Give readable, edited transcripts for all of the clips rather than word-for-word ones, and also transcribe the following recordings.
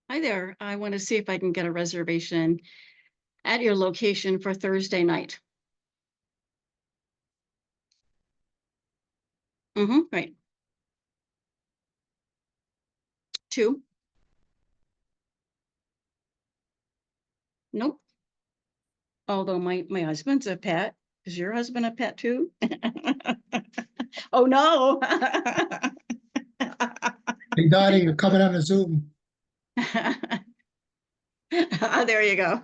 Hi there. I want to see if I can get a reservation at your location for Thursday night. Right. Two? Nope. Although my husband's a pet. Is your husband a pet too? Oh no. Hey Dottie, you're coming on a Zoom. There you go.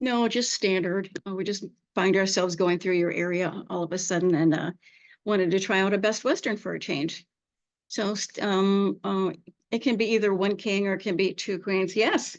No, just standard. We just find ourselves going through your area all of a sudden and wanted to try out a Best Western for a change. So it can be either one king or it can be two queens. Yes.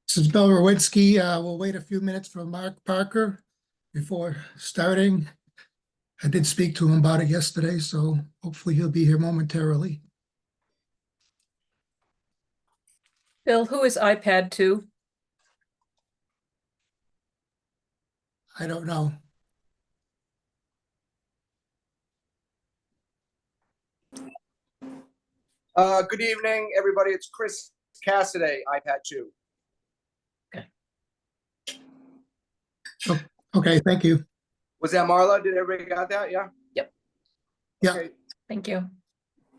This is Bill Rowinski. We'll wait a few minutes for Mark Parker before starting. I did speak to him about it yesterday, so hopefully he'll be here momentarily. Bill, who is iPad 2? I don't know. Good evening, everybody. It's Chris Cassidy, iPad 2. Okay, thank you. Was that Marla? Did everybody got that? Yeah? Yep. Yeah. Okay, Thank you.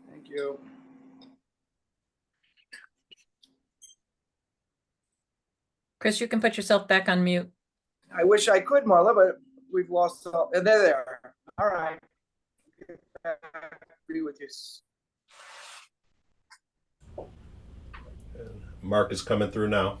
thank you. Chris, you can put yourself back on mute. I wish I could, Marla, but we've lost all. And there. All right. Agree with you. Mark is coming through now.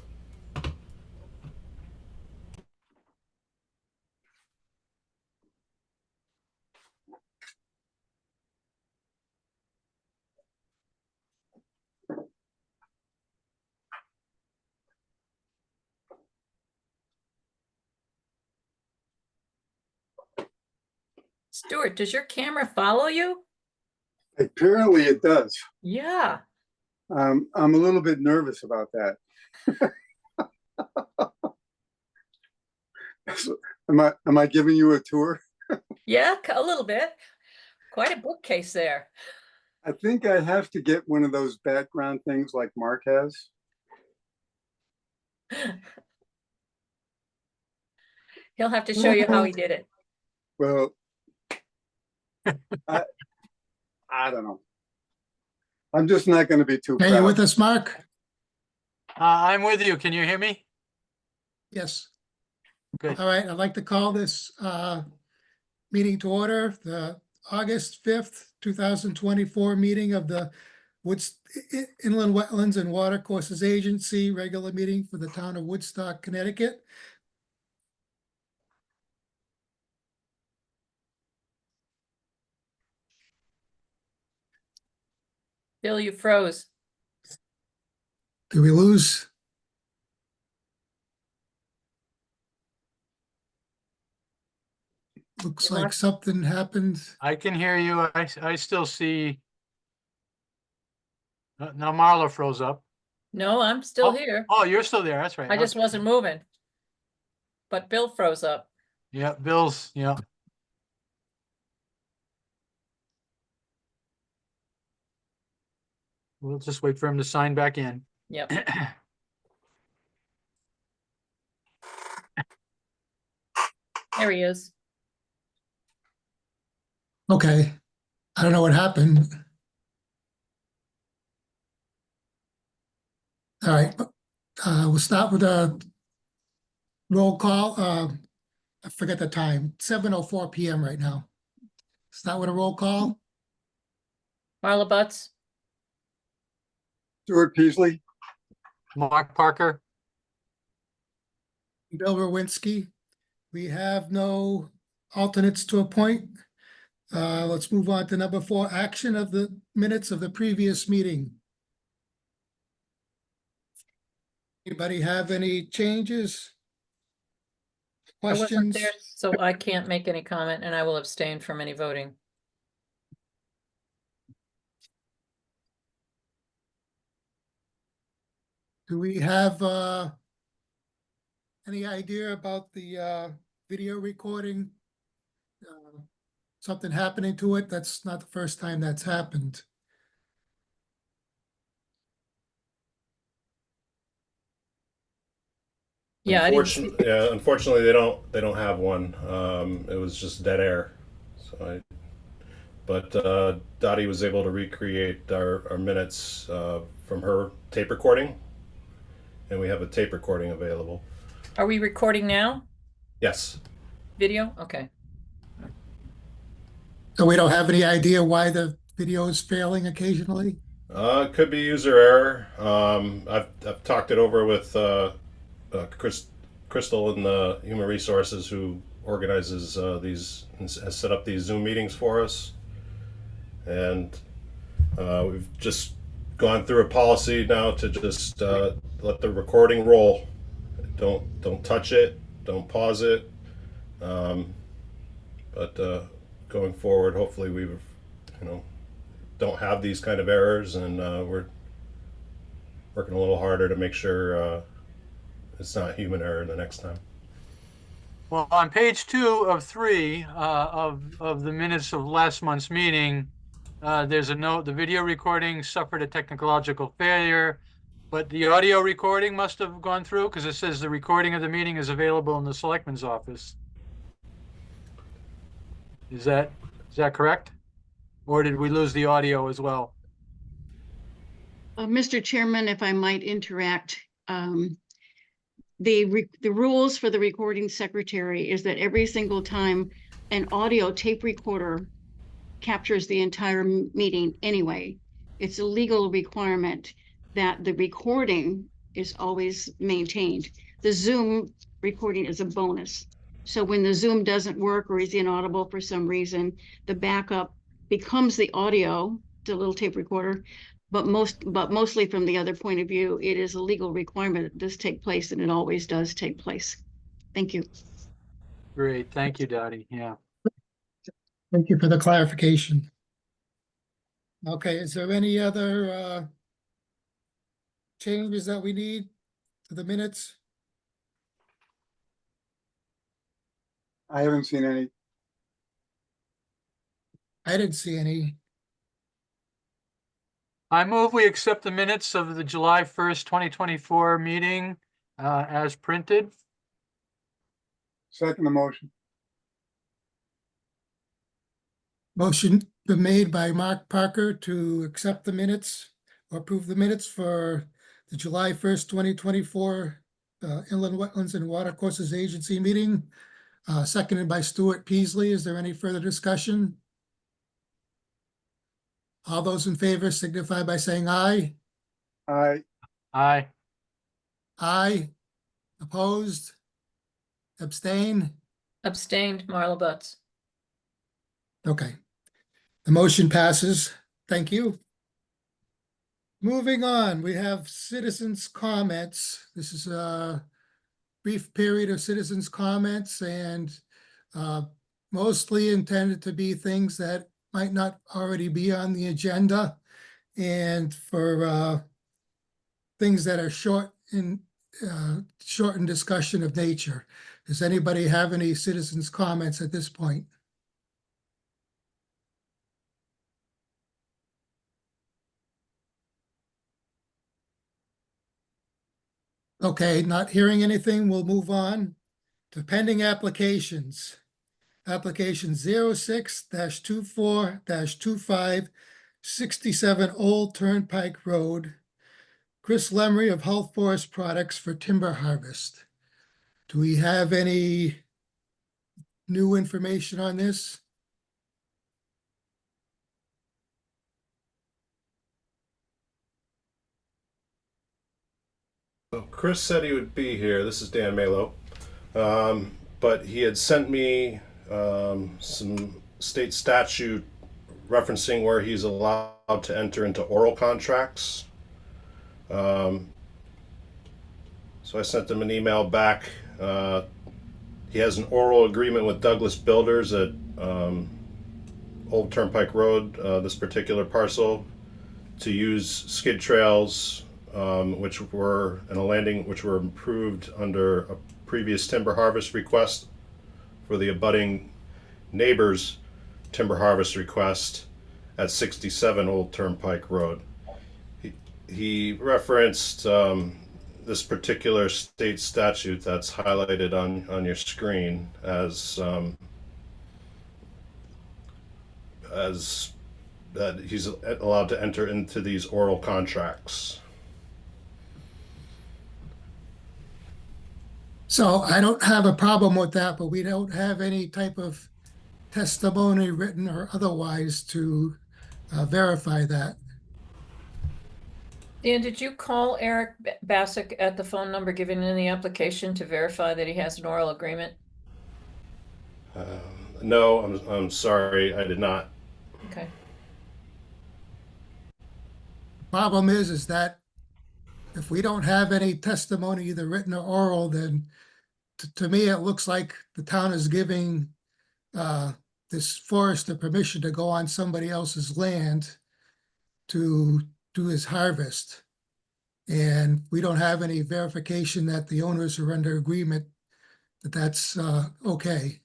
Stuart, does your camera follow you? Apparently it does. Yeah. I'm a little bit nervous about that. So, am I giving you a tour? Yeah, a little bit. Quite a bookcase there. I think I have to get one of those background things like Mark has. He'll have to show you how he did it. Well, I don't know. I'm just not going to be too Are you proud. with us, Mark? I'm with you. Can you hear me? Yes. Good. All right, I'd like to call this meeting to order, the August 5th, 2024 meeting of the Inland Wetlands and Watercourses Agency, regular meeting for the town of Woodstock, Connecticut. Bill, you froze. Did we lose? Looks We like lost- something happened. I can hear you. I still see. Now Marla froze up. No, I'm still here. Oh, you're still there. That's right. I just Okay. wasn't moving. But Bill froze up. Yeah, Bill's, yeah. We'll just wait for him to sign back in. Yep. There he is. Okay, I don't know what happened. All right, we'll start with a roll call. I forget the time, 7:04 PM right now. Start with a roll call. Marla Butts. Stuart Peasley, Mark Parker. Bill Rowinski. We have no alternates to appoint. Let's move on to number 4, action of the minutes of the previous meeting. Anybody have any changes? I wasn't Questions? there, so I can't make any comment and I will abstain from any voting. Do we have any idea about the video recording? Something happening to it? That's not the first time that's happened. Yeah, I didn't see. Unfortunately, they don't have one. It was just dead air. But Dottie was able to recreate our minutes from her tape recording, and we have a tape recording available. Are we recording now? Yes. Video? Okay. So we don't have any idea why the video is failing occasionally? It could be user error. I've talked it over with Crystal in the Human Resources, who organizes these and has set up these Zoom meetings for us, and we've just gone through a policy now to just let the recording roll. Don't touch it. Don't pause it. But going forward, hopefully don't have these kind of errors, and we're working a little harder to make sure it's not human error the next time. Well, on page 2 of 3 of the minutes of last month's meeting, there's a note: the video recording suffered a technological failure, but the audio recording must have gone through, because it says the recording of the meeting is available in the selectman's office. Is that correct? Or did we lose the audio as well? Mr. Chairman, if I might interact, the rules for the recording secretary is that every single time an audio tape recorder captures the entire meeting anyway, it's a legal requirement that the recording is always maintained. The Zoom recording is a bonus. So when the Zoom doesn't work or is inaudible for some reason, the backup becomes the audio, the little tape recorder. But mostly from the other point of view, it is a legal requirement that this take place, and it always does take place. Thank you. Great, thank you, Dottie. Yeah. Thank you for the clarification. Okay, is there any other changes that we need to the minutes? I haven't seen any. I didn't see any. I move we accept the minutes of the July 1st, 2024 meeting as printed. Second the motion. Motion been made by Mark Parker to accept the minutes or approve the minutes for the July 1st, 2024 Inland Wetlands and Watercourses Agency meeting, seconded by Stuart Peasley. Is there any further discussion? All those in favor signify by saying aye. Aye. Aye. Aye. Opposed? Abstain? Abstained, Marla Butts. Okay. The motion passes. Thank you. Moving on, we have citizens' comments. This is a brief period of citizens' comments, and mostly intended to be things that might not already be on the agenda, and for things that are short in discussion of nature. Does anybody have any citizens' comments at this point? Okay, not hearing anything, we'll move on to pending applications. Application 06-24-25, 67 Old Turnpike Road. Chris Lemry of Health Forest Products for timber harvest. Do we have any new information on this? So Chris said he would be here. This is Dan Malo. But he had sent me some state statute referencing where he's allowed to enter into oral contracts. So I sent him an email back. He has an oral agreement with Douglas Builders at Old Turnpike Road, this particular parcel, to use skid trails, which were approved under a previous timber harvest request for the abutting neighbor's timber harvest request at 67 Old Turnpike Road. He referenced this particular state statute that's highlighted on your screen as that he's allowed to enter into these oral contracts. So I don't have a problem with that, but we don't have any type of testimony, written or otherwise, to verify that. Dan, did you call Eric Bassick at the phone number given in the application to verify that he has an oral agreement? No, I'm sorry, I did not. Okay. Problem is that if we don't have any testimony, either written or oral, then to me, it looks like the town is giving this forester permission to go on somebody else's land to do his harvest. And we don't have any verification that the owners are under agreement that that's okay.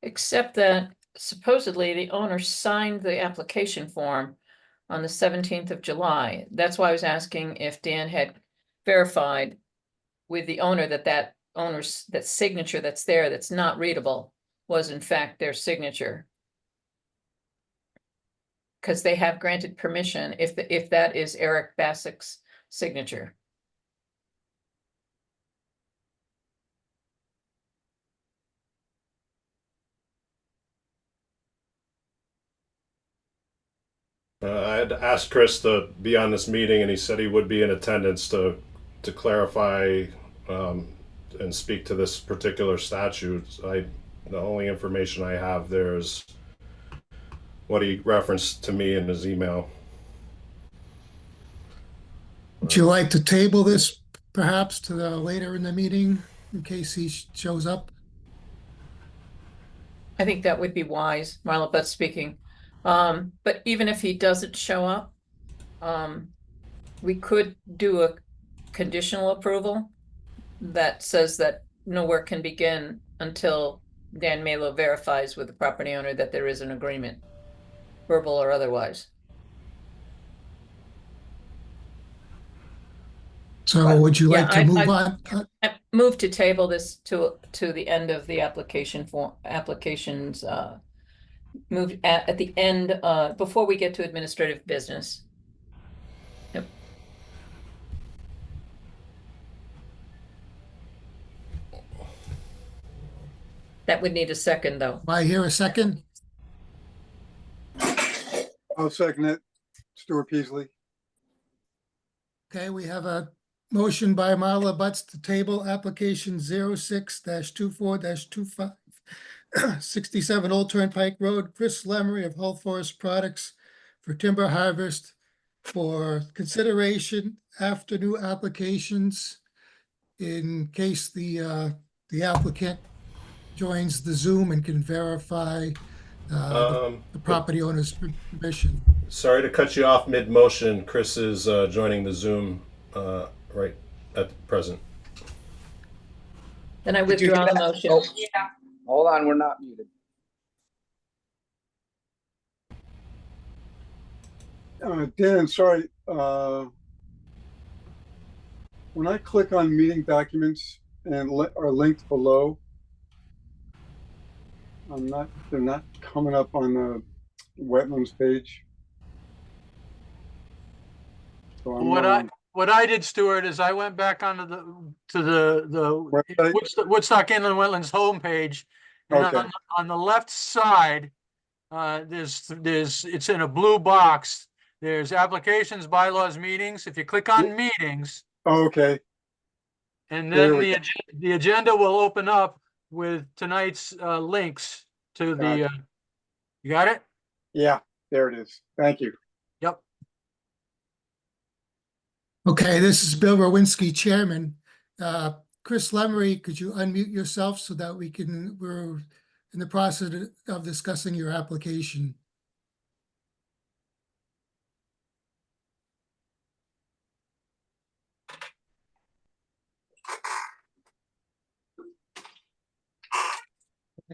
Except that supposedly the owner signed the application form on the 17th of July. That's why I was asking if Dan had verified with the owner that that owner's, that signature that's there, that's not readable, was in fact their signature. Because they have granted permission if that is Eric Bassick's signature. I had asked Chris to be on this meeting, and he said he would be in attendance to clarify and speak to this particular statute. The only information I have there is what he referenced to me in his email. Would you like to table this perhaps to the later in the meeting in case he shows up? I think that would be wise, Marla Butt speaking. But even if he doesn't show up, we could do a conditional approval that says that no work can begin until Dan Malo verifies with the property owner that there is an agreement, verbal or otherwise. So would you Yeah, like to move on? I move to table this to the end of the application for applications, move at the end, before we get to administrative business. Yep. That would need a second, though. Do I hear a second? I'll second it. Stuart Peasley. Okay, we have a motion by Marla Butts to table application 06-24-25, 67 Old Turnpike Road, Chris Lemery of Hull Forest Products for timber harvest for consideration after new applications in case the applicant joins the Zoom and can verify the property owner's permission. Sorry to cut you off mid-motion. Chris is joining the Zoom right at present. Then I Did you withdraw hear the that? motion. Oh, hold on, we're not muted. Dan, sorry. When I click on meeting documents and are linked below, they're not coming up on the wetlands page. So I'm What I did, Stuart, is I went back onto the website. Woodstock Inland Wetlands homepage. And Okay. on the left side, it's in a blue box. There's applications, bylaws, meetings. If you click on meetings, Oh, okay. and There then we the agenda will open up with tonight's links to the, Gotcha. you got it? Yeah, there it is. Thank you. Yep. Okay, this is Bill Rowinski, Chairman. Chris Lemery, could you unmute yourself so that we're in the process of discussing your application.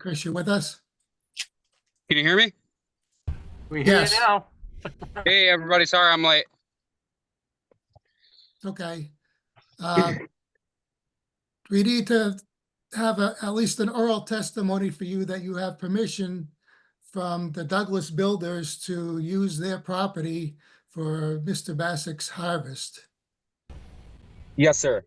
Chris, you're with us? Can you hear me? We hear you Yes. now. Hey, everybody. Sorry I'm late. Okay. We need to have at least an oral testimony for you that you have permission from the Douglas Builders to use their property for Mr. Bassick's harvest. Yes, sir.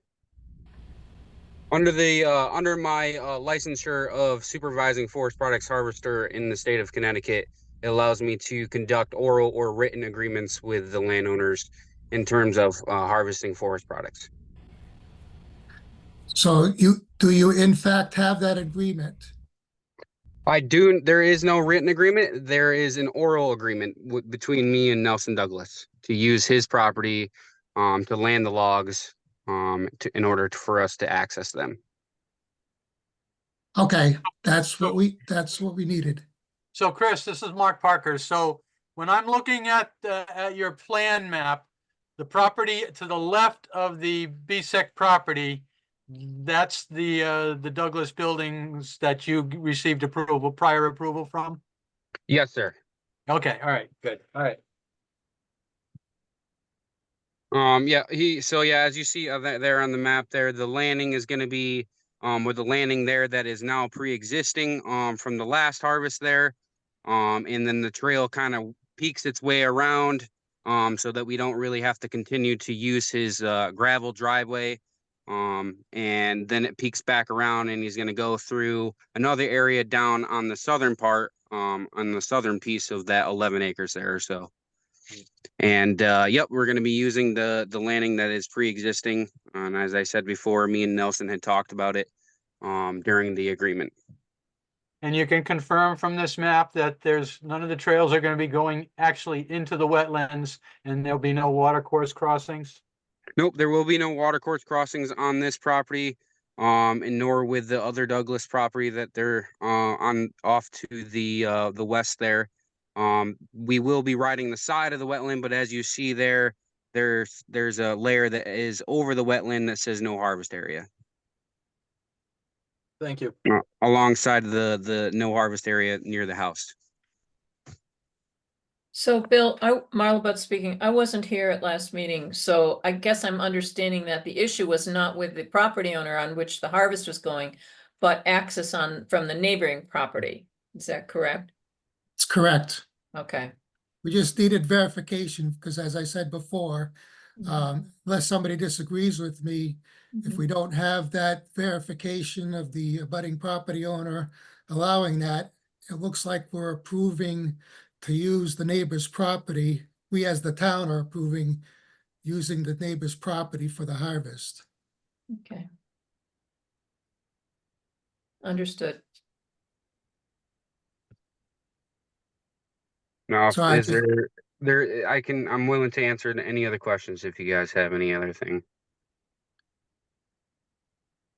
Under the under my licensure of supervising forest products harvester in the state of Connecticut, it allows me to conduct oral or written agreements with the landowners in terms of harvesting forest products. So do you in fact have that agreement? I do. There is no written agreement. There is an oral agreement between me and Nelson Douglas to use his property to land the logs in order for us to access them. Okay, that's what we needed. So Chris, this is Mark Parker. So when I'm looking at your plan map, the property to the left of the BSEC property, that's the Douglas buildings that you received prior approval from? Yes, sir. Okay, all right, good, all right. Yeah, as you see there on the map there, the landing is going to be with the landing there that is now pre-existing from the last harvest there. And then the trail kind of peaks its way around so that we don't really have to continue to use his gravel driveway. And then it peaks back around and he's going to go through another area down on the southern part, on the southern piece of that 11 acres there or so. And yep, we're going to be using the landing that is pre-existing. And as I said before, me and Nelson had talked about it during the agreement. And you can confirm from this map that there's none of the trails are going to be going actually into the wetlands and there'll be no water course crossings? Nope, there will be no water course crossings on this property, and nor with the other Douglas property that they're on off to the west there. We will be riding the side of the wetland, but as you see there, there's a layer that is over the wetland that says no harvest area. Thank you. Alongside the no harvest area near the house. So Bill, Marla Butt speaking, I wasn't here at last meeting, so I guess I'm understanding that the issue was not with the property owner on which the harvest was going, but access from the neighboring property. Is that correct? It's correct. Okay. We just needed verification because as I said before, unless somebody disagrees with me, if we don't have that verification of the abutting property owner allowing that, it looks like we're approving to use the neighbor's property. We as the town are approving using the neighbor's property for the harvest. Okay. Understood. Now, So I is think- I'm willing to answer any other questions if you guys have any other thing.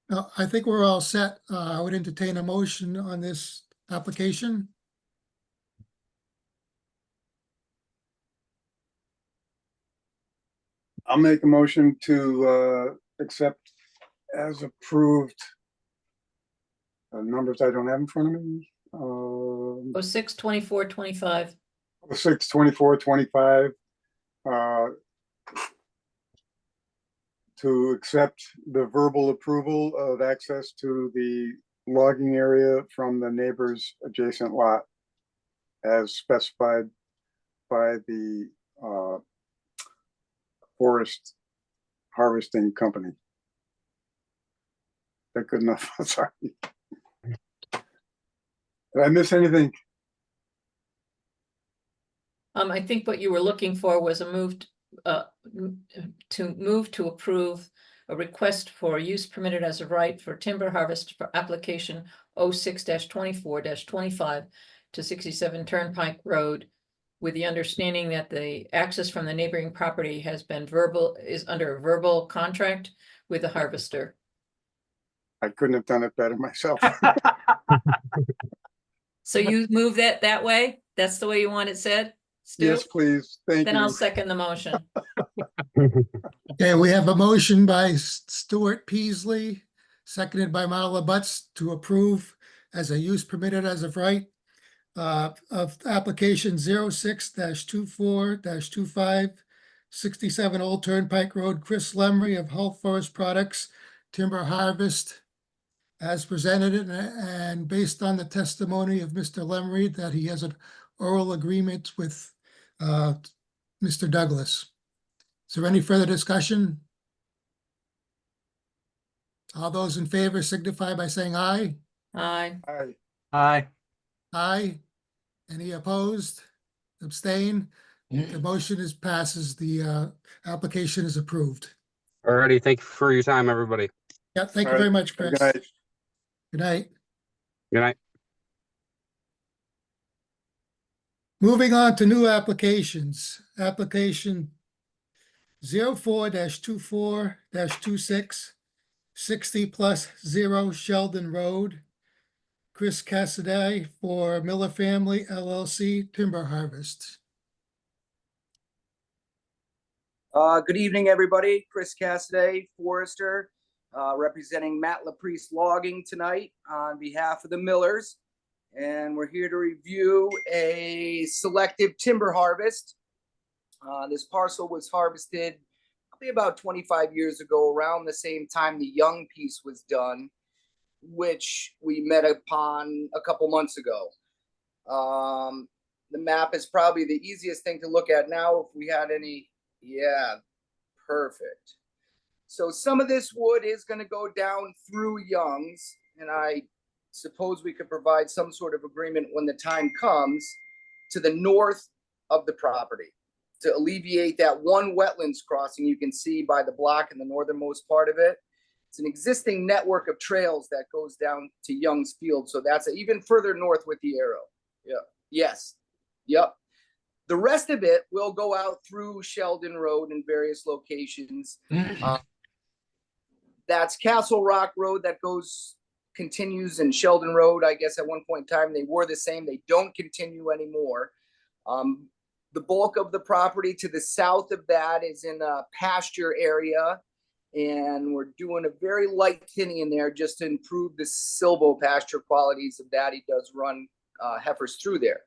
No, I think we're all set. I would entertain a motion on this application. I'll make a motion to accept as approved. Numbers I don't have in front of me. 06, 24, 25. 6, 24, 25. To accept the verbal approval of access to the logging area from the neighbor's adjacent lot as specified by the forest harvesting company. Is that good enough? Sorry. Did I miss anything? I think what you were looking for was a move to approve a request for use permitted as of right for timber harvest for application 06-24-25 to 67 Turnpike Road, with the understanding that the access from the neighboring property is under a verbal contract with the harvester. I couldn't have done it better myself. So you move that way? That's the way you want it said, Stu? Yes, please. Thank Then you. I'll second the motion. Okay, we have a motion by Stuart Peasley, seconded by Marla Butts to approve as a use permitted as of right of application 06-24-25, 67 Old Turnpike Road, Chris Lemry of Hull Forest Products, timber harvest as presented and based on the testimony of Mr. Lemry that he has an oral agreement with Mr. Douglas. Is there any further discussion? All those in favor signify by saying aye. Aye. Aye. Aye. Aye. Any opposed? Abstain? The motion passes. The application is approved. Alrighty, thank you for your time, everybody. Yeah, thank All you right. very much, Have a Chris. Good night. Good night. Good night. Moving on to new applications. Application 04-24-26, 60+0 Sheldon Road. Chris Cassidy for Miller Family LLC Timber Harvest. Good evening, everybody. Chris Cassidy, Forester, representing Matt LaPriest Logging tonight on behalf of the Millers. And we're here to review a selective timber harvest. This parcel was harvested probably about 25 years ago, around the same time the Young piece was done, which we met upon a couple months ago. The map is probably the easiest thing to look at now if we had any. Yeah, perfect. So some of this wood is going to go down through Young's, and I suppose we could provide some sort of agreement when the time comes to the north of the property to alleviate that one wetlands crossing you can see by the block in the northernmost part of it. It's an existing network of trails that goes down to Young's Field. So that's even further north with the arrow. Yeah. Yes. Yep. The rest of it will go out through Sheldon Road in various locations. That's Castle Rock Road that continues in Sheldon Road. I guess at one point in time they were the same. They don't continue anymore. The bulk of the property to the south of that is in a pasture area. And we're doing a very light thinning in there just to improve the silvopasture qualities of that. He does run heifers through there.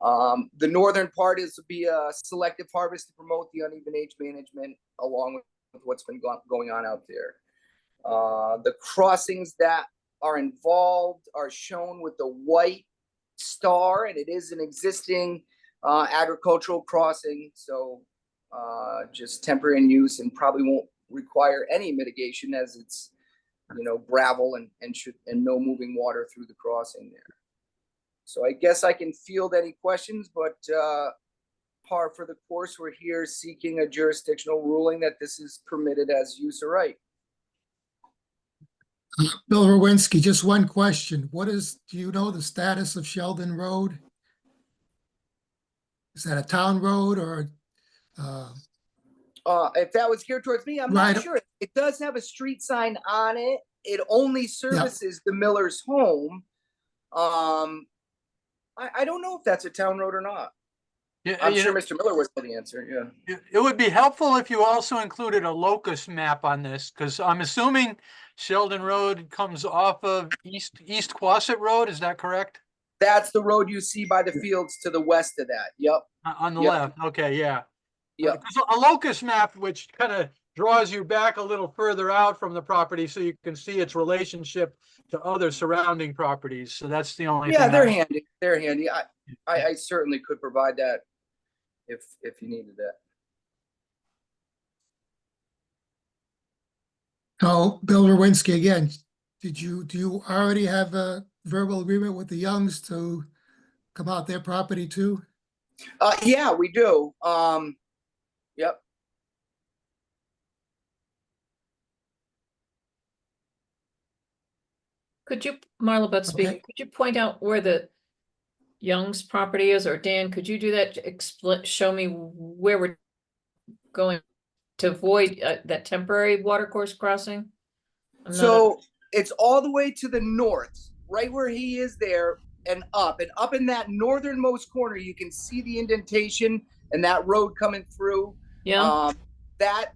The northern part is to be a selective harvest to promote the uneven age management along with what's been going on out there. The crossings that are involved are shown with the white star, and it is an existing agricultural crossing. So just temporary in use and probably won't require any mitigation as it's, gravel and no moving water through the crossing there. So I guess I can field any questions, but par for the course, we're here seeking a jurisdictional ruling that this is permitted as use or right. Bill Rowinski, just one question. Do you know the status of Sheldon Road? Is that a town road or? If that was geared towards me, I'm Right. not sure. It does have a street sign on it. It only services the Miller's home. I don't know if that's a town road or not. Yeah, I'm sure Mr. Miller was the answer. Yeah. It would be helpful if you also included a locus map on this, because I'm assuming Sheldon Road comes off of East Quasit Road. Is that correct? That's the road you see by the fields to the west of that. Yep. On the Yep. left. Okay, yeah. Yep. Because a locus map, which kind of draws you back a little further out from the property so you can see its relationship to other surrounding properties. So that's the only Yeah, thing. they're handy. They're handy. I certainly could provide that if you needed that. Oh, Bill Rowinski again. Do you already have a verbal agreement with the Youngs to come out their property too? Yeah, we do. Yep. Could you, Marla Butt speaking, Okay. could you point out where the Young's property is, or Dan, could you do that? Show me where we're going to avoid that temporary watercourse crossing? So it's all the way to the north, right where he is there, and up in that northernmost corner, you can see the indentation and that road coming through. Yeah. That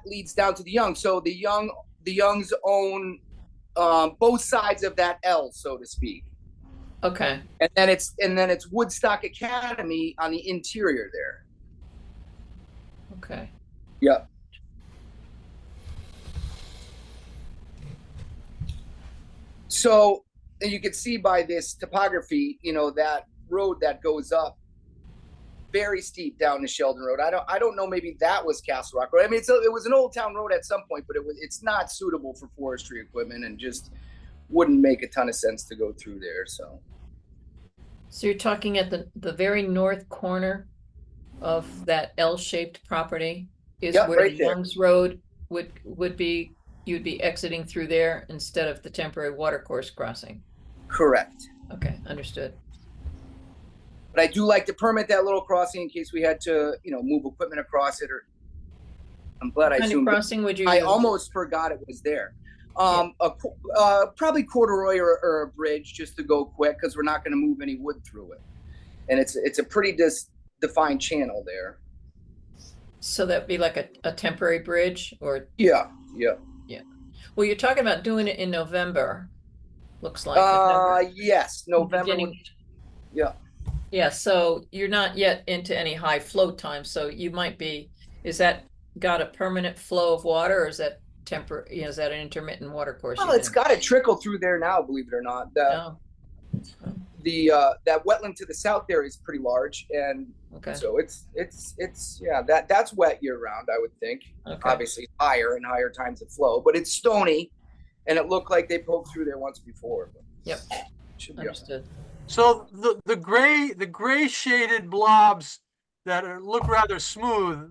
leads down to the Young. So the Youngs own both sides of that L, so to speak. Okay. And then it's Woodstock Academy on the interior there. Okay. Yep. So you can see by this topography, that road that goes up very steep down to Sheldon Road. I don't know, maybe that was Castle Rock Road. I mean, it was an old town road at some point, but it's not suitable for forestry equipment and just wouldn't make a ton of sense to go through there, so. So you're talking at the very north corner of that L-shaped property is Yep, where right the there. Youngs Road would be, you'd be exiting through there instead of the temporary watercourse crossing. Correct. Okay, understood. But I do like to permit that little crossing in case we had to, move equipment across it, or I'm glad I What kind of zoomed in. crossing would you I use? almost forgot it was there. Probably corduroy or a bridge just to go quick, because we're not going to move any wood through it. And it's a pretty defined channel there. So that'd be like a temporary bridge or? Yeah. Well, you're talking about doing it in November, looks like. November. Yes, November. Beginning- Yeah. Yeah, so you're not yet into any high flow time, so you might be, is that got a permanent flow of water, or is that temporary, is that an intermittent water course? Well, it's got a trickle through there now, believe it or not. Oh, That wetland to the south there is pretty large, and okay, so it's that's wet year round, I would think. okay. Obviously higher and higher times of flow, but it's stony, and it looked like they poked through there once before. But Yep, should be all right. understood. So the gray shaded blobs that look rather smooth,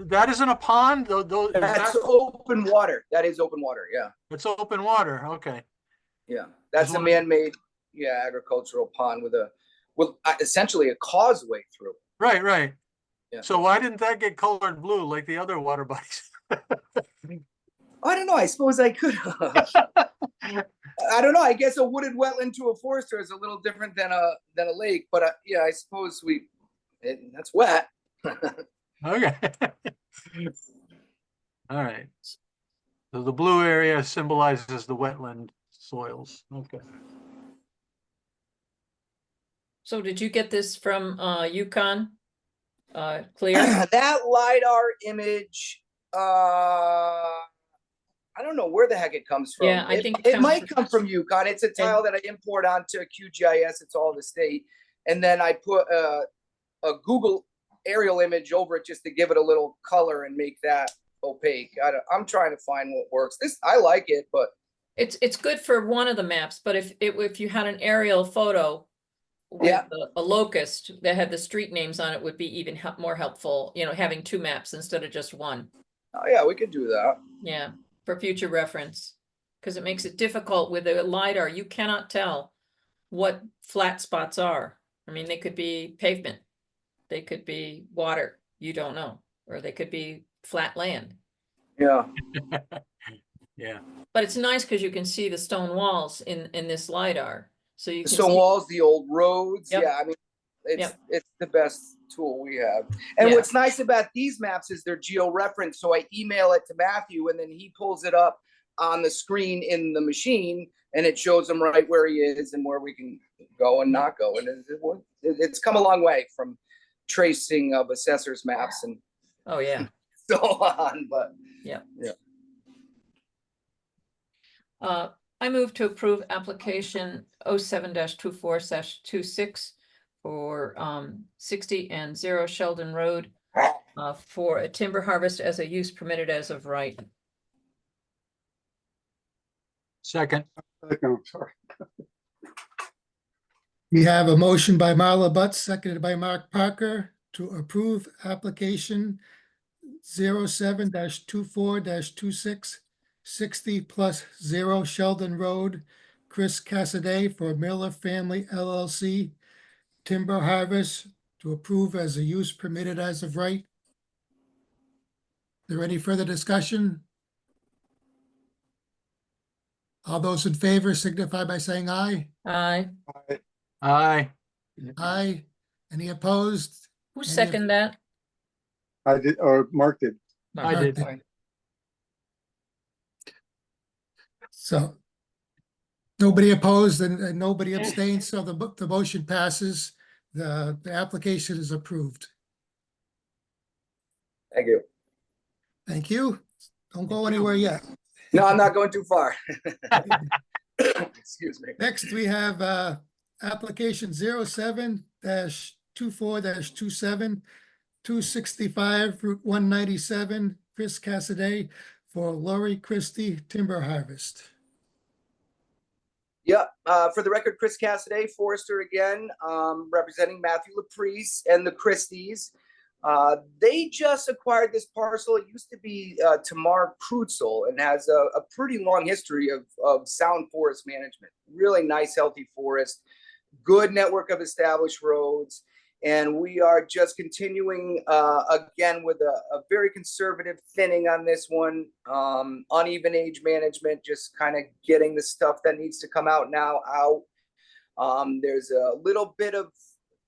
that isn't a pond? That's open water. That is open water. Yeah, It's open water, okay. yeah. That's a Just man-made, agricultural pond with essentially a causeway through. Right. Yeah. So why didn't that get colored blue like the other water bodies? I don't know. I suppose I could. I don't know. I guess a wooded wetland to a forester is a little different than a lake, but yeah, I suppose that's wet. Okay. All right. So the blue area symbolizes the wetland soils. Okay. So did you get this from Yukon? Clear? That LiDAR image, I don't know where the heck it comes from. Yeah, I think it might come from Yukon. It's a tile that I import onto QGIS. It's all the state. And then I put a Google aerial image over it just to give it a little color and make that opaque. I'm trying to find what works. I like it, but It's good for one of the maps, but if you had an aerial photo with Yeah. a locust that had the street names on it would be even more helpful, having two maps instead of just one. oh yeah, we could do that. Yeah, for future reference, because it makes it difficult with a LiDAR. You cannot tell what flat spots are. I mean, they could be pavement, they could be water, you don't know, or they could be flat land. Yeah. Yeah. But it's nice because you can see the stone walls in this LiDAR. So you The can stone see, walls, the old roads. Yep. Yeah, I mean, it's Yep. it's the best tool we have. And Yeah. what's nice about these maps is they're geo-referenced. So I email it to Matthew, and then he pulls it up on the screen in the machine, and it shows him right where he is and where we can go and not go. And it's come a long way from tracing of assessors maps and oh yeah. so on. But I move to approve application 07-24/26 for 60 and 0 Sheldon Road for a timber harvest as a use permitted as of right. Second. No, sorry. We have a motion by Marla Butts, seconded by Mark Parker, to approve application 07-24-26 60+0 Sheldon Road, Chris Cassaday for Miller Family LLC, timber harvest to approve as a use permitted as of right. Is there any further discussion? All those in favor signify by saying aye. Aye. Aye. Aye. Any opposed? Who Any of- seconded that? I did, or Mark did. I did. Mark So nobody opposed and nobody abstained, so the motion passes. The application is approved. thank you. Thank you. Don't go Thank you. anywhere yet. No, I'm not going too far. Excuse me. Next, we have application 07-24-26 24-27, 265 Route 197, Chris Cassaday for Lori Christie Timber Harvest. Yeah, for the record, Chris Cassaday, Forester again, representing Matthew Laprice and the Christies. They just acquired this parcel. It used to be Tamar Krutzel and has a pretty long history of sound forest management. Really nice, healthy forest, good network of established roads. And we are just continuing again with a very conservative thinning on this one, uneven age management, just kind of getting the stuff that needs to come out now out. There's a little bit of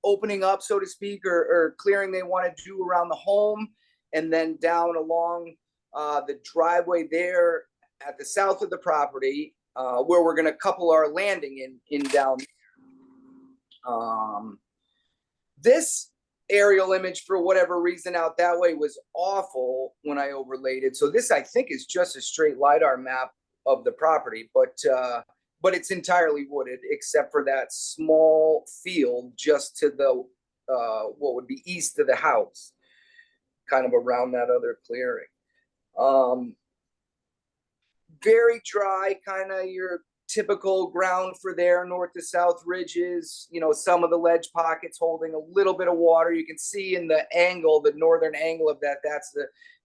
opening up, so to speak, or clearing they want to do around the home, and then down along the driveway there at the south of the property, where we're going to couple our landing in down there. This aerial image, for whatever reason out that way, was awful when I overlaid it. So this, I think, is just a straight LiDAR map of the property, but it's entirely wooded except for that small field just to the what would be east of the house, kind of around that other clearing. Very dry, kind of your typical ground for there, north to south ridges, you know, some of the ledge pockets holding a little bit of water. You can see in the angle, the northern angle of that, that's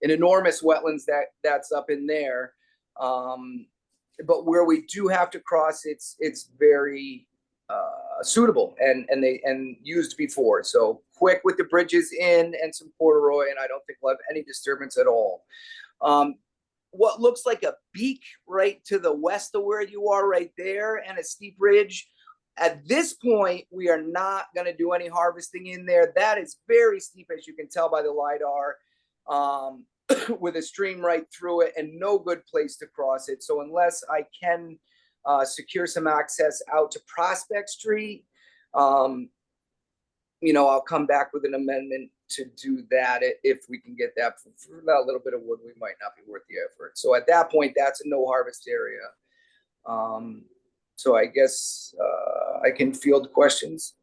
an enormous wetlands that's up in there. But where we do have to cross, it's very suitable and used before. So quick with the bridges in and some corduroy, and I don't think we'll have any disturbance at all. What looks like a beak right to the west of where you are right there, and a steep ridge. At this point, we are not going to do any harvesting in there. That is very steep, as you can tell by the LiDAR, with a stream right through it and no good place to cross it. So unless I can secure some access out to Prospect Street, you know, I'll come back with an amendment to do that. If we can get that for that little bit of wood, we might not be worth the effort. So at that point, that's a no harvest area. So I guess I can field questions.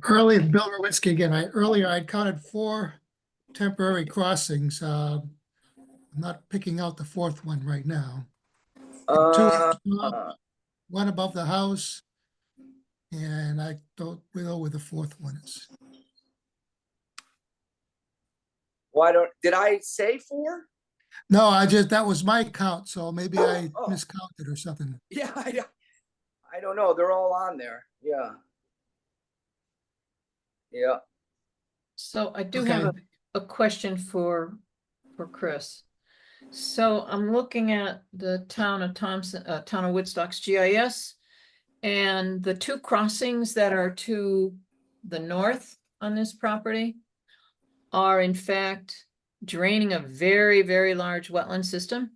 Earlier, Bill Rowinski again, earlier I'd counted 4 temporary crossings. I'm not picking out the 4th one right now. 2, one above the house, and I don't know where the 4th one is. Did I say 4? No, that was my count, so maybe I miscounted or something. Yeah, I don't know. They're all on there. Yeah. Yeah. So I do have a question for Chris. So I'm looking at the town of Woodstock's GIS, and the 2 crossings that are to the north on this property are in fact draining a very, very large wetland system.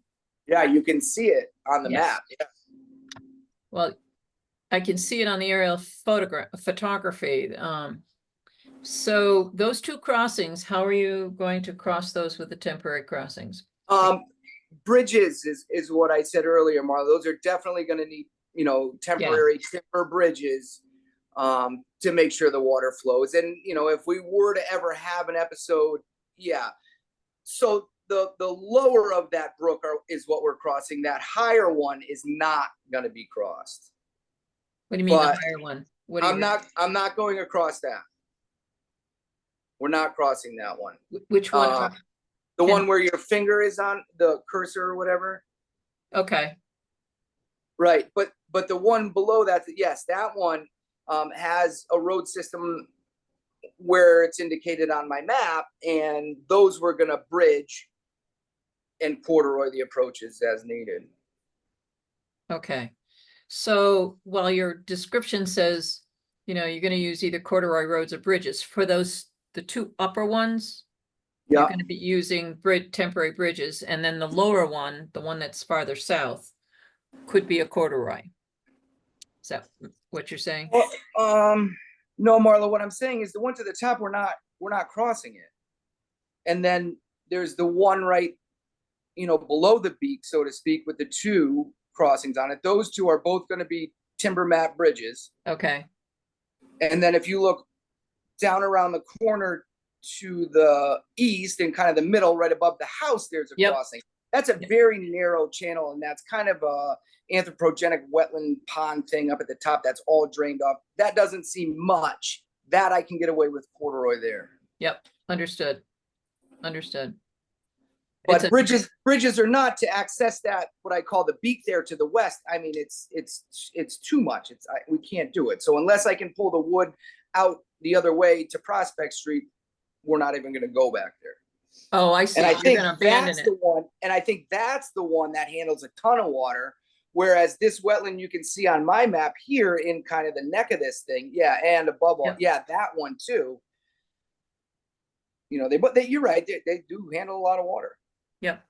Yeah, you can see it on the map. Yeah. Well, I can see it on the aerial photography. So those 2 crossings, how are you going to cross those with the temporary crossings? Bridges is what I said earlier, Marla. Those are definitely going to need, you know, temporary timber bridges to make sure the water flows. And, you know, if we were to ever have an episode, so the lower of that brook is what we're crossing. That higher one is not going to be crossed. What do you mean the higher one? What I'm not going across that. We're not crossing that one. Which one? The one where your finger is on the cursor or whatever. Okay. Right, but the one below that, yes, that one has a road system where it's indicated on my map, and those we're going to bridge and corduroy the approaches as needed. Okay. So while your description says, you know, you're going to use either corduroy roads or bridges for those, the 2 upper ones, you're going to be using temporary bridges, and then the lower one, the one that's farther south, could be a corduroy. Is that what you're saying? Well, no, Marla, what I'm saying is the one to the top, we're not crossing it. And then there's the one right, you know, below the beak, so to speak, with the 2 crossings on it. Those 2 are both going to be timber mat bridges. Okay. And then if you look down around the corner to the east and kind of the middle, right above the house, there's a Yep. crossing. That's a Yep. very narrow channel, and that's kind of a anthropogenic wetland pond thing up at the top that's all drained off. That doesn't seem much. That I can get away with corduroy there. Yep, understood. Understood. It's But a- bridges are not to access that, what I call the beak there to the west. I mean, it's too much. We can't do it. So unless I can pull the wood out the other way to Prospect Street, we're not even gonna go back there. Oh, I see. And I You're think gonna abandon that's it. the one, and I think that's the one that handles a ton of water. Whereas this wetland you can see on my map here in kind of the neck of this thing, yeah, and above all, Yep. yeah, that one too. You know, but you're right, they do handle a lot of water. Yep.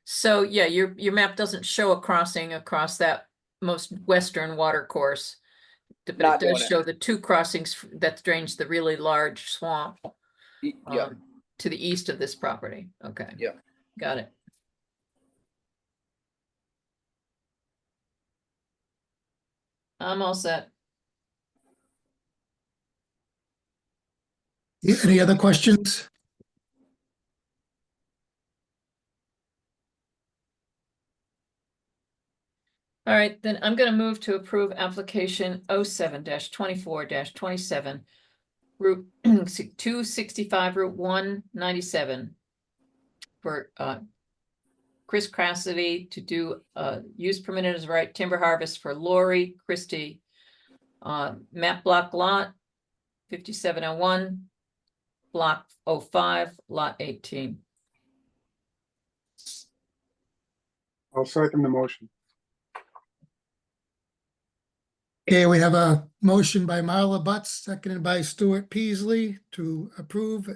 So yeah, your map doesn't show a crossing across that most western water course. But it Not doing does it. show the two crossings that drains the really large swamp Yeah, to the east of this property. Okay. Yeah. Got it. I'm all set. Any other questions? All right, then I'm gonna move to approve application 07-24-27. Route 265, Route 197. For Chris Cassidy to do use permitted as right timber harvest for Lori Christie. Map block lot 5701, block 05, lot 18. I'll second the motion. Okay, we have a motion by Marla Butts, seconded by Stuart Peasley to approve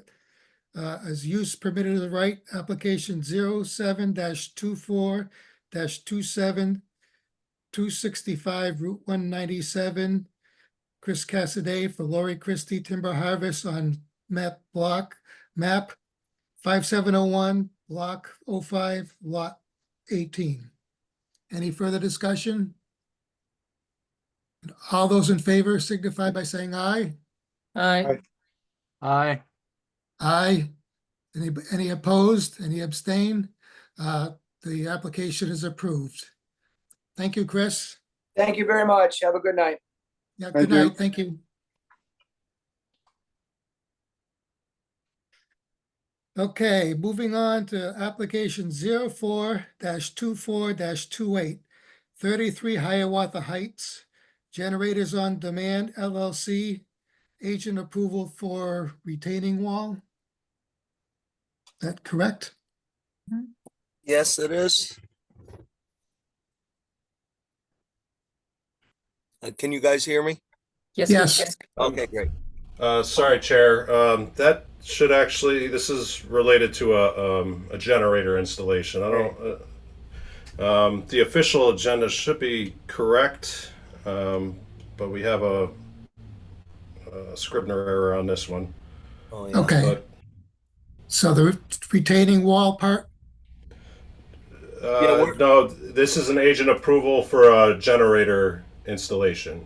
as use permitted of the right, application 07-24-27, 265 Route 197. Chris Cassidy for Lori Christie Timber Harvest on map 5701, block 05, lot 18. Any further discussion? All those in favor signify by saying aye. Aye. Aye. Aye. Any opposed? Any abstain? The application is approved. Thank you, Chris. thank you very much. Have a good night. Yeah, Thank good you. night. Thank you. Okay, moving on to application 04-24-28, 33 Hiawatha Heights, Generators on Demand LLC, agent approval for retaining wall. Is that correct? Yes, it is. Can you guys hear me? Yes. we Yes. can. Okay, great. Sorry, Chair. That should actually, this is related to a generator installation. I don't, the official agenda should be correct, but we have a Scribner error on this one. Oh, yeah. Okay, But, so the retaining wall part, no, this is an agent approval for a generator installation.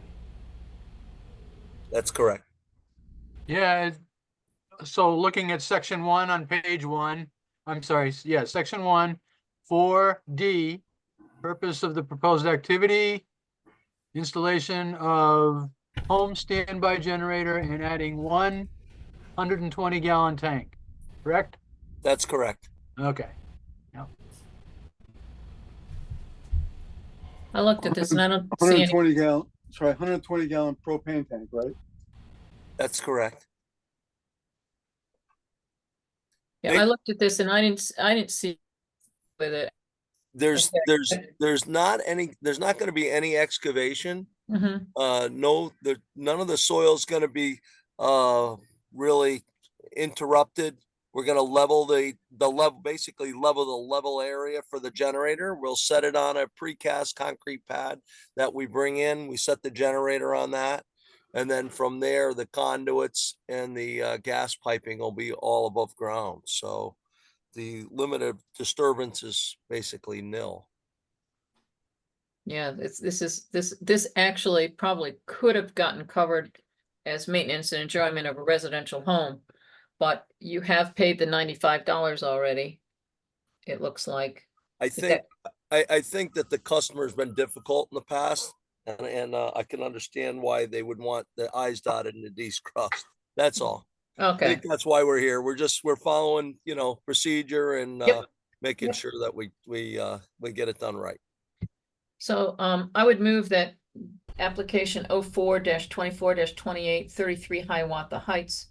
That's correct. Yeah. So looking at section 1 on page 1, I'm sorry, yeah, section 1, 4D, purpose of the proposed activity, installation of home standby generator and adding 120-gallon tank, correct? That's correct. Okay. I looked at this and I don't see any. 120 gallon, sorry, 120 gallon propane tank, right? That's correct. Yeah, I looked at this and I didn't see with it. There's Okay. there's not going to be any excavation. Mhm. No, none of the soil's going to be really interrupted. We're going to level the level, basically level the level area for the generator. We'll set it on a precast concrete pad that we bring in. We set the generator on that. And then from there, the conduits and the gas piping will be all above ground. So the limit of disturbance is basically nil. Yeah, this actually probably could have gotten covered as maintenance and enjoyment of a residential home. But you have paid the $95 already, it looks like. I Is think, that- I think that the customer's been difficult in the past, and I can understand why they would want the i's dotted and the d's crossed. That's all. I Okay, think that's why we're here. We're following, procedure and, Yep. making Yep. sure that we get it done right. so I would move that application 04-24-28, 33 Hiawatha Heights,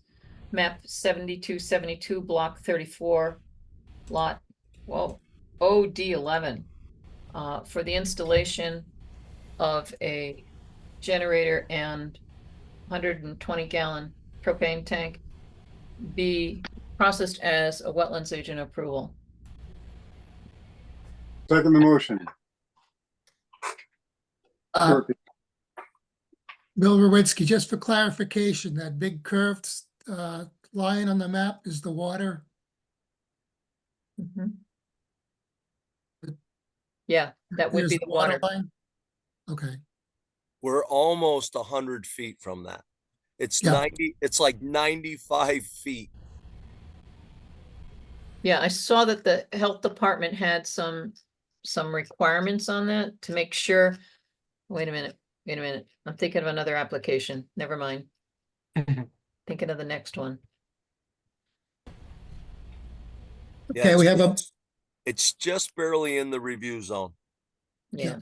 map 7272, block 34, lot, well, OD11, for the installation of a generator and 120-gallon propane tank be processed as a wetlands agent approval. Second the motion. Uh, Turkey. Bill Rowinski, just for clarification, that big curved line on the map is the water. Mhm. Yeah, that would There's be the water. line. Okay, We're almost 100 feet from that. It's Yeah. 90, it's like 95 feet. Yeah, I saw that the health department had some requirements on that to make sure. Wait a minute, I'm thinking of another application. Never mind. Thinking of the next one. Yeah, okay, we have a, it's just barely in the review zone. Yeah.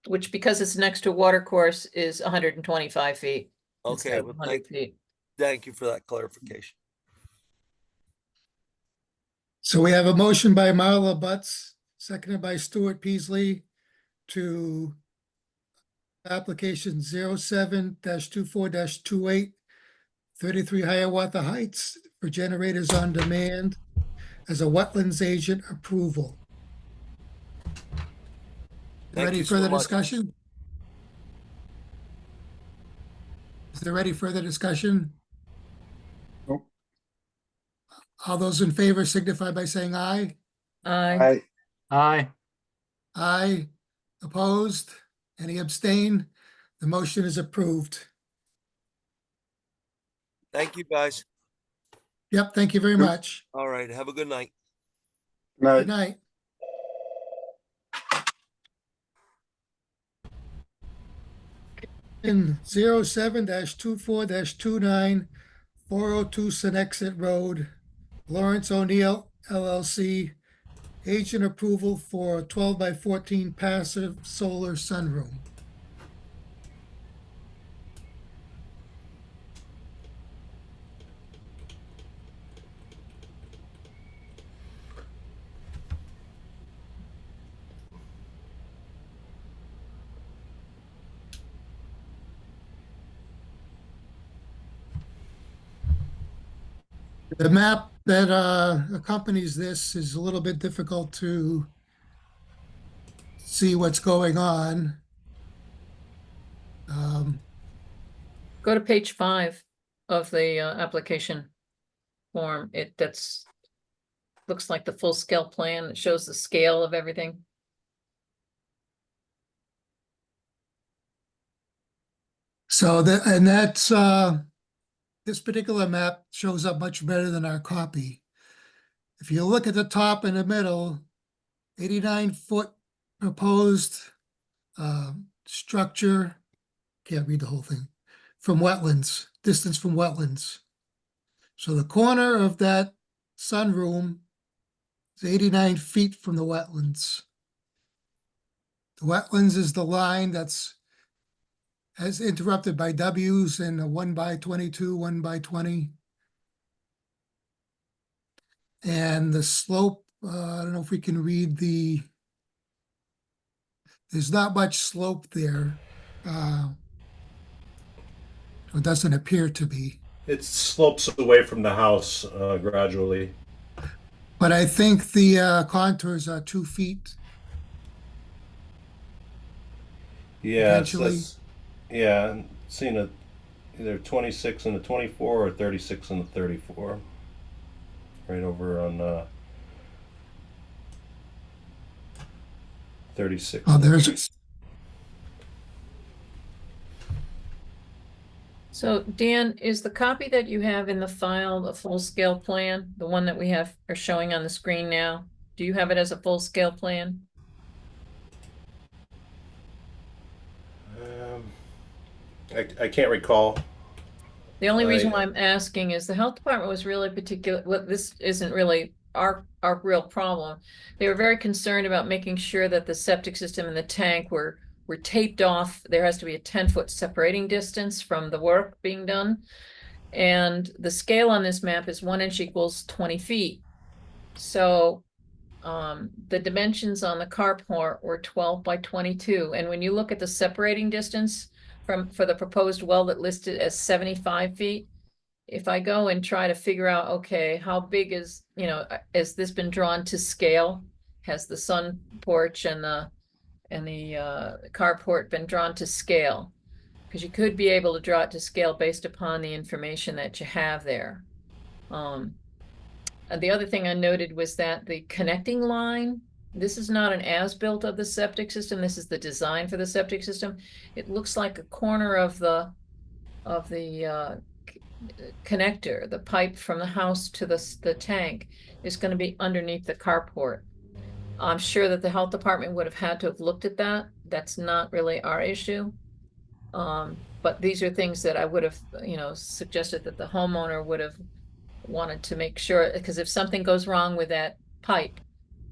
Which, because it's next to a water course, is 125 feet. instead Okay, of well, 100 feet. thank you for that clarification. so we have a motion by Marla Butts, seconded by Stuart Peasley to application 07-24-28, 33 Hiawatha Heights for generators on demand as a wetlands agent approval. Thank Ready you so further much. discussion? Is there any further discussion? Nope. All those in favor signify by saying aye. I Aye. Aye. Opposed? Any abstain? The motion is approved. Thank you, guys. Yep, thank you very much. All right, have a good night. Good Night. night. In 07-24-29, 402 Senexit Road, Lawrence O'Neill LLC, agent approval for 12 by 14 passive solar sunroom. The map that accompanies this is a little bit difficult to see what's going on. go to page 5 of the application form. That's looks like the full scale plan. It shows the scale of everything. So that, and that's this particular map shows up much better than our copy. If you look at the top in the middle, 89-foot proposed structure, can't read the whole thing, from wetlands, distance from wetlands. So the corner of that sunroom is 89 feet from the wetlands. The wetlands is the line that's as interrupted by W's and a 1x22, 1x20. And the slope, I don't know if we can read there's not much slope there. It doesn't appear to be. It slopes away from the house gradually. But I think the contours are 2 feet. Yeah, Eventually. yeah, I'm seeing either 26 and a 24 or 36 and a 34. Right over on 36. Oh, there's So Dan, is the copy that you have in the file the full-scale plan, the one that we are showing on the screen now? Do you have it as a full-scale plan? I can't recall. The only reason I- why I'm asking is the health department was really particular, well, this isn't really our real problem. They were very concerned about making sure that the septic system and the tank were taped off. There has to be a 10-foot separating distance from the work being done. And the scale on this map is 1 inch equals 20 feet. So the dimensions on the carport were 12 by 22. And when you look at the separating distance for the proposed well that listed as 75 feet, if I go and try to figure out, okay, how big is, has this been drawn to scale? Has the sun porch and the carport been drawn to scale? Because you could be able to draw it to scale based upon the information that you have there. And the other thing I noted was that the connecting line, this is not an as-built of the septic system. This is the design for the septic system. It looks like a corner of the connector, the pipe from the house to the tank is going to be underneath the carport. I'm sure that the health department would have had to have looked at that. That's not really our issue. But these are things that I would have, suggested that the homeowner would have wanted to make sure, because if something goes wrong with that pipe,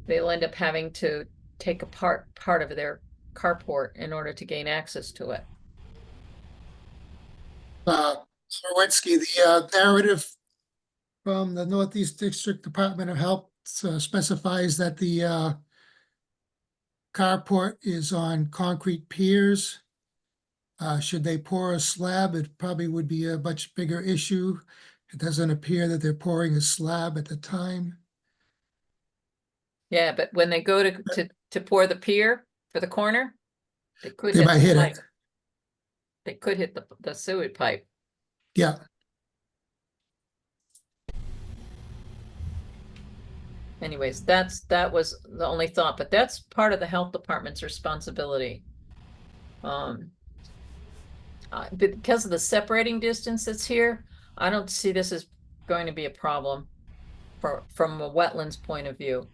they'll end up having to take apart part of their carport in order to gain access to it. Lewinsky, the narrative from the Northeast District Department of Health specifies that the carport is on concrete piers. Should they pour a slab, it probably would be a much bigger issue. It doesn't appear that they're pouring a slab at the time. Yeah, but when they go to pour the pier for the corner, they could They might hit pipe. it. They could hit the sewage pipe. Yeah, Anyways, that was the only thought, but that's part of the health department's responsibility. Because of the separating distance that's here, I don't see this as going to be a problem from a wetlands point of view.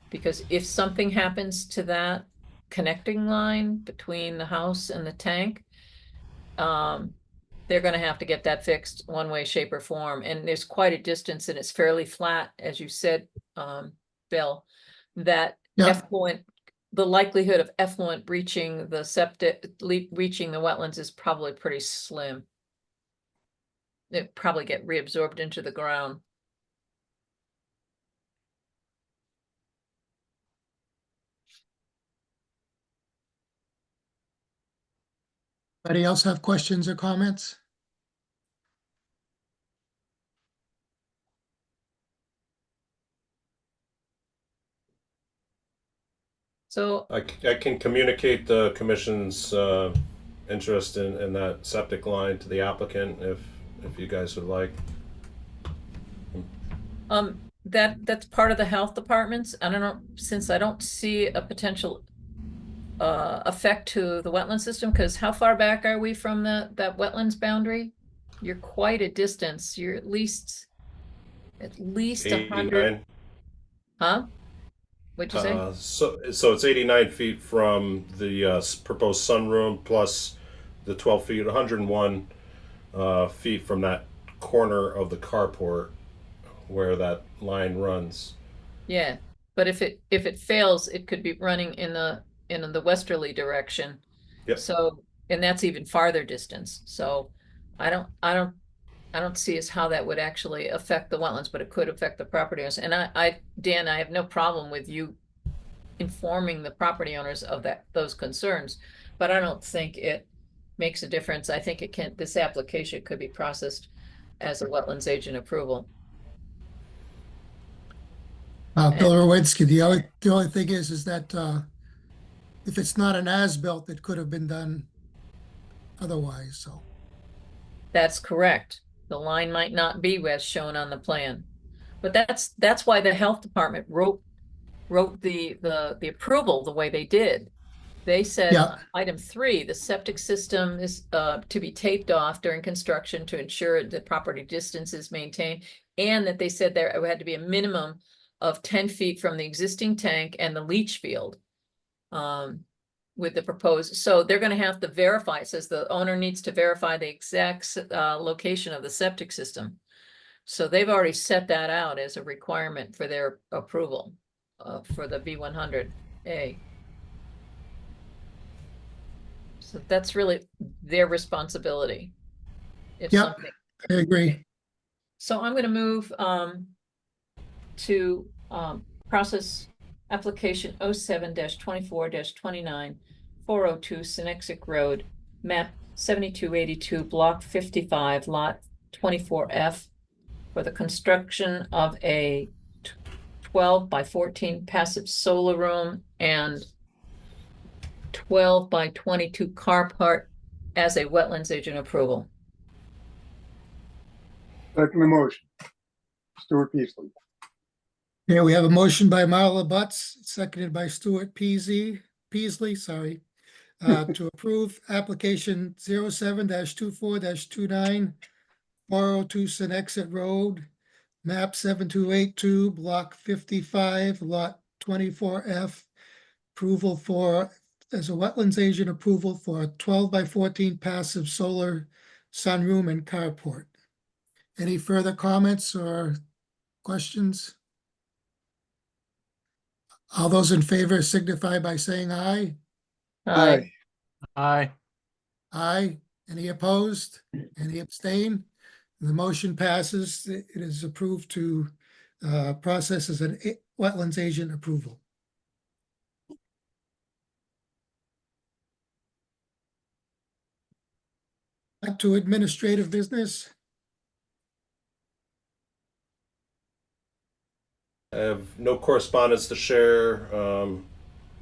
Because if something happens to that connecting line between the house and the tank, they're going to have to get that fixed one way, shape, or form. And there's quite a distance, and it's fairly flat, as you said, Bill, that Yeah. effluent, the likelihood of effluent reaching the reaching the wetlands is probably pretty slim. It probably get reabsorbed into the ground. anybody else have questions or comments? So I can communicate the commission's interest in that septic line to the applicant if you guys would like. that's part of the health department's. I don't know, since I don't see a potential effect to the wetland system, because how far back are we from that wetlands boundary? You're quite a distance. You're at least 100, 89. huh? What'd you say? So it's 89 feet from the proposed sunroom plus the 12 feet, 101 feet from that corner of the carport where that line runs. Yeah, but if it fails, it could be running in the westerly direction. Yep. So, and that's even farther distance. So I don't see as how that would actually affect the wetlands, but it could affect the property owners. And Dan, I have no problem with you informing the property owners of those concerns, but I don't think it makes a difference. I think this application could be processed as a wetlands agent approval. Bill Lewinsky, the only thing is that if it's not an as-built, it could have been done otherwise, so. That's correct. The line might not be as shown on the plan. But that's why the health department wrote the approval the way they did. They said, Yeah. item 3, the septic system is to be taped off during construction to ensure that property distance is maintained. And that they said there had to be a minimum of 10 feet from the existing tank and the leach field. With the proposed, so they're gonna have to verify, it says the owner needs to verify the exact location of the septic system. So they've already set that out as a requirement for their approval for the B100A. So that's really their responsibility. If Yep. something, I agree. so I'm gonna move to process application 07-24-29, 402 Senexic Road, map 7282, block 55, lot 24F, for the construction of a 12 by 14 passive solar room and 12 by 22 carport as a wetlands agent approval. Second the motion. Stuart Peasley. Here we have a motion by Marla Butts, seconded by Stuart Peasley, to approve application 07-24-29, 402 Senexit Road, map 7282, block 55, lot 24F. Approval for, as a wetlands agent, approval for a 12 by 14 passive solar sunroom and carport. Any further comments or questions? All those in favor signify by saying aye. Aye. Aye. Aye. Any opposed? Any abstain? The motion passes. It is approved to process as an wetlands agent approval. Back to administrative business. I have no correspondence to share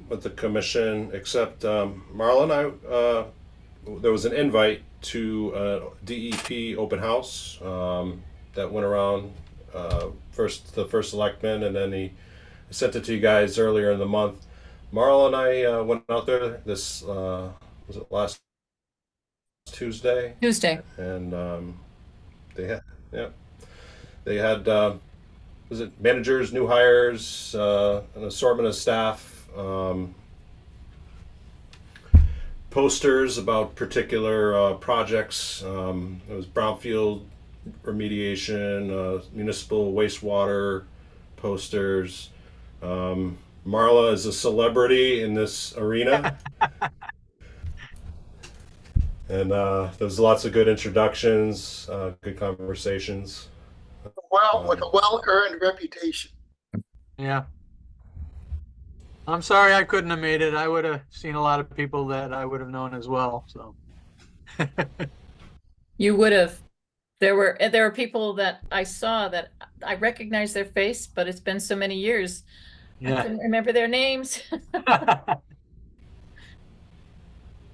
with the commission, except Marla and I, there was an invite to a DEP open house that went around first the first selectman, and then he sent it to you guys earlier in the month. Marla and I went out there this, was it last Tuesday? Tuesday. And they had was it managers, new hires, an assortment of staff, posters about particular projects. It was brownfield remediation, municipal wastewater posters. Marla is a celebrity in this arena. And there's lots of good introductions, good conversations. Well, with a well-earned reputation. Yeah. I'm sorry I couldn't have made it. I would have seen a lot of people that I would have known as well, so. You would have, there were people that I saw that I recognize their face, but it's been so many years. I Yeah. couldn't remember their names.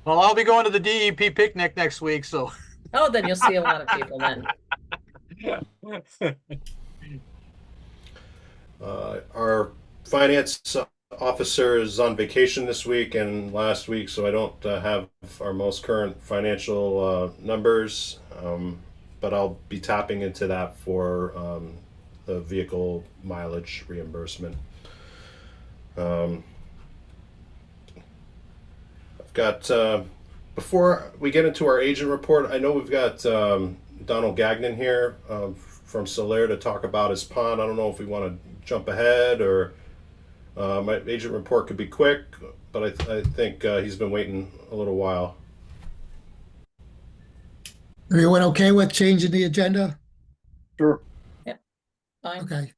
Well, I'll be going to the DEP picnic next week, so. Oh, then you'll see a lot of people then. Our finance officer is on vacation this week and last week, so I don't have our most current financial numbers, but I'll be tapping into that for the vehicle mileage reimbursement. I've got, before we get into our agent report, I know we've got Donald Gagnon here from Solaire to talk about his pond. I don't know if we want to jump ahead, or my agent report could be quick, but I think he's been waiting a little while. Everyone okay with changing the agenda? Sure. Fine. Okay.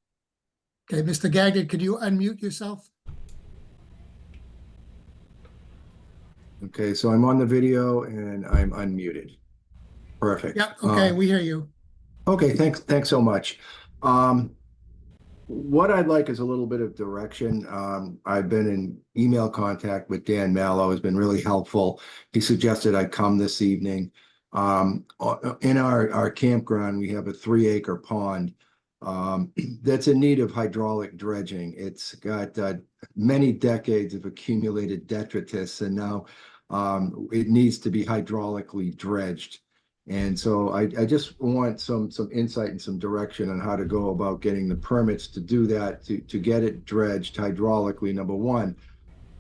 Okay, Mr. Gagnon, could you unmute yourself? Okay, so I'm on the video and I'm unmuted. Perfect. Yep, okay, we hear you. Okay, thanks so much. What I'd like is a little bit of direction. I've been in email contact with Dan Mallow, has been really helpful. He suggested I come this evening. In our campground, we have a 3-acre pond. that's in need of hydraulic dredging. It's got many decades of accumulated detritus, and now it needs to be hydraulically dredged. And so I just want some insight and some direction on how to go about getting the permits to do that, to get it dredged hydraulically, number one,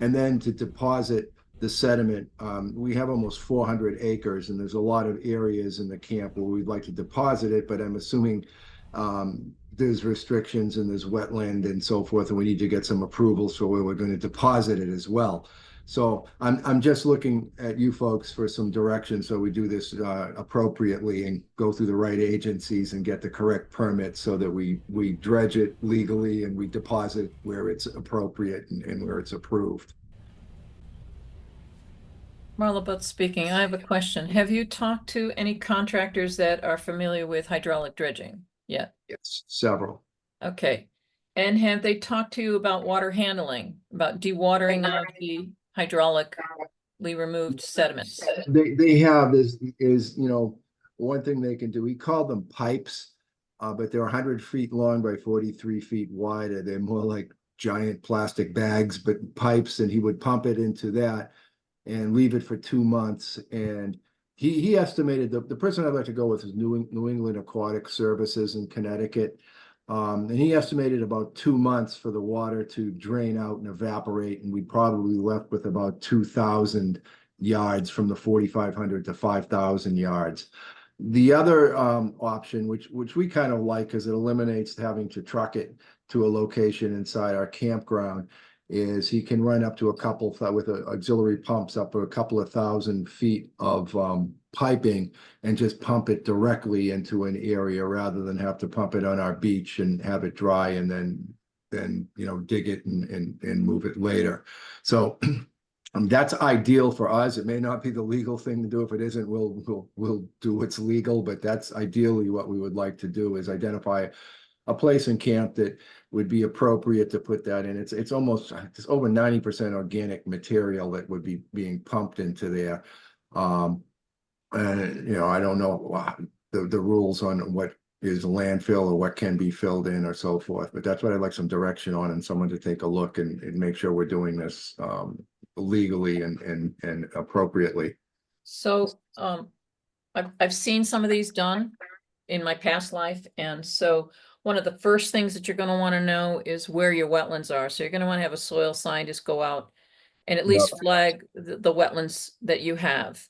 and then to deposit the sediment. We have almost 400 acres, and there's a lot of areas in the camp where we'd like to deposit it, but I'm assuming there's restrictions and there's wetland and so forth, and we need to get some approvals for where we're going to deposit it as well. So I'm just looking at you folks for some direction so we do this appropriately and go through the right agencies and get the correct permits so that we dredge it legally and we deposit where it's appropriate and where it's approved. Marla Butts speaking. I have a question. Have you talked to any contractors that are familiar with hydraulic dredging yet? Yes, several. Okay. And have they talked to you about water handling, about dewatering of the hydraulically removed sediments? They have is one thing they can do. We call them pipes, but they're 100 feet long by 43 feet wide. They're more like giant plastic bags, but pipes, and he would pump it into that and leave it for 2 months. And he estimated the person I'd like to go with is New England Aquatic Services in Connecticut. And he estimated about 2 months for the water to drain out and evaporate, and we probably left with about 2,000 yards from the 4,500 to 5,000 yards. The other option, which we kind of like because it eliminates having to truck it to a location inside our campground, is he can run up to a couple with auxiliary pumps up to a couple of 1,000 feet of piping and just pump it directly into an area rather than have to pump it on our beach and have it dry and then dig it and move it later. So that's ideal for us. It may not be the legal thing to do. If it isn't, we'll do what's legal, but that's ideally what we would like to do, is identify a place in camp that would be appropriate to put that in. It's over 90% organic material that would be being pumped into there. And I don't know the rules on what is landfill or what can be filled in or so forth, but that's what I'd like some direction on, and someone to take a look and make sure we're doing this legally and appropriately. So I've seen some of these done in my past life, and so one of the first things that you're going to want to know is where your wetlands are. So you're going to want to have a soil scientist go out and at least flag the wetlands that you have.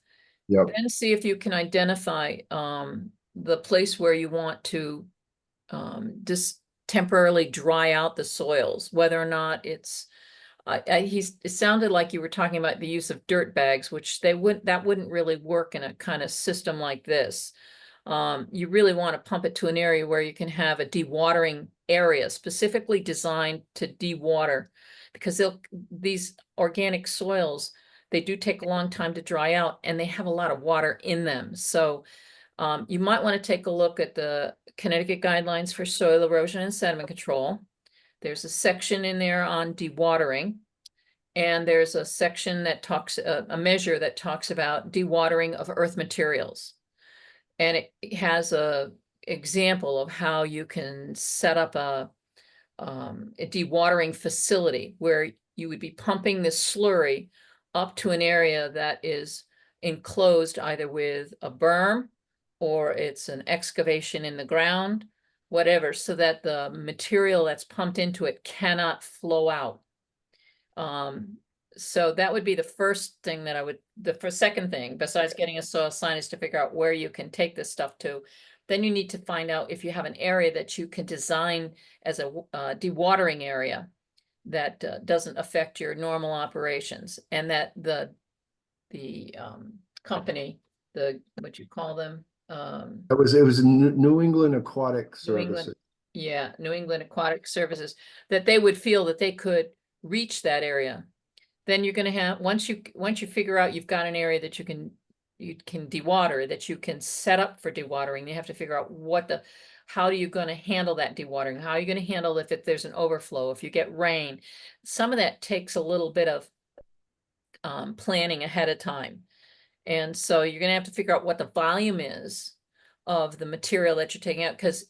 Yep. Then see if you can identify the place where you want to just temporarily dry out the soils, whether or not it's it sounded like you were talking about the use of dirt bags, which that wouldn't really work in a kind of system like this. You really want to pump it to an area where you can have a dewatering area specifically designed to dewater, because these organic soils, they do take a long time to dry out and they have a lot of water in them. So you might want to take a look at the Connecticut guidelines for soil erosion and sediment control. There's a section in there on dewatering, and there's a section that talks, a measure that talks about dewatering of earth materials. And it has a example of how you can set up a dewatering facility where you would be pumping this slurry up to an area that is enclosed either with a berm or it's an excavation in the ground, whatever, so that the material that's pumped into it cannot flow out. So that would be the first thing that the second thing, besides getting a soil scientist to figure out where you can take this stuff to, then you need to find out if you have an area that you can design as a dewatering area that doesn't affect your normal operations, and that the company, what you call them? It was New England Aquatic New England, Services. yeah, New England Aquatic Services, that they would feel that they could reach that area. Then you're going to have, once you figure out you've got an area that you can dewater, that you can set up for dewatering, you have to figure out how are you going to handle that dewatering? How are you going to handle if there's an overflow, if you get rain? Some of that takes a little bit of planning ahead of time. And so you're going to have to figure out what the volume is of the material that you're taking out, because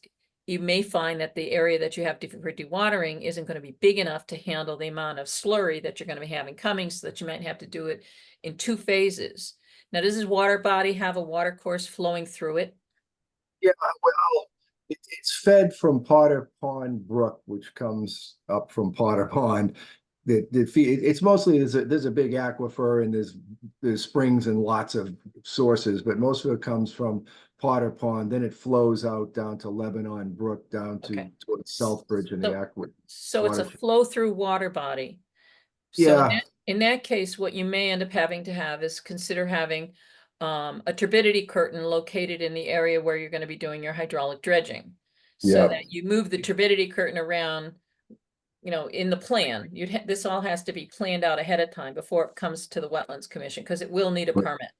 you may find that the area that you have for dewatering isn't going to be big enough to handle the amount of slurry that you're going to be having coming, so that you might have to do it in 2 phases. Now, does this water body have a water course flowing through it? Yeah, well, it's fed from Potter Pond Brook, which comes up from Potter Pond. It's mostly, there's a big aquifer, and there's springs and lots of sources, but most of it comes from Potter Pond. Then it flows out down to Lebanon Brook, down to Okay. Southbridge and the So- aquifer. So it's a Watershed. flow-through water body. So Yeah. in that case, what you may end up having to have is consider having a turbidity curtain located in the area where you're going to be doing your hydraulic dredging. So Yeah. that you move the turbidity curtain around, in the plan. This all has to be planned out ahead of time before it comes to the Wetlands Commission, because it will need a Right. permit.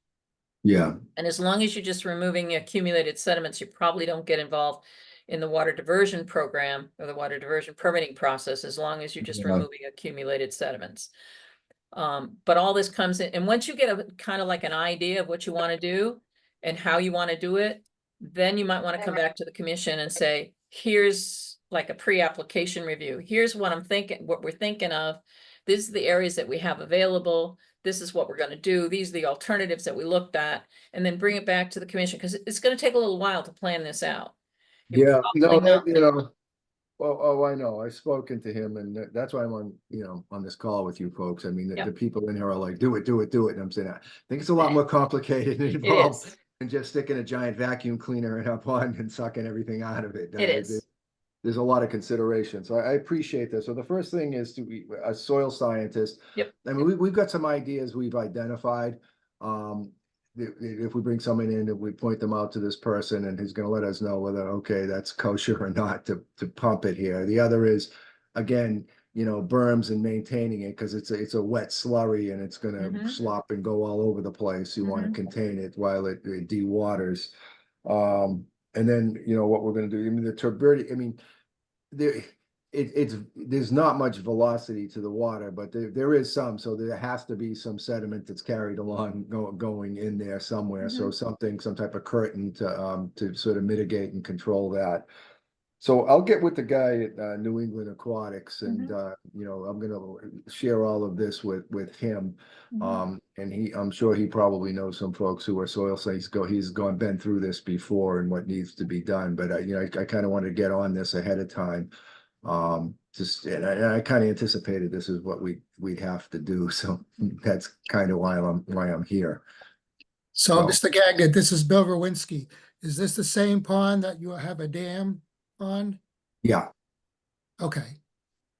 Yeah. And as long as you're just removing accumulated sediments, you probably don't get involved in the water diversion program or the water diversion permitting process, as long as you're just Yeah. removing accumulated sediments. But all this comes in, and once you get a kind of like an idea of what you want to do and how you want to do it, then you might want to come back to the commission and say, here's like a pre-application review. Here's what I'm thinking, what we're thinking of. These are the areas that we have available. This is what we're going to do. These are the alternatives that we looked at, and then bring it back to the commission, because it's going to take a little while to plan this out. You're Yeah. No, probably not- Well, oh, I know. I've spoken to him, and that's why I'm on, on this call with you folks. I mean, Yeah. the people in here are like, do it, do it, do it. And I'm saying, I think it's a lot more complicated and It involved is. than just sticking a giant vacuum cleaner in a pond and sucking everything out of it. It is. There's a lot of consideration. So I appreciate this. So the first thing is to be a soil scientist. Yep. I mean, we've got some ideas we've identified. If we bring someone in, if we point them out to this person, and he's going to let us know whether, okay, that's kosher or not to pump it here. The other is, again, berms and maintaining it, because it's a wet slurry and it's going to Mhm. slop and go all over the place. You want Mhm. to contain it while it dewaters. And then, what we're going to do, I mean, the turbidity, I mean, there's not much velocity to the water, but there is some, so there has to be some sediment that's carried along going in there somewhere. So some type of curtain to sort of mitigate and control that. So I'll get with the guy at New England Aquatics, and I'm gonna share all of this with him. And I'm sure he probably knows some folks who are soil science. He's been through this before and what needs to be done. But I kind of wanted to get on this ahead of time. And I kind of anticipated this is what we'd have to do. So that's kind of why I'm here. So, So- Mr. Gagnon, this is Bill Rowinski. Is this the same pond that you have a dam on? Yeah. Okay,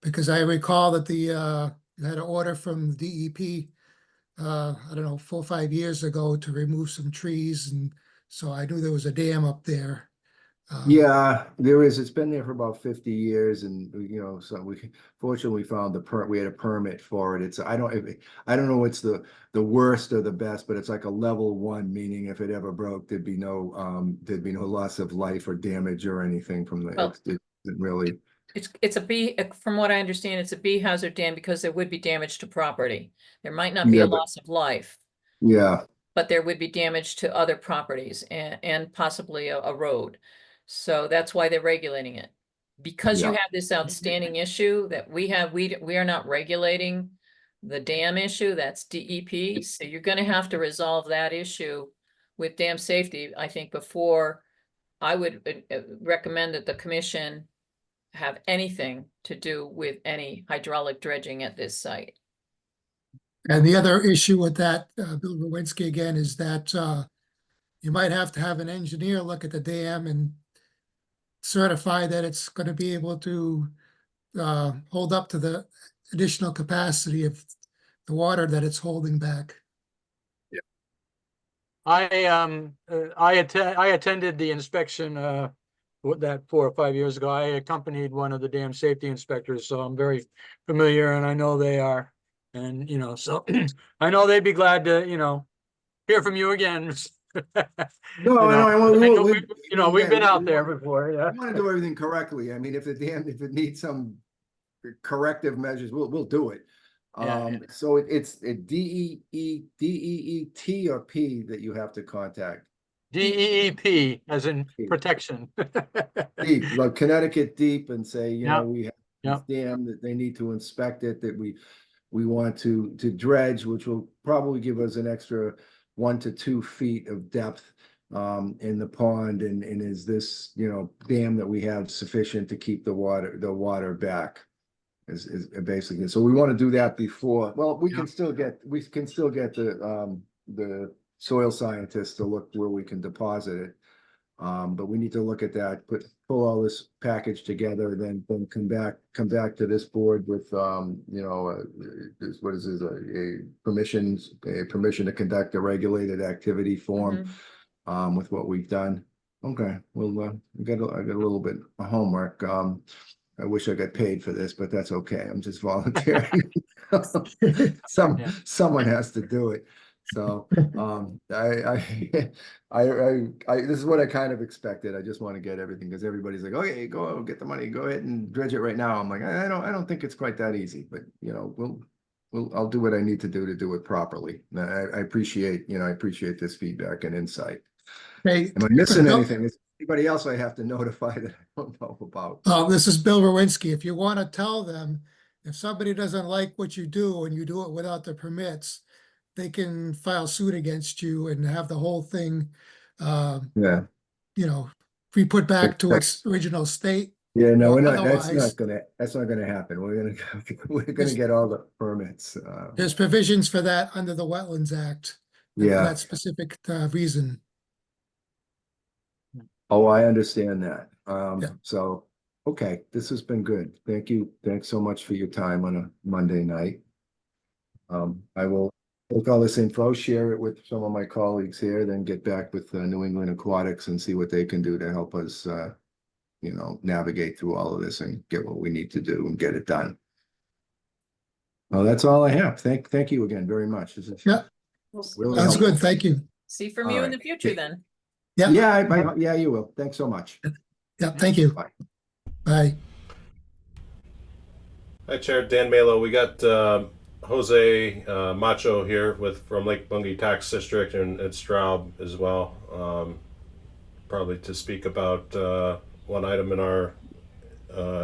because I recall that you had an order from DEP, I don't know, 4 or 5 years ago to remove some trees, and so I knew there was a dam up there. Yeah, there is. It's been there for about 50 years, and so we fortunately found we had a permit for it. I don't know what's the worst or the best, but it's like a level 1, meaning if it ever broke, there'd be no loss of life or damage or anything from the. Well, it really. It's a B, from what I understand, it's a B hazard dam because there would be damage to property. There might not be Yeah, a but- loss of life, Yeah. but there would be damage to other properties and possibly a road. So that's why they're regulating it. Because you Yeah. have this outstanding issue that we are not regulating the dam issue, that's DEP. So you're gonna have to resolve that issue with dam safety, I think, before I would recommend that the commission have anything to do with any hydraulic dredging at this site. And the other issue with that, Bill Rowinski again, is that you might have to have an engineer look at the dam and certify that it's going to be able to hold up to the additional capacity of the water that it's holding back. I attended the inspection that 4 or 5 years ago. I accompanied one of the dam safety inspectors, so I'm very familiar, and I know they are. And so I know they'd be glad to hear from you again. No, We've been out there before. Yeah. We want to do everything correctly. I mean, if it needs some corrective measures, we'll do it. Yeah. So it's DEET or P that you have to contact. DEEP as in protection. Deep, like Connecticut deep, and say, you Yeah, know, we have yeah. this dam that they need to inspect it, that we want to dredge, which will probably give us an extra 1 to 2 feet of depth in the pond, and is this, you know, dam that we have sufficient to keep the water back? Is basically, so we want to do that before, well, we Yeah. can still get the soil scientists to look where we can deposit it. But we need to look at that, pull all this package together, then come back to this board with, you know, what is this, a permission to conduct a regulated activity form, with what we've done. Okay, well, I got a little bit of homework. I wish I got paid for this, but that's okay. I'm just volunteering. Someone has to do it. So, this is what I kind of expected. I just want to get everything, because everybody's like, okay, go get the money, go ahead and dredge it right now. I'm like, I don't think it's quite that easy, but you know, I'll do what I need to do it properly. And I appreciate this feedback and insight. Hey, Am I missing Bill- anything? Is anybody else I have to notify that I don't know about? This is Bill Rowinski. If you want to tell them, if somebody doesn't like what you do and you do it without the permits, they can file suit against you and have the whole thing, Yeah. you know, be put back to its original state. Yeah, no, Or we're not, that's otherwise- not gonna happen. We're gonna get all the permits. There's provisions for that under the Wetlands Act. For Yeah. that specific reason. Oh, I understand that. Yeah. So, okay, this has been good. Thank you. Thanks so much for your time on a Monday night. I will take all this info, share it with some of my colleagues here, then get back with New England Aquatics and see what they can do to help us, you know, navigate through all of this and get what we need to do and get it done. Well, that's all I have. Thank you again very much. This is Yeah. really That's helpful. good. Thank you. See from All you in right. the future then. Yeah. Yeah, you will. Thanks so much. Yeah. Thank you. Bye. Bye. Hi, Chair Dan Malo. We got Jose Macho here from Lake Bungie Tax District and Straub as well. Probably to speak about one item in our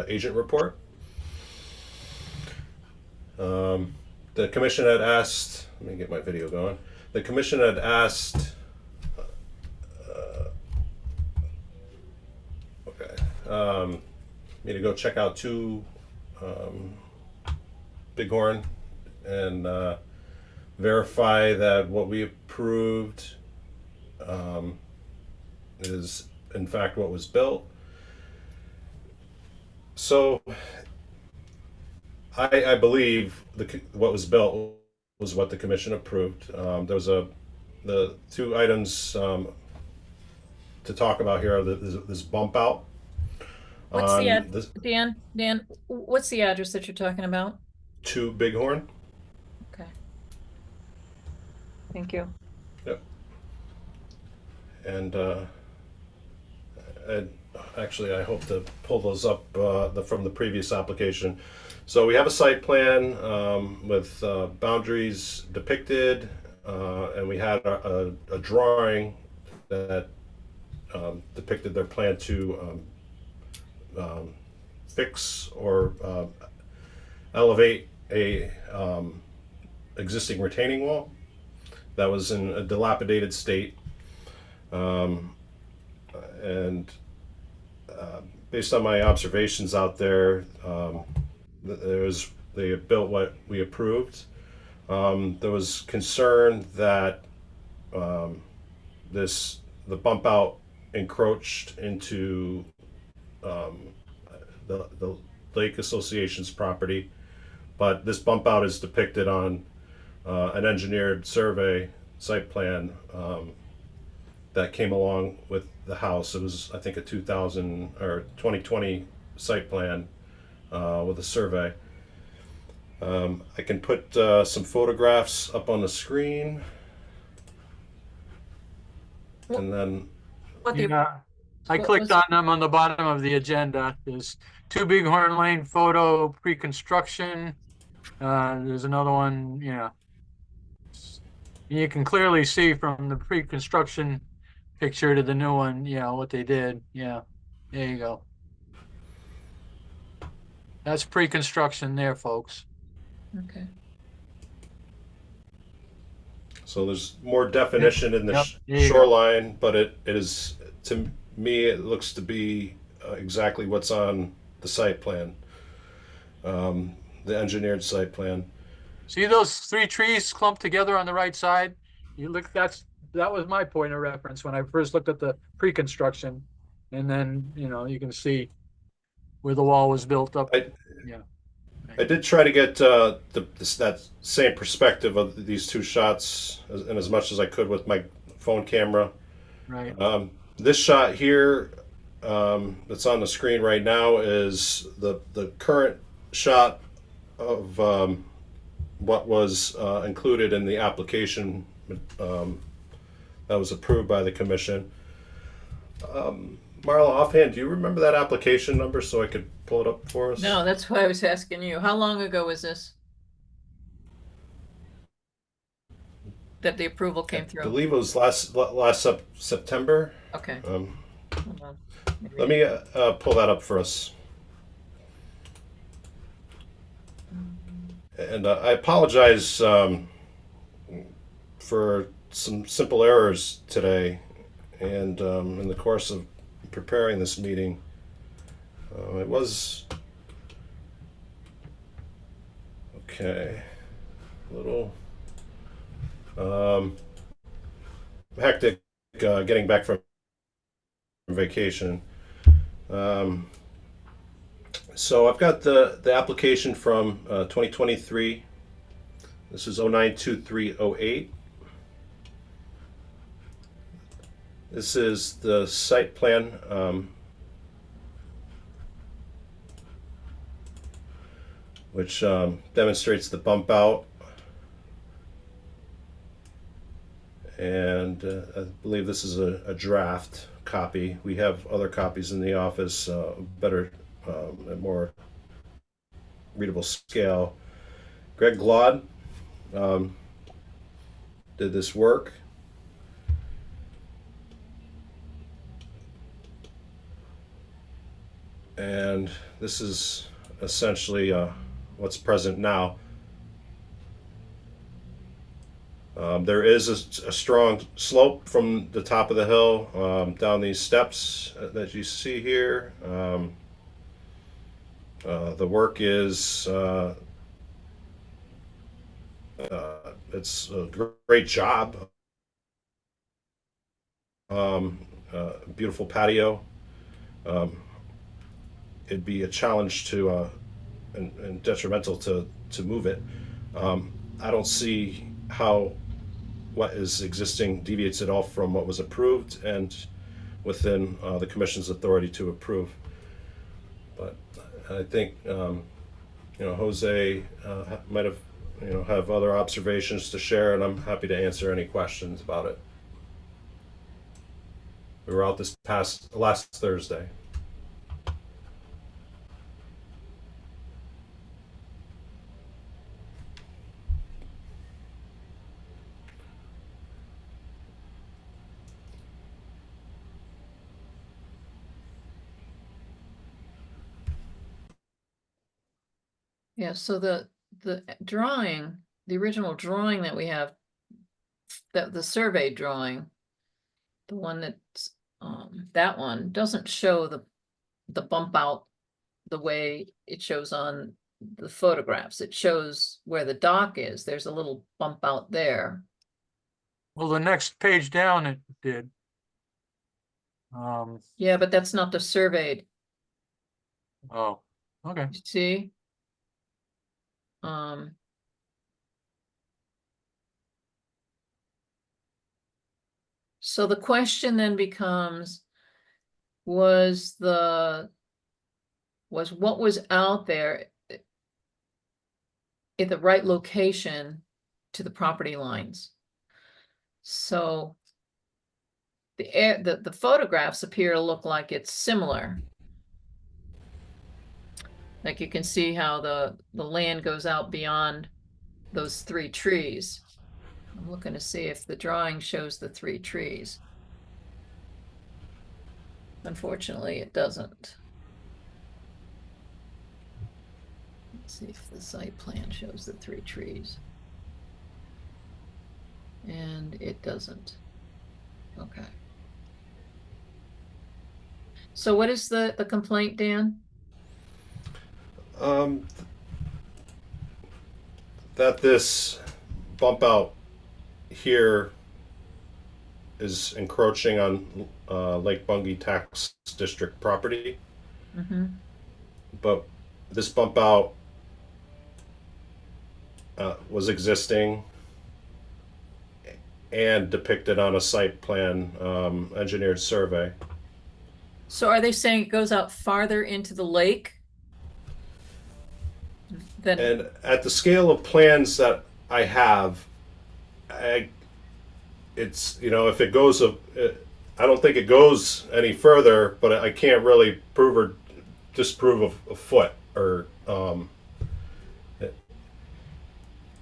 agent report. The commission had asked, let me get my video going. The commission had asked, me to go check out 2 Bighorn and verify that what we approved is in fact what was built. So I believe what was built was what the commission approved. There was the 2 items to talk about here are this bump out. What's the ad, This Dan, what's the address that you're talking about? 2 Bighorn. Okay. Thank you. Yep. And actually, I hope to pull those up from the previous application. So we have a site plan with boundaries depicted, and we had a drawing that depicted their plan to fix or elevate a existing retaining wall that was in a dilapidated state, and based on my observations out there, they had built what we approved. There was concern that the bump out encroached into the Lake Association's property, but this bump out is depicted on an engineered survey site plan that came along with the house. It was, I think, a 2020 site plan with a survey. I can put some photographs up on the screen, and then What the, Yeah, I what clicked was- on them on the bottom of the agenda. There's 2 Bighorn Lane photo pre-construction. There's another one, yeah. You can clearly see from the pre-construction picture to the new one, what they did. Yeah, there you go. That's pre-construction there, folks. Okay. So there's more definition in the Yep, there you go. shoreline, but it is, to me, it looks to be exactly what's on the site plan, the engineered site plan. See those 3 trees clumped together on the right side? You look, that was my point of reference when I first looked at the pre-construction. And then, you can see where the wall was built up. Yeah. I did try to get that same perspective of these two shots and as much as I could with my phone camera. Right. This shot here that's on the screen right now is the current shot of what was included in the application that was approved by the commission. Marla, offhand, do you remember that application number so I could pull it up for us? No, that's why I was asking you. How long ago was this? That the approval came I through? believe it was last September. Okay. Hold on. Let me pull that up for us. And I apologize for some simple errors today, and in the course of preparing this meeting, it was okay. A little hectic getting back from vacation. So I've got the application from 2023. This is 092308. This is the site plan which demonstrates the bump out. And I believe this is a draft copy. We have other copies in the office, better and more readable scale. Greg Glaude did this work. And this is essentially what's present now. There is a strong slope from the top of the hill down these steps that you see here. The work is it's a great job. Beautiful patio. It'd be a challenge to and detrimental to move it. I don't see how what is existing deviates at all from what was approved and within the commission's authority to approve. But I think Jose might have have other observations to share, and I'm happy to answer any questions about it. We were out this last Thursday. Yeah, so the drawing, the original drawing that we have, that the survey drawing, the one that's that one doesn't show the bump out the way it shows on the photographs. It shows where the dock is. There's a little bump out there. Well, the next page down it did. Yeah, but that's not the surveyed, Oh, okay. you see? So the question then becomes, was what was out there in the right location to the property lines? So the photographs appear to look like it's similar. Like you can see how the land goes out beyond those 3 trees. I'm looking to see if the drawing shows the 3 trees. Unfortunately, it doesn't. Let's see if the site plan shows the 3 trees. And it doesn't. Okay. So what is the complaint, Dan? That this bump out here is encroaching on Lake Bungie Tax District property, Mm-hmm. but this bump out was existing and depicted on a site plan engineered survey. So are they saying it goes out farther into the lake? Than, And at the scale of plans that I have, it's, you know, if it goes, I don't think it goes any further, but I can't really prove or disprove a foot or,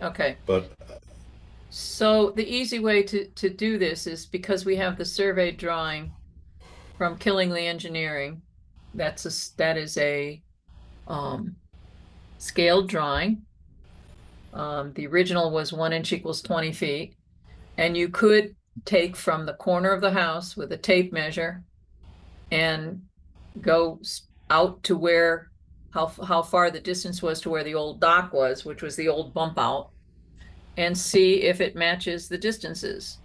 okay. but So the easy way to do this is because we have the survey drawing from Killingly Engineering. That is a scaled drawing. The original was 1 inch equals 20 feet. And you could take from the corner of the house with a tape measure and go out to where, how far the distance was to where the old dock was, which was the old bump out, and see if it matches the distances.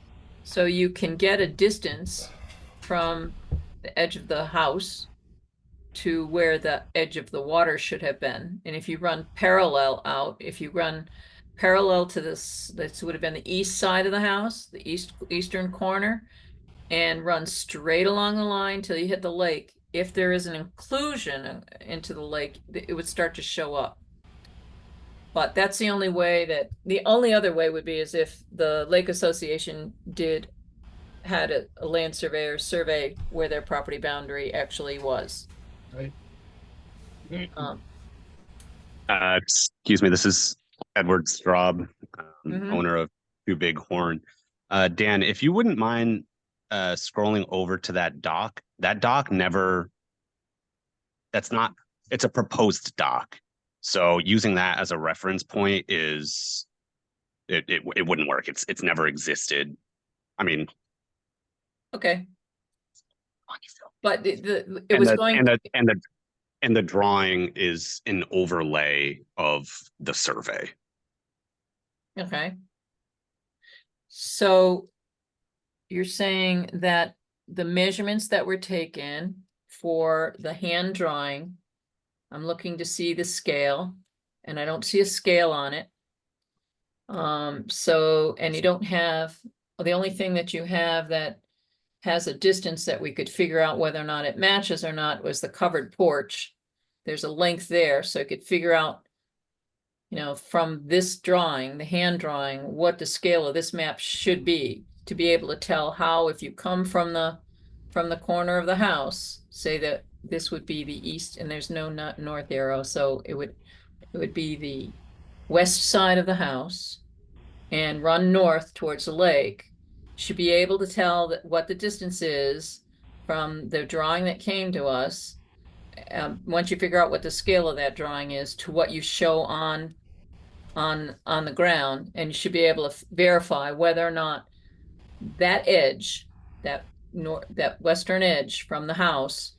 So you can get a distance from the edge of the house to where the edge of the water should have been. And if you run parallel out, if you run parallel to this would have been the east side of the house, the eastern corner, and run straight along the line till you hit the lake. If there is an inclusion into the lake, it would start to show up. But that's the only way the only other way would be is if the Lake Association had a land surveyor survey where their property boundary actually was. Right. Excuse me, this is Edward Straub, Mhm. owner of Two Big Horn. Dan, if you wouldn't mind scrolling over to that dock never, it's a proposed dock. So using that as a reference point is, it wouldn't work. It's never existed. I mean, Okay. But it and was the, going. and the drawing is an overlay of the survey. Okay. So you're saying that the measurements that were taken for the hand drawing, I'm looking to see the scale, and I don't see a scale on it. So, and you don't have, the only thing that you have that has a distance that we could figure out whether or not it matches or not was the covered porch. There's a length there, so I could figure out, you know, from this drawing, the hand drawing, what the scale of this map should be to be able to tell how, if you come from the corner of the house, say that this would be the east, and there's no north arrow, so it would be the west side of the house and run north towards the lake. Should be able to tell what the distance is from the drawing that came to us. Once you figure out what the scale of that drawing is to what you show on the ground, and you should be able to verify whether or not that edge, that western edge from the house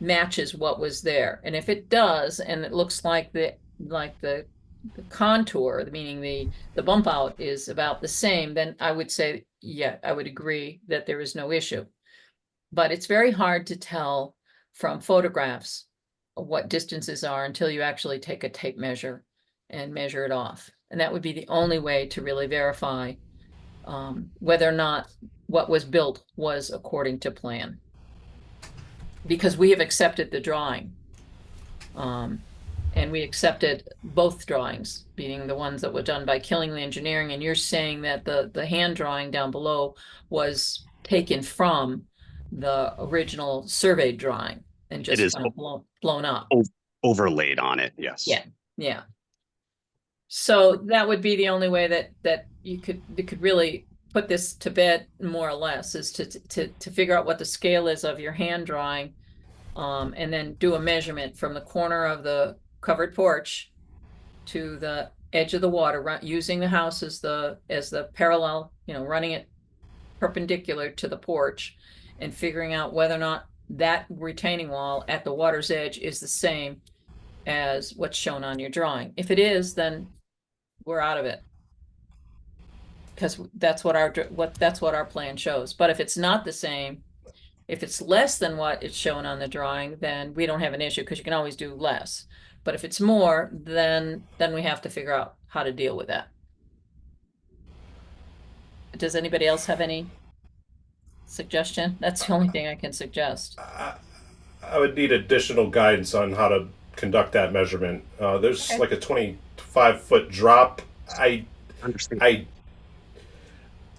matches what was there. And if it does, and it looks like the contour, meaning the bump out is about the same, then I would say, yeah, I would agree that there is no issue. But it's very hard to tell from photographs what distances are until you actually take a tape measure and measure it off. And that would be the only way to really verify whether or not what was built was according to plan. Because we have accepted the drawing. And we accepted both drawings, being the ones that were done by Killingly Engineering. And you're saying that the hand drawing down below was taken from the original survey drawing and just is kind of blown up. Overlaid on it, yes. Yeah. So that would be the only way that it could really put this to bed more or less, is to figure out what the scale is of your hand drawing. And then do a measurement from the corner of the covered porch to the edge of the water, using the house as the parallel, running it perpendicular to the porch, and figuring out whether or not that retaining wall at the water's edge is the same as what's shown on your drawing. If it is, then we're out of it, because that's what our plan shows. But if it's not the same, if it's less than what it's shown on the drawing, then we don't have an issue, because you can always do less. But if it's more, then we have to figure out how to deal with that. Does anybody else have any suggestion? That's the only thing I can suggest. I would need additional guidance on how to conduct that measurement. There's Okay. like a 25-foot drop. Understand.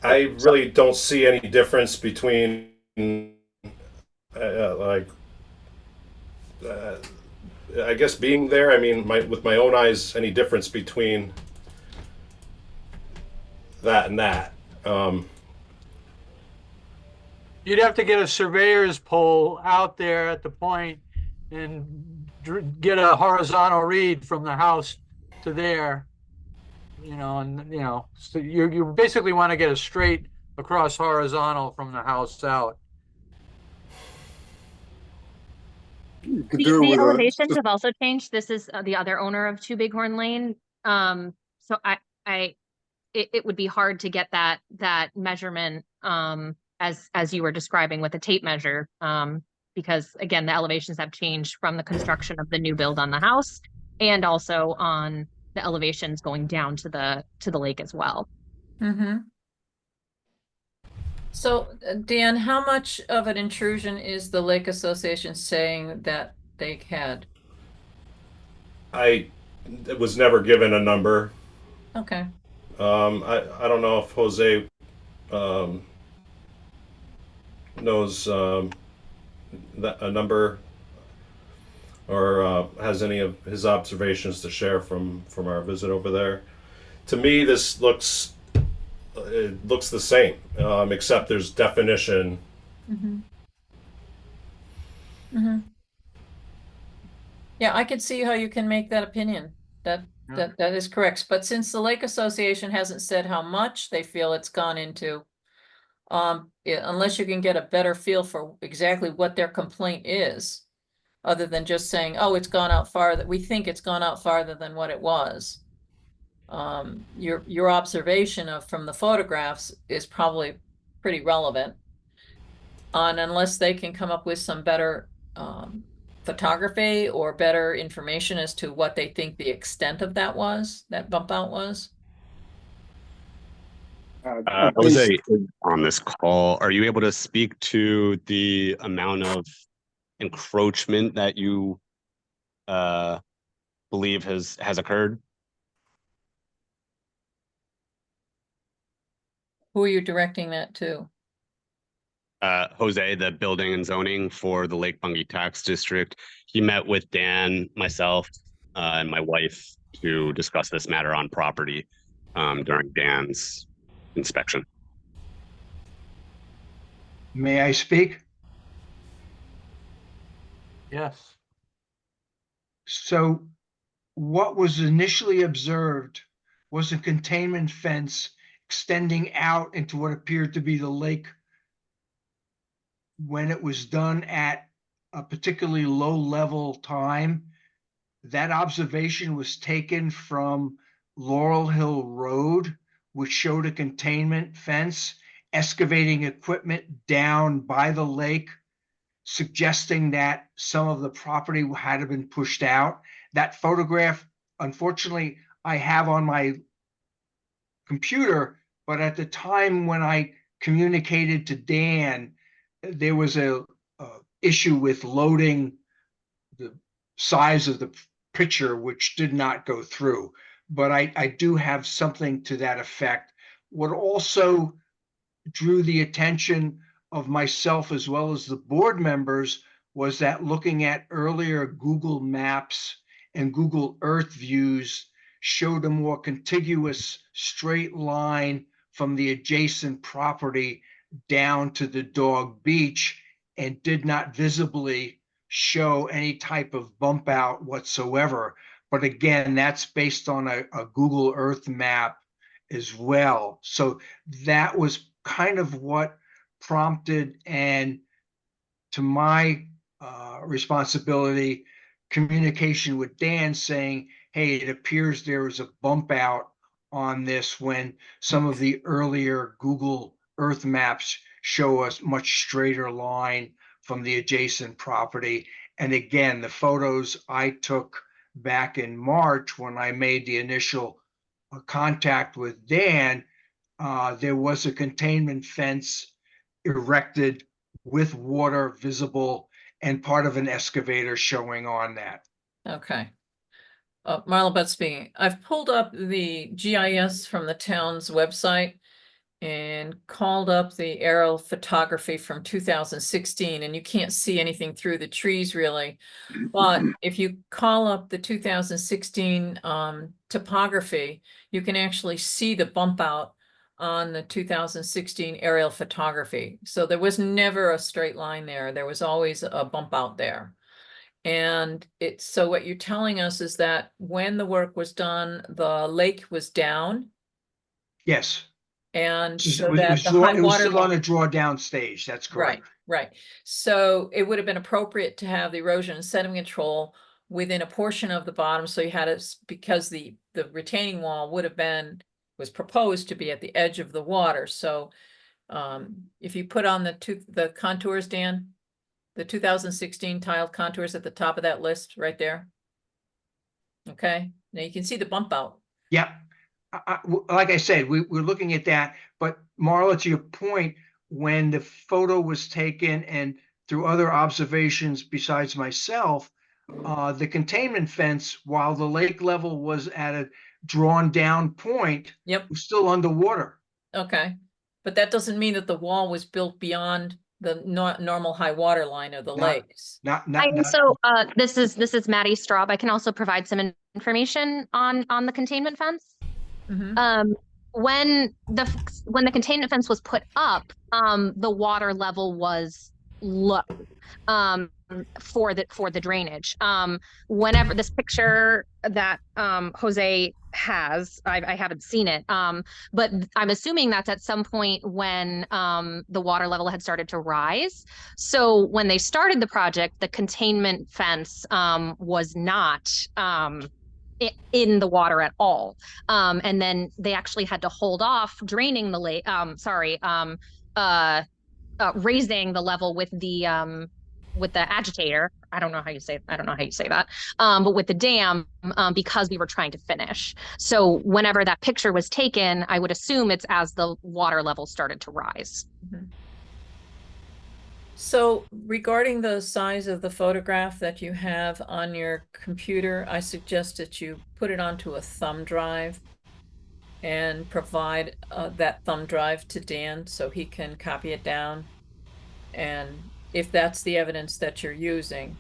I really don't see any difference between I guess being there. I mean, with my own eyes, any difference between that and that. You'd have to get a surveyor's pole out there at the point and get a horizontal read from the house to there. So you basically want to get a straight across horizontal from the house out. You could The, do it the with elevations have also changed. This is the other owner of Two Bighorn Lane. So it would be hard to get that measurement as you were describing with the tape measure, because again, the elevations have changed from the construction of the new build on the house, and also on the elevations going down to the lake as well. Mm-hmm. So, Dan, how much of an intrusion is the Lake Association saying that they had? I was never given a number. Okay. I don't know if Jose knows that a number, or has any of his observations to share from our visit over there. To me, this looks the same, except there's definition. Mm-hmm. Mm-hmm. Yeah, I could see how you can make that opinion. That is correct. But since the Lake Association hasn't said how much they feel it's gone into, unless you can get a better feel for exactly what their complaint is, other than just saying, oh, it's gone out farther, we think it's gone out farther than what it was. Your observation from the photographs is probably pretty relevant. And unless they can come up with some better photography or better information as to what they think the extent of that bump out was. Jose is on this call. Are you able to speak to the amount of encroachment that you believe has occurred? Who are you directing that to? Jose, the building and zoning for the Lake Bungie Tax District. He met with Dan, myself, and my wife to discuss this matter on property during Dan's inspection. May I speak? Yes. So what was initially observed was a containment fence extending out into what appeared to be the lake. When it was done at a particularly low level time, that observation was taken from Laurel Hill Road, which showed a containment fence, excavating equipment down by the lake, suggesting that some of the property had been pushed out. That photograph, unfortunately, I have on my computer, but at the time when I communicated to Dan, there was a issue with loading the size of the picture, which did not go through. But I do have something to that effect. What also drew the attention of myself as well as the board members was that looking at earlier Google Maps and Google Earth views showed a more contiguous straight line from the adjacent property down to the dog beach and did not visibly show any type of bump out whatsoever. But again, that's based on a Google Earth map as well. So that was kind of what prompted, and to my responsibility, communication with Dan saying, hey, it appears there is a bump out on this when some of the earlier Google Earth maps show us much straighter line from the adjacent property. And again, the photos I took back in March when I made the initial contact with Dan, there was a containment fence erected with water visible and part of an excavator showing on that. Okay. Marla Butt speaking. I've pulled up the GIS from the town's website and called up the aerial photography from 2016, and you can't see anything through the trees really. But if you call up the 2016 topography, you can actually see the bump out on the 2016 aerial photography. So there was never a straight line there. There was always a bump out there. And so what you're telling us is that when the work was done, the lake was down. Yes. And It was, so that the high it was water still on level, a drawdown stage. That's correct. right. So it would have been appropriate to have the erosion and sediment control within a portion of the bottom. So you had it because the retaining wall was proposed to be at the edge of the water. So if you put on the contours, Dan, the 2016 tiled contours at the top of that list right there. Okay, now you can see the bump out. Yep. Like I said, we're looking at that, but Marla, to your point, when the photo was taken and through other observations besides myself, the containment fence, while the lake level was at a drawn down point, was still underwater. Okay, but that doesn't mean that the wall was built beyond the normal high water line of the lakes. So this is Maddie Straub. I can also provide some information on the containment fence. When the containment fence was put up, the water level was low for the drainage. Whenever this picture that Jose has, I haven't seen it, but I'm assuming that's at some point when the water level had started to rise. So when they started the project, the containment fence was not in the water at all. And then they actually had to hold off draining the lake, raising the level with the agitator. I don't know how you say that. But with the dam, because we were trying to finish. So whenever that picture was taken, I would assume it's as the water level started to rise. So regarding the size of the photograph that you have on your computer, I suggest that you put it onto a thumb drive and provide that thumb drive to Dan so he can copy it down. And if that's the evidence that you're using.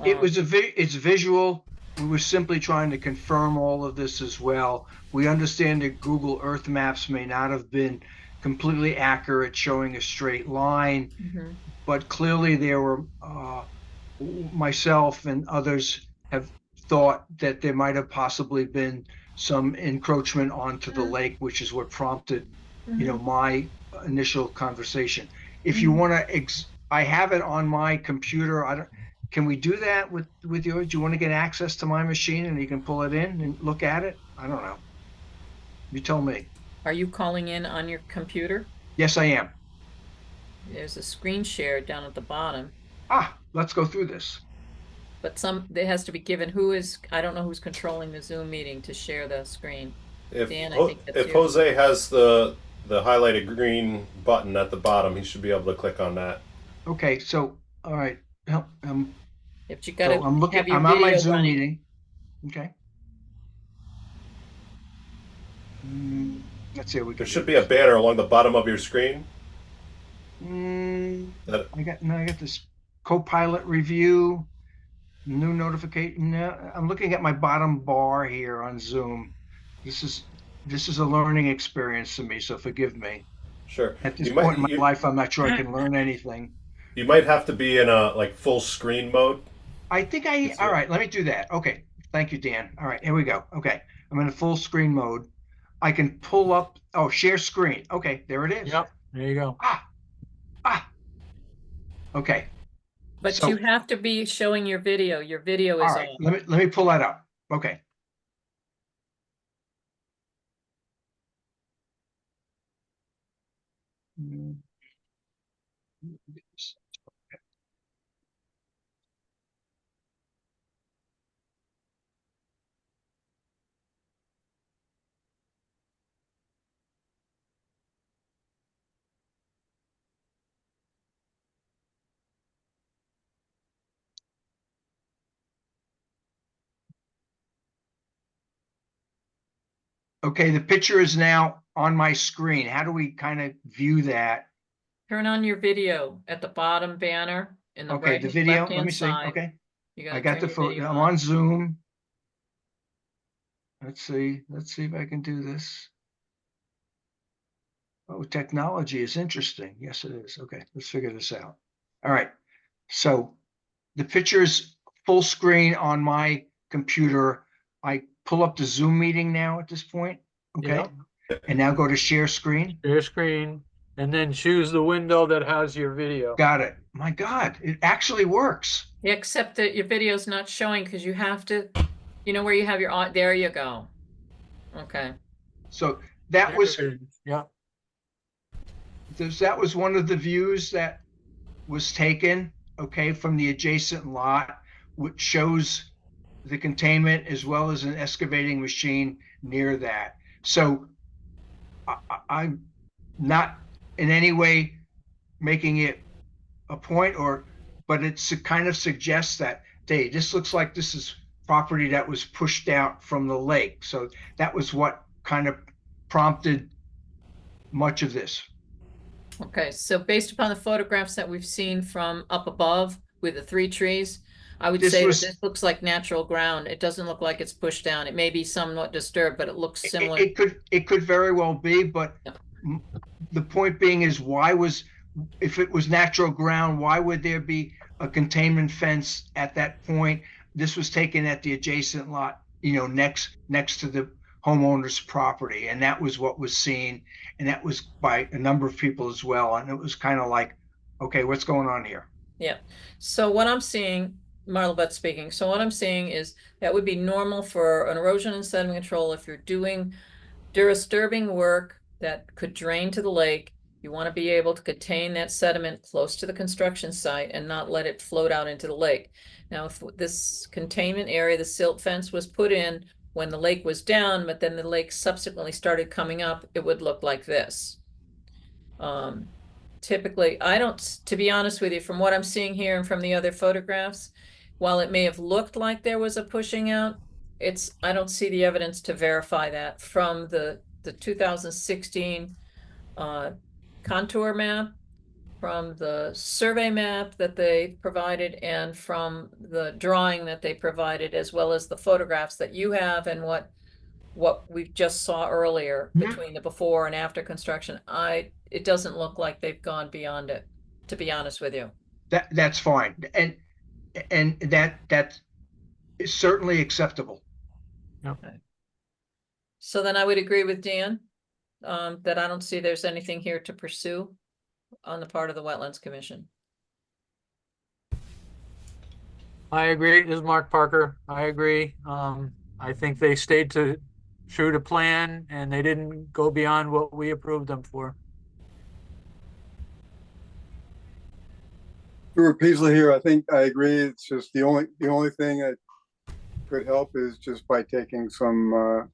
It's visual. We were simply trying to confirm all of this as well. We understand that Google Earth maps may not have been completely accurate, showing a straight line, but clearly there were, myself and others have thought that there might have possibly been some encroachment onto the lake, which is what prompted, my initial conversation. If you want to, I have it on my computer. Can we do that with yours? Do you want to get access to my machine and you can pull it in and look at it? I don't know. You tell me. Are you calling in on your computer? Yes, I am. There's a screen share down at the bottom. Let's go through this. But there has to be given I don't know who's controlling the Zoom meeting to share the screen. Dan, I think that's if you. Jose has the highlighted green button at the bottom, he should be able to click on that. Okay, so all right. If you gotta I'm looking, have your I'm on my video Zoom running. meeting. Okay. Let's see what we can There should be a banner along the bottom of your screen. I got this co-pilot review, new notification. No, I'm looking at my bottom bar here on Zoom. This is This is a learning experience to me, so forgive me. Sure. At this You point in might my life, I'm not sure I can learn anything. you might have to be in a like full screen mode. I think It's all a- right, let me do that. Okay. Thank you, Dan. All right, here we go. Okay. I'm in a full screen mode. I can pull up, oh, share screen. Okay, there it is. Yep, there you go. Ah, okay. But So- you have to be showing your video. Your video All is right, on. let me pull that up. Okay. Okay, the picture is now on my screen. How do we kind of view that? Turn on your video at the bottom banner in the Okay, right the video, let left-hand me see. side. Okay, You I gotta got turn the your photo. video I'm on Zoom. Let's see if I can do this. Oh, technology is interesting. Yes, it is. Okay, let's figure this out. All right. So the picture is full screen on my computer. I pull up the Zoom meeting now at this point. Okay. Yep. And now go to share screen. Share screen, and then choose the window that has your video. Got it. My God, it actually works. Yeah, except that your video's not showing because you have to, you know where you have your, there you go. Okay. So that was, Yeah, that was one of the views that was taken, okay, from the adjacent lot, which shows the containment as well as an excavating machine near that. So I'm not in any way making it a point but it's kind of suggests that, hey, this looks like this is property that was pushed out from the lake. So that was what kind of prompted much of this. Okay, so based upon the photographs that we've seen from up above with the 3 trees, I would say that this looks like natural ground. It doesn't look like it's pushed down. It may be somewhat disturbed, but it looks similar. It could very well be, but the point being is if it was natural ground, why would there be a containment fence at that point? This was taken at the adjacent lot, next to the homeowner's property. And that was what was seen. And that was by a number of people as well. And it was kind of like, okay, what's going on here? Yeah. So what I'm seeing, Marla Butt speaking, so what I'm seeing is that would be normal for an erosion and sediment control if you're doing disturbing work that could drain to the lake. You want to be able to contain that sediment close to the construction site and not let it float out into the lake. Now, if this containment area, the silt fence was put in when the lake was down, but then the lake subsequently started coming up, it would look like this. Typically, to be honest with you, from what I'm seeing here and from the other photographs, while it may have looked like there was a pushing out, I don't see the evidence to verify that from the 2016 contour map, from the survey map that they provided, and from the drawing that they provided, as well as the photographs that you have and what we just saw earlier between the before and after construction. It doesn't look like they've gone beyond it, to be honest with you. That's fine. And that is certainly acceptable. Okay. So then I would agree with Dan, that I don't see there's anything here to pursue on the part of the Wetlands Commission. I agree. This is Mark Parker. I agree. I think they stayed true to plan, and they didn't go beyond what we approved them for. Stuart Peasley here. I think I agree. It's just the only thing that could help is just by taking some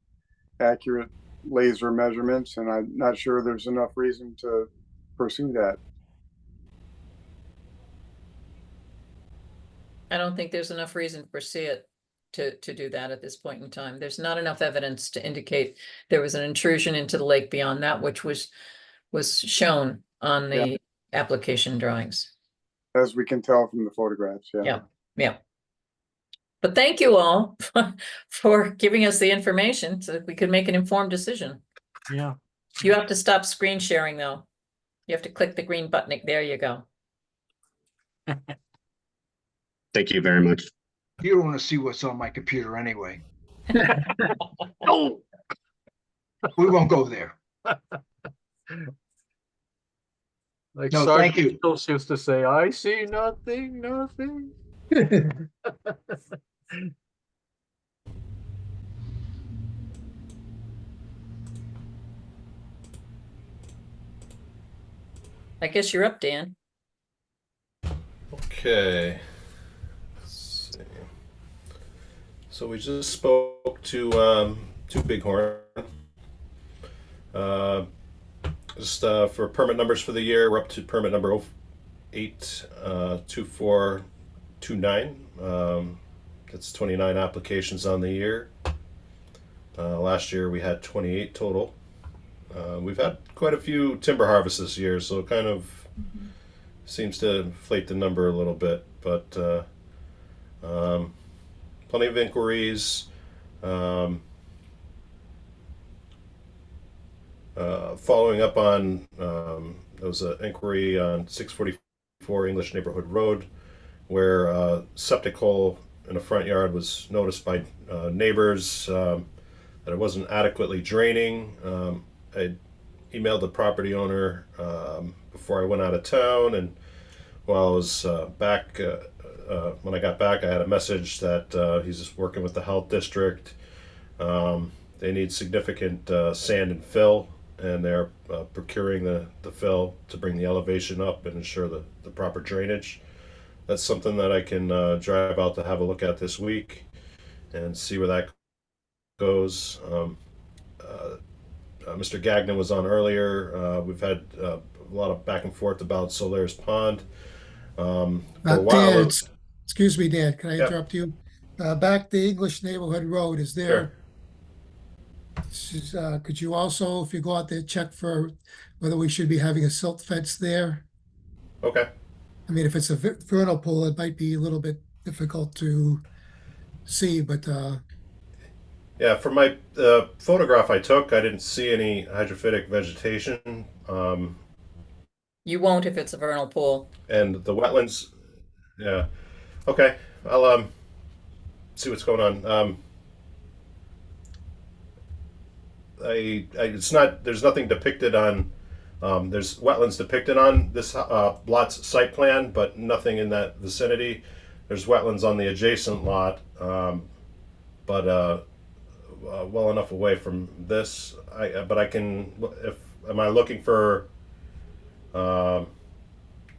accurate laser measurements, and I'm not sure there's enough reason to pursue that. I don't think there's enough reason to pursue it to do that at this point in time. There's not enough evidence to indicate there was an intrusion into the lake beyond that which was shown on the application drawings. As we can tell from the photographs, yeah. Yeah. But thank you all for giving us the information so that we could make an informed decision. Yeah. You have to stop screen sharing though. You have to click the green button. There you go. Thank you very much. You don't want to see what's on my computer anyway. Oh. We won't go there. Like No, Sergeant thank you. Schultz used to say, I see nothing, nothing. I guess you're up, Dan. Okay. Let's see. So we just spoke to Bighorn. Just for permit numbers for the year, we're up to permit number 082429. That's 29 applications on the year. Last year we had 28 total. We've had quite a few timber harvests this year, so it kind of seems to inflate the number a little bit, but plenty of inquiries. Following up on, there was an inquiry on 644 English Neighborhood Road, where a septic hole in a front yard was noticed by neighbors that it wasn't adequately draining. I emailed the property owner before I went out of town, and while I was back, when I got back, I had a message that he's just working with the health district. They need significant sand and fill, and they're procuring the fill to bring the elevation up and ensure the proper drainage. That's something that I can drive out to have a look at this week and see where that goes. Mr. Gagnon was on earlier. We've had a lot of back and forth about Solaris Pond. For a while, Dan, excuse me, Dan, can I Yep. interrupt you? Back to English Neighborhood Road, is there? Sure. Could you also, if you go out there, check for whether we should be having a silt fence there? Okay. I mean, if it's a vernal pool, it might be a little bit difficult to see, but Yeah, from my photograph I took, I didn't see any hydrophytic vegetation. You won't if it's a vernal pool. And the wetlands, yeah. Okay, I'll see what's going on. It's not. There's nothing depicted on. There's wetlands depicted on this lot's site plan, but nothing in that vicinity. There's wetlands on the adjacent lot, but well enough away from this. But I can. If am I looking for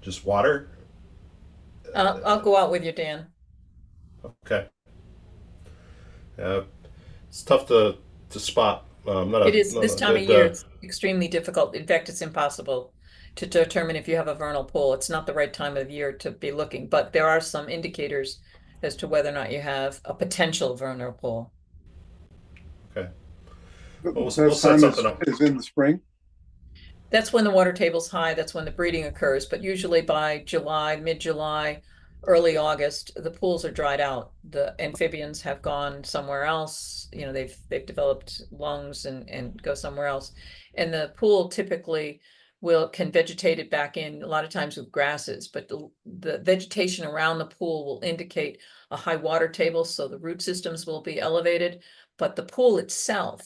just water? I'll go out with you, Dan. Okay. It's tough to spot. It is this time of year. It's extremely difficult. In fact, it's impossible to determine if you have a vernal pool. It's not the right time of year to be looking, but there are some indicators as to whether or not you have a potential vernal pool. Okay. The We'll best set time something up. is in the spring. That's when the water table's high. That's when the breeding occurs. But usually by July, mid-July, early August, the pools are dried out. The amphibians have gone somewhere else. You know, they've developed lungs and go somewhere else. And the pool typically can vegetate it back in a lot of times with grasses, but the vegetation around the pool will indicate a high water table, so the root systems will be elevated. But the pool itself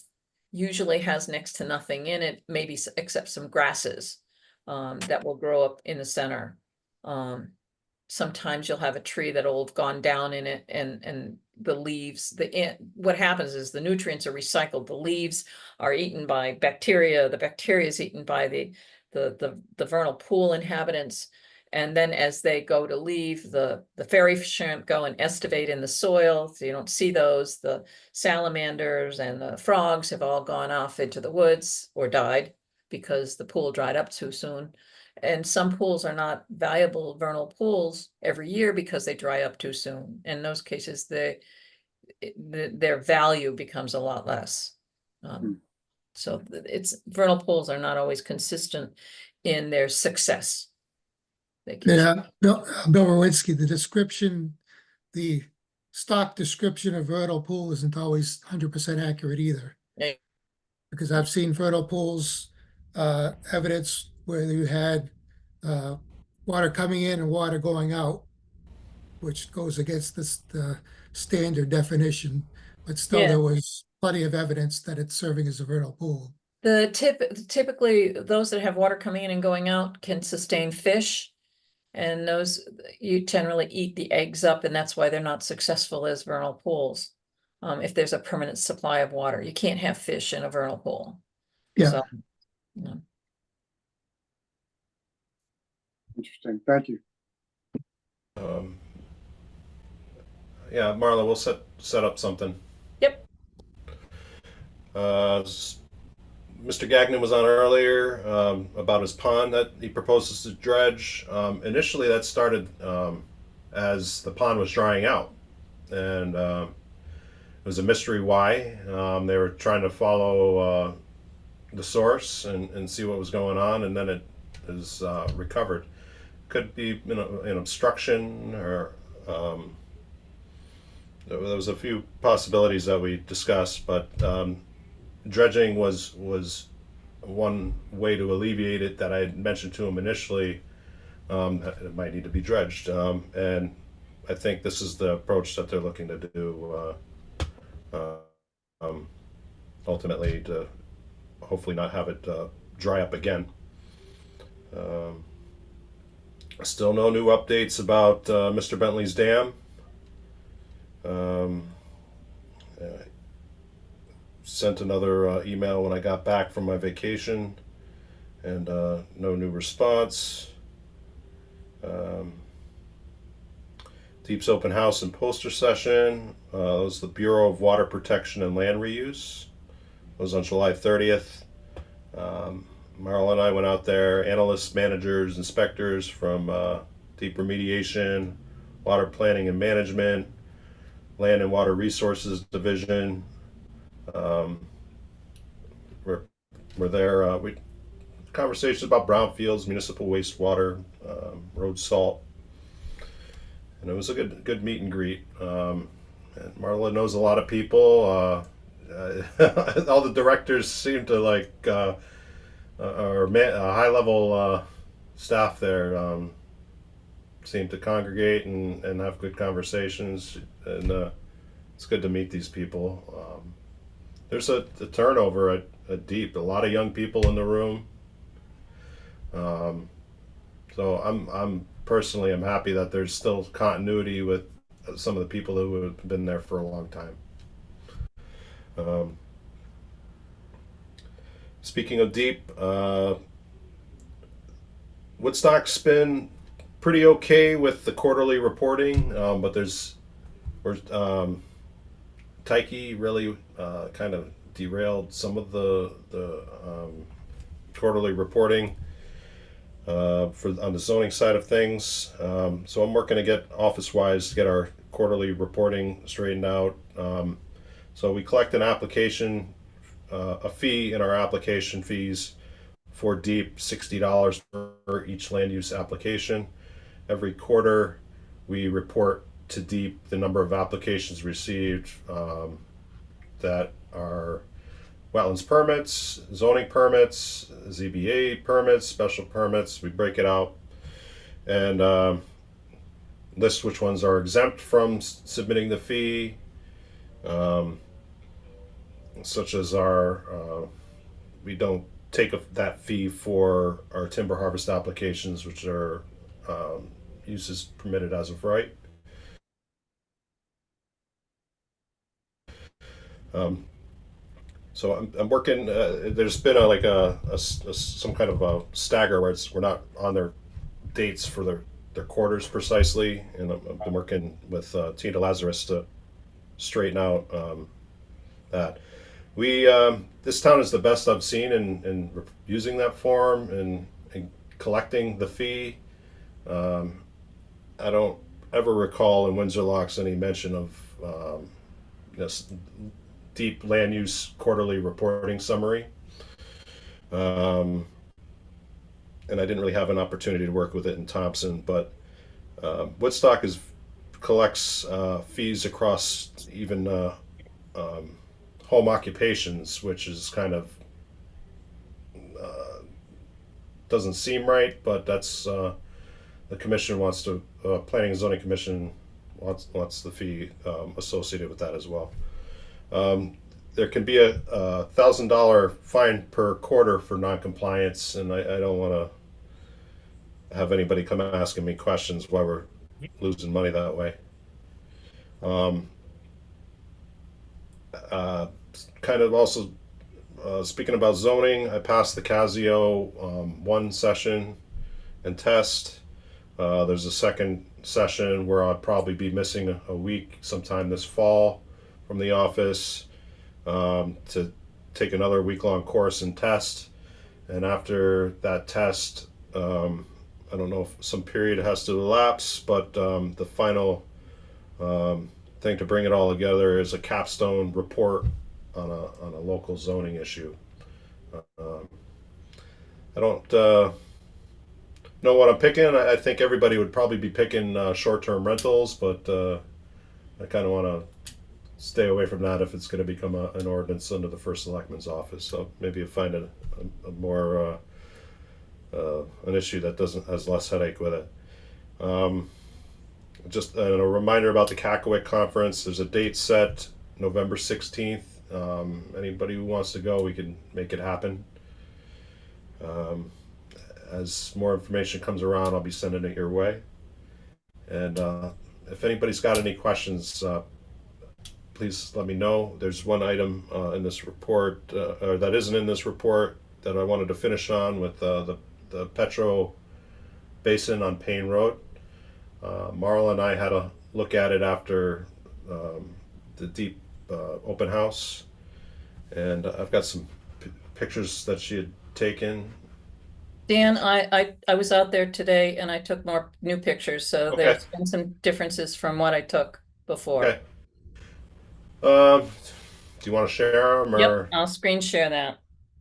usually has next to nothing in it, maybe except some grasses that will grow up in the center. Sometimes you'll have a tree that'll have gone down in it, and the leaves, what happens is the nutrients are recycled. The leaves are eaten by bacteria. The bacteria is eaten by the vernal pool inhabitants. And then as they go to leave, the fairy shrimp go and estivate in the soil. So you don't see those. The salamanders and the frogs have all gone off into the woods or died because the pool dried up too soon. And some pools are not valuable vernal pools every year because they dry up too soon. In those cases, their value becomes a lot less. So vernal pools are not always consistent in their success. yeah, Bill Rowinski, the description, the stock description of vernal pool isn't always 100% accurate either. Yeah. Because I've seen vernal pools, evidence where you had water coming in and water going out, which goes against the standard definition, but still Yeah. there was plenty of evidence that it's serving as a vernal pool. Typically, those that have water coming in and going out can sustain fish. And those, you generally eat the eggs up, and that's why they're not successful as vernal pools. If there's a permanent supply of water, you can't have fish in a vernal pool. Yeah. So, no. Interesting. Thank you. Yeah, Marla, we'll set up something. Yep. Mr. Gagnon was on earlier about his pond that he proposes to dredge. Initially, that started as the pond was drying out, and it was a mystery why. They were trying to follow the source and see what was going on, and then it is recovered. Could be an obstruction, or there was a few possibilities that we discussed, but dredging was one way to alleviate it that I had mentioned to him initially. It might need to be dredged, and I think this is the approach that they're looking to do. Ultimately, to hopefully not have it dry up again. Still no new updates about Mr. Bentley's dam. Sent another email when I got back from my vacation, and no new response. Deep's open house and poster session. That was the Bureau of Water Protection and Land Reuse. It was on July 30th. Marla and I went out there, analysts, managers, inspectors from Deep Remediation, Water Planning and Management, Land and Water Resources Division. We're there. We conversations about brownfields, municipal wastewater, road salt, and it was a good meet and greet. And Marla knows a lot of people. All the directors seem to like, or high level staff there seem to congregate and have good conversations, and it's good to meet these people. There's a turnover at Deep, a lot of young people in the room. So I'm personally, I'm happy that there's still continuity with some of the people who have been there for a long time. Speaking of Deep, Woodstock's been pretty okay with the quarterly reporting, but Tyche really kind of derailed some of the quarterly reporting on the zoning side of things. So I'm working to get office-wise to get our quarterly reporting straightened out. So we collect an application, a fee in our application fees for Deep, $60 for each land use application. Every quarter we report to Deep the number of applications received that are wetlands permits, zoning permits, ZBA permits, special permits. We break it out and list which ones are exempt from submitting the fee, such as we don't take that fee for our timber harvest applications, which are uses permitted as of right. So I'm working. There's been some kind of a stagger where we're not on their dates for their quarters precisely, and I've been working with Tina Lazarus to straighten out that. This town is the best I've seen in using that form and collecting the fee. I don't ever recall in Windsor Locks any mention of Deep land use quarterly reporting summary. And I didn't really have an opportunity to work with it in Thompson, but Woodstock is collects fees across even home occupations, which is kind of doesn't seem right, but that's the commission wants to, Planning and Zoning Commission wants the fee associated with that as well. There can be a $1,000 fine per quarter for non-compliance, and I don't want to have anybody come asking me questions why we're losing money that way. Kind of also speaking about zoning, I passed the Casio 1 session and test. There's a second session where I'll probably be missing a week sometime this fall from the office to take another week-long course and test. And after that test, I don't know if some period has to elapse, but the final thing to bring it all together is a capstone report on a local zoning issue. I don't know what I'm picking. I think everybody would probably be picking short-term rentals, but I kind of want to stay away from that if it's going to become an ordinance under the first selectman's office. So maybe you find a more an issue that has less headache with it. Just a reminder about the Cackaway conference. There's a date set, November 16th. Anybody who wants to go, we can make it happen. As more information comes around, I'll be sending it your way. And if anybody's got any questions, please let me know. There's one item in this report, or that isn't in this report, that I wanted to finish on with the Petro Basin on Payne Road. Marla and I had a look at it after the deep open house, and I've got some pictures that she had taken. Dan, I was out there today and I took more new pictures, so Okay. there's been some differences from what I took before. Okay. Do you want to share them, or? Yep, I'll screen share that.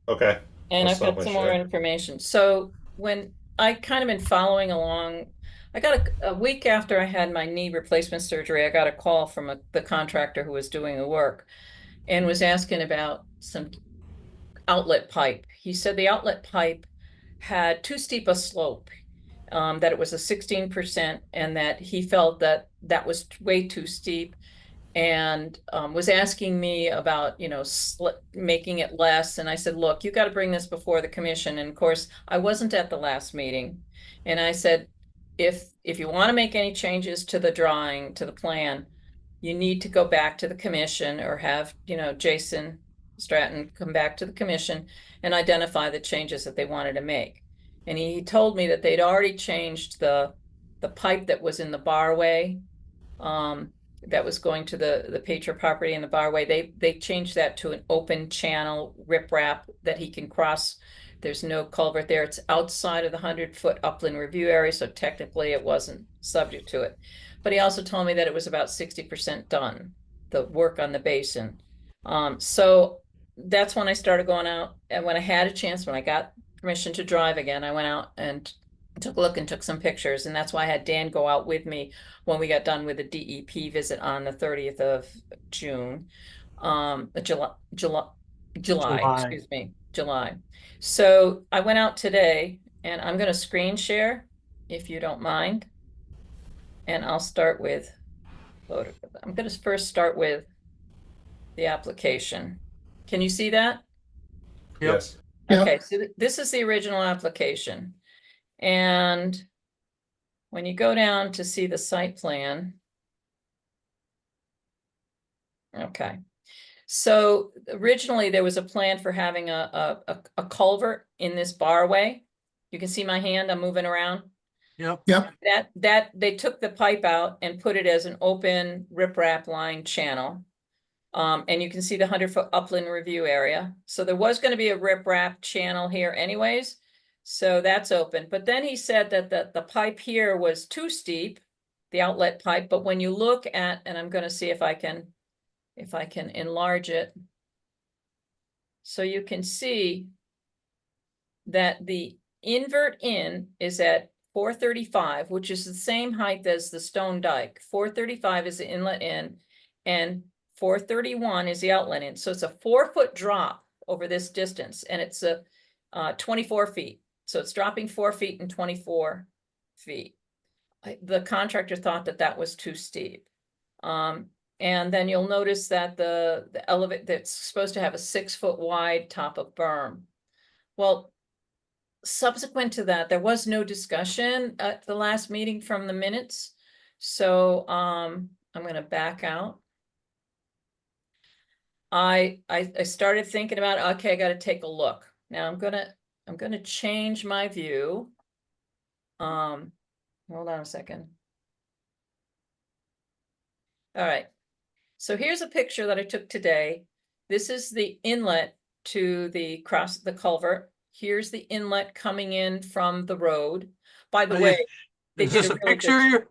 Okay. And I'll I've stop got my some more share. information. So when I kind of been following along, I got a week after I had my knee replacement surgery, I got a call from the contractor who was doing the work and was asking about some outlet pipe. He said the outlet pipe had too steep a slope, that it was a 16%, and that he felt that that was way too steep, and was asking me about, making it less. And I said, look, you got to bring this before the commission. And of course, I wasn't at the last meeting. And I said, if you want to make any changes to the drawing, to the plan, you need to go back to the commission, or have, Jason Stratton come back to the commission and identify the changes that they wanted to make. And he told me that they'd already changed the pipe that was in the barway, that was going to the Patriot property in the barway. They changed that to an open channel riprap that he can cross. There's no culvert there. It's outside of the 100-foot upland review area, so technically it wasn't subject to it. But he also told me that it was about 60% done, the work on the basin. So that's when I started going out, and when I had a chance, when I got permission to drive again, I went out and took a look and took some pictures. And that's why I had Dan go out with me when we got done with the DEP visit on the 30th of June, July, excuse me, July. So I went out today, and I'm going to screen share, if you don't mind. And I'll start with, I'm going to first start with the application. Can you see that? Yep. Yes. Okay, so this is the original application. And when you go down to see the site plan, okay. So originally there was a plan for having a culvert in this barway. You can see my hand, I'm moving around. Yep. That they took the pipe out and put it as an open riprap line channel. And you can see the 100-foot upland review area. So there was going to be a riprap channel here anyways. So that's open. But then he said that the pipe here was too steep, the outlet pipe. But when you look at, and I'm going to see if I can enlarge it. So you can see that the invert in is at 435, which is the same height as the stone dike. 435 is the inlet in, and 431 is the outlet in. So it's a 4-foot drop over this distance, and it's a 24 feet. So it's dropping 4 feet and 24 feet. The contractor thought that that was too steep. And then you'll notice that the elevate that's supposed to have a 6-foot wide top of berm. Well, subsequent to that, there was no discussion at the last meeting from the minutes. So I'm going to back out. I started thinking about, okay, I got to take a look. Now I'm gonna change my view. Hold on a second. All right. So here's a picture that I took today. This is the inlet to the culvert. Here's the inlet coming in from the road. By the way, they Is did this a a really picture good. here?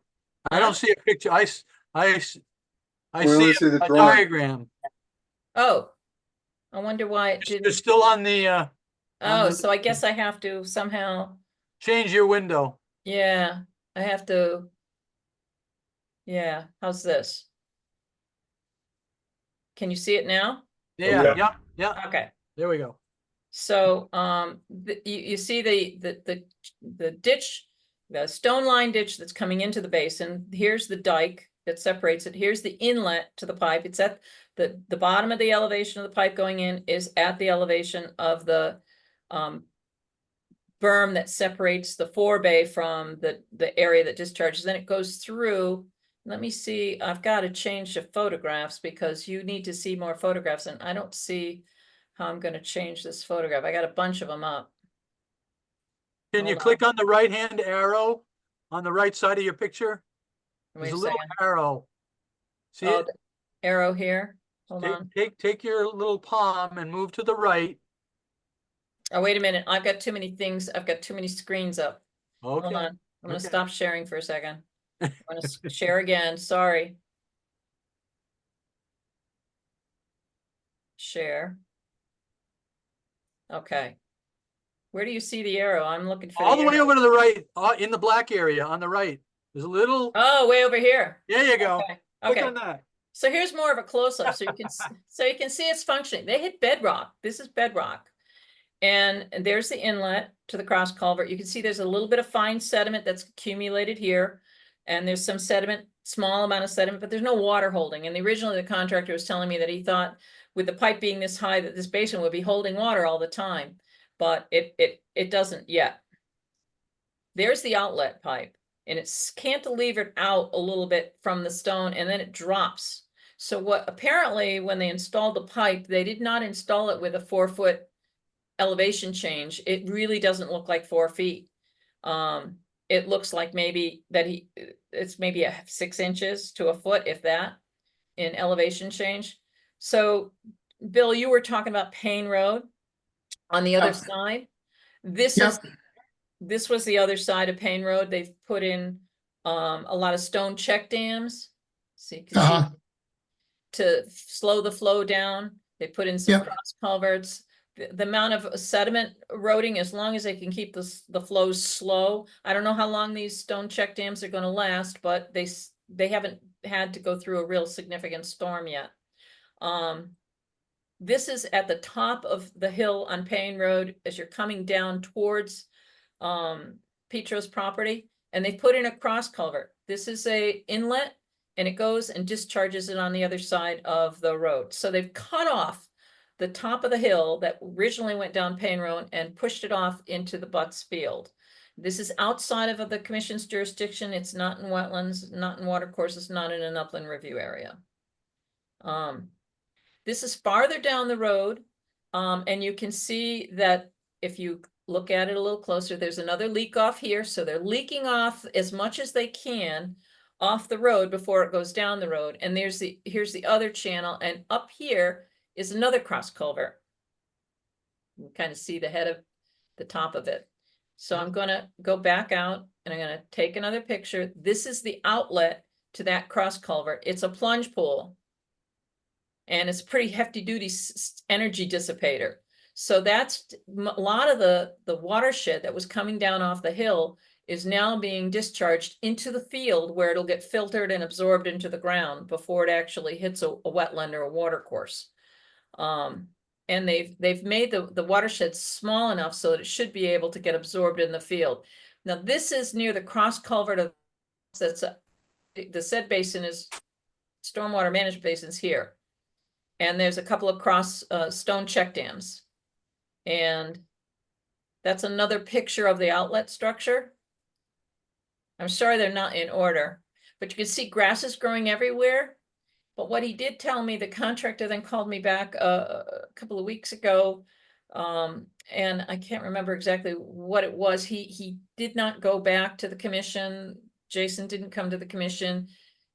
I don't see a picture. I Well, see let's see the a drawing. diagram. Oh, I wonder why it It's didn't. still on the, Oh, the- so I guess I have to somehow, change your window. yeah, I have to. Yeah, how's this? Can you see it now? Yeah, Yeah. yeah. Okay. There we go. So, you see the ditch, the stone line ditch that's coming into the basin. Here's the dike that separates it. Here's the inlet to the pipe. It's at the bottom of the elevation of the pipe going in is at the elevation of the berm that separates the forebay from the area that discharges. Then it goes through. Let me see. I've got to change the photographs because you need to see more photographs, and I don't see how I'm going to change this photograph. I got a bunch of them up. Can you Hold click on the right-hand arrow on the right side of your picture? Wait There's a a little second. arrow. See Oh, it? the arrow here. Hold on. Take your little palm and move to the right. Oh, wait a minute. I've got too many things. I've got too many screens up. Hold Okay. on. I'm going to Okay. stop sharing for a second. I'm going to share again. Sorry. Share. Okay. Where do you see the arrow? I'm looking for All the way arrow. over to the right, in the black area on the right. There's a little, Oh, way over here. there you go. Okay. Click Okay. on that. So here's more of a close-up so you can so you can see it's functioning. They hit bedrock. This is bedrock. And there's the inlet to the cross culvert. You can see there's a little bit of fine sediment that's accumulated here. And there's some sediment, small amount of sediment, but there's no water holding. And originally the contractor was telling me that he thought with the pipe being this high that this basin would be holding water all the time, but it doesn't yet. There's the outlet pipe, and it's cantilevered out a little bit from the stone, and then it drops. So what apparently when they installed the pipe, they did not install it with a 4-foot elevation change. It really doesn't look like 4 feet. It looks like maybe that it's maybe 6 inches to a foot, if that, in elevation change. So Bill, you were talking about Payne Road on the other side. This is this was the other side of Payne Road. They've put in a lot of stone check dams. So you can see to slow the flow down. They put in some cross culverts. The amount of sediment eroding, as long as they can keep the flows slow. I don't know how long these stone check dams are going to last, but they haven't had to go through a real significant storm yet. This is at the top of the hill on Payne Road as you're coming down towards Petro's property, and they put in a cross culvert. This is a inlet, and it goes and discharges it on the other side of the road. So they've cut off the top of the hill that originally went down Payne Road and pushed it off into the Butts Field. This is outside of the commission's jurisdiction. It's not in wetlands, not in watercourses, not in an upland review area. This is farther down the road, and you can see that if you look at it a little closer, there's another leak off here. So they're leaking off as much as they can off the road before it goes down the road. And here's the other channel, and up here is another cross culvert. You can kind of see the head of the top of it. So I'm going to go back out and I'm going to take another picture. This is the outlet to that cross culvert. It's a plunge pool, and it's a pretty hefty duty energy dissipator. So that's a lot of the watershed that was coming down off the hill is now being discharged into the field where it'll get filtered and absorbed into the ground before it actually hits a wetland or a water course. And they've made the watershed small enough so that it should be able to get absorbed in the field. Now, this is near the cross culvert of the said basin is stormwater management basins here. And there's a couple of cross stone check dams. And that's another picture of the outlet structure. I'm sorry they're not in order, but you can see grasses growing everywhere. But what he did tell me, the contractor then called me back a couple of weeks ago, and I can't remember exactly what it was. He did not go back to the commission. Jason didn't come to the commission.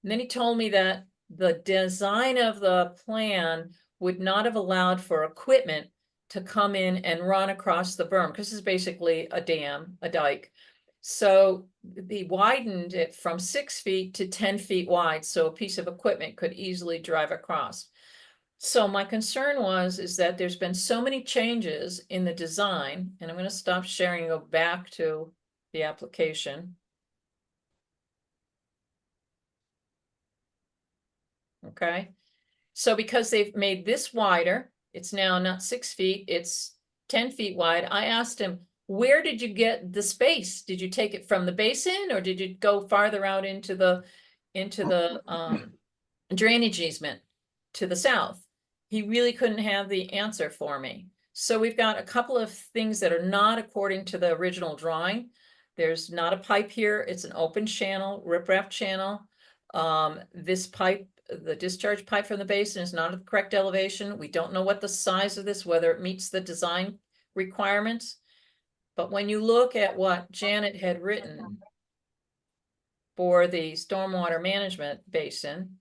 And then he told me that the design of the plan would not have allowed for equipment to come in and run across the berm, because it's basically a dam, a dike. So they widened it from 6 feet to 10 feet wide, so a piece of equipment could easily drive across. So my concern is that there's been so many changes in the design, and I'm going to stop sharing and go back to the application. Okay, so because they've made this wider, it's now not 6 feet, it's 10 feet wide. I asked him, where did you get the space? Did you take it from the basin, or did you go farther out into the drainage easement to the south? He really couldn't have the answer for me. So we've got a couple of things that are not according to the original drawing. There's not a pipe here. It's an open channel, riprap channel. This pipe, the discharge pipe from the basin, is not at the correct elevation. We don't know what the size of this, whether it meets the design requirements. But when you look at what Janet had written for the stormwater management basin,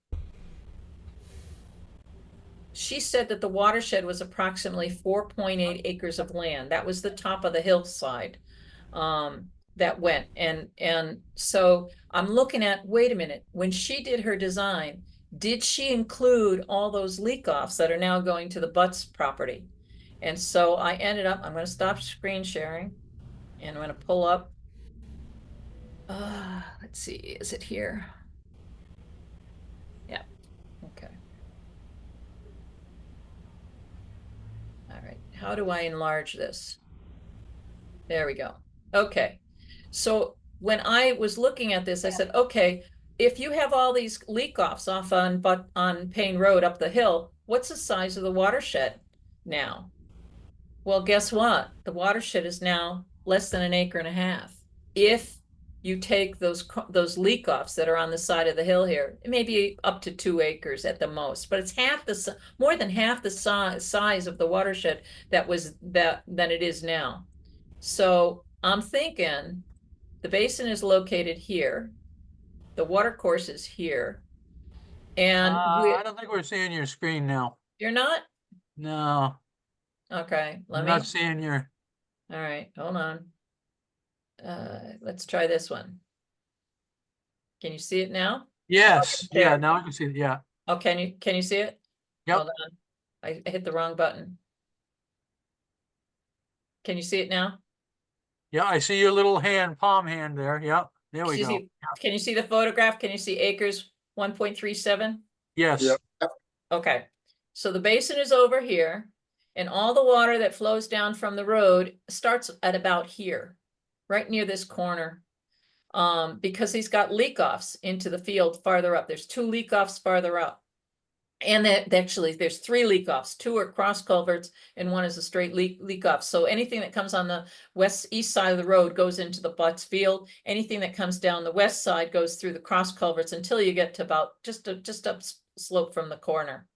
she said that the watershed was approximately 4.8 acres of land. That was the top of the hillside that went. And so I'm looking at, wait a minute, when she did her design, did she include all those leak offs that are now going to the Butts property? And so I ended up, I'm going to stop screen sharing. And I'm going to pull up, let's see, is it here? Yeah, okay. All right, how do I enlarge this? There we go. Okay, so when I was looking at this, I said, okay, if you have all these leak offs off on Payne Road up the hill, what's the size of the watershed now? Well, guess what? The watershed is now less than 1.5 acres. If you take those leak offs that are on the side of the hill here, it may be up to 2 acres at the most, but it's more than half the size of the watershed than it is now. So I'm thinking the basin is located here, the water course is here, and I don't think we're seeing your screen now. You're not? No. Okay, I'm not seeing your. All right, hold on. Let's try this one. Can you see it now? Yes, There. yeah, now I can see it, yeah. Oh, can you see it? Yep. Hold on. I hit the wrong button. Can you see it now? Yeah, I see your little palm hand there. Yep, there we go. Can you see the photograph? Can you see acres 1.37? Yes. Yep. Okay, so the basin is over here, and all the water that flows down from the road starts at about here, right near this corner. Because he's got leak offs into the field farther up. There's 2 leak offs farther up. And actually there's 3 leak offs. 2 are cross culverts and 1 is a straight leak off. So anything that comes on the east side of the road goes into the Butts field. Anything that comes down the west side goes through the cross culverts until you get to about just up slope from the corner.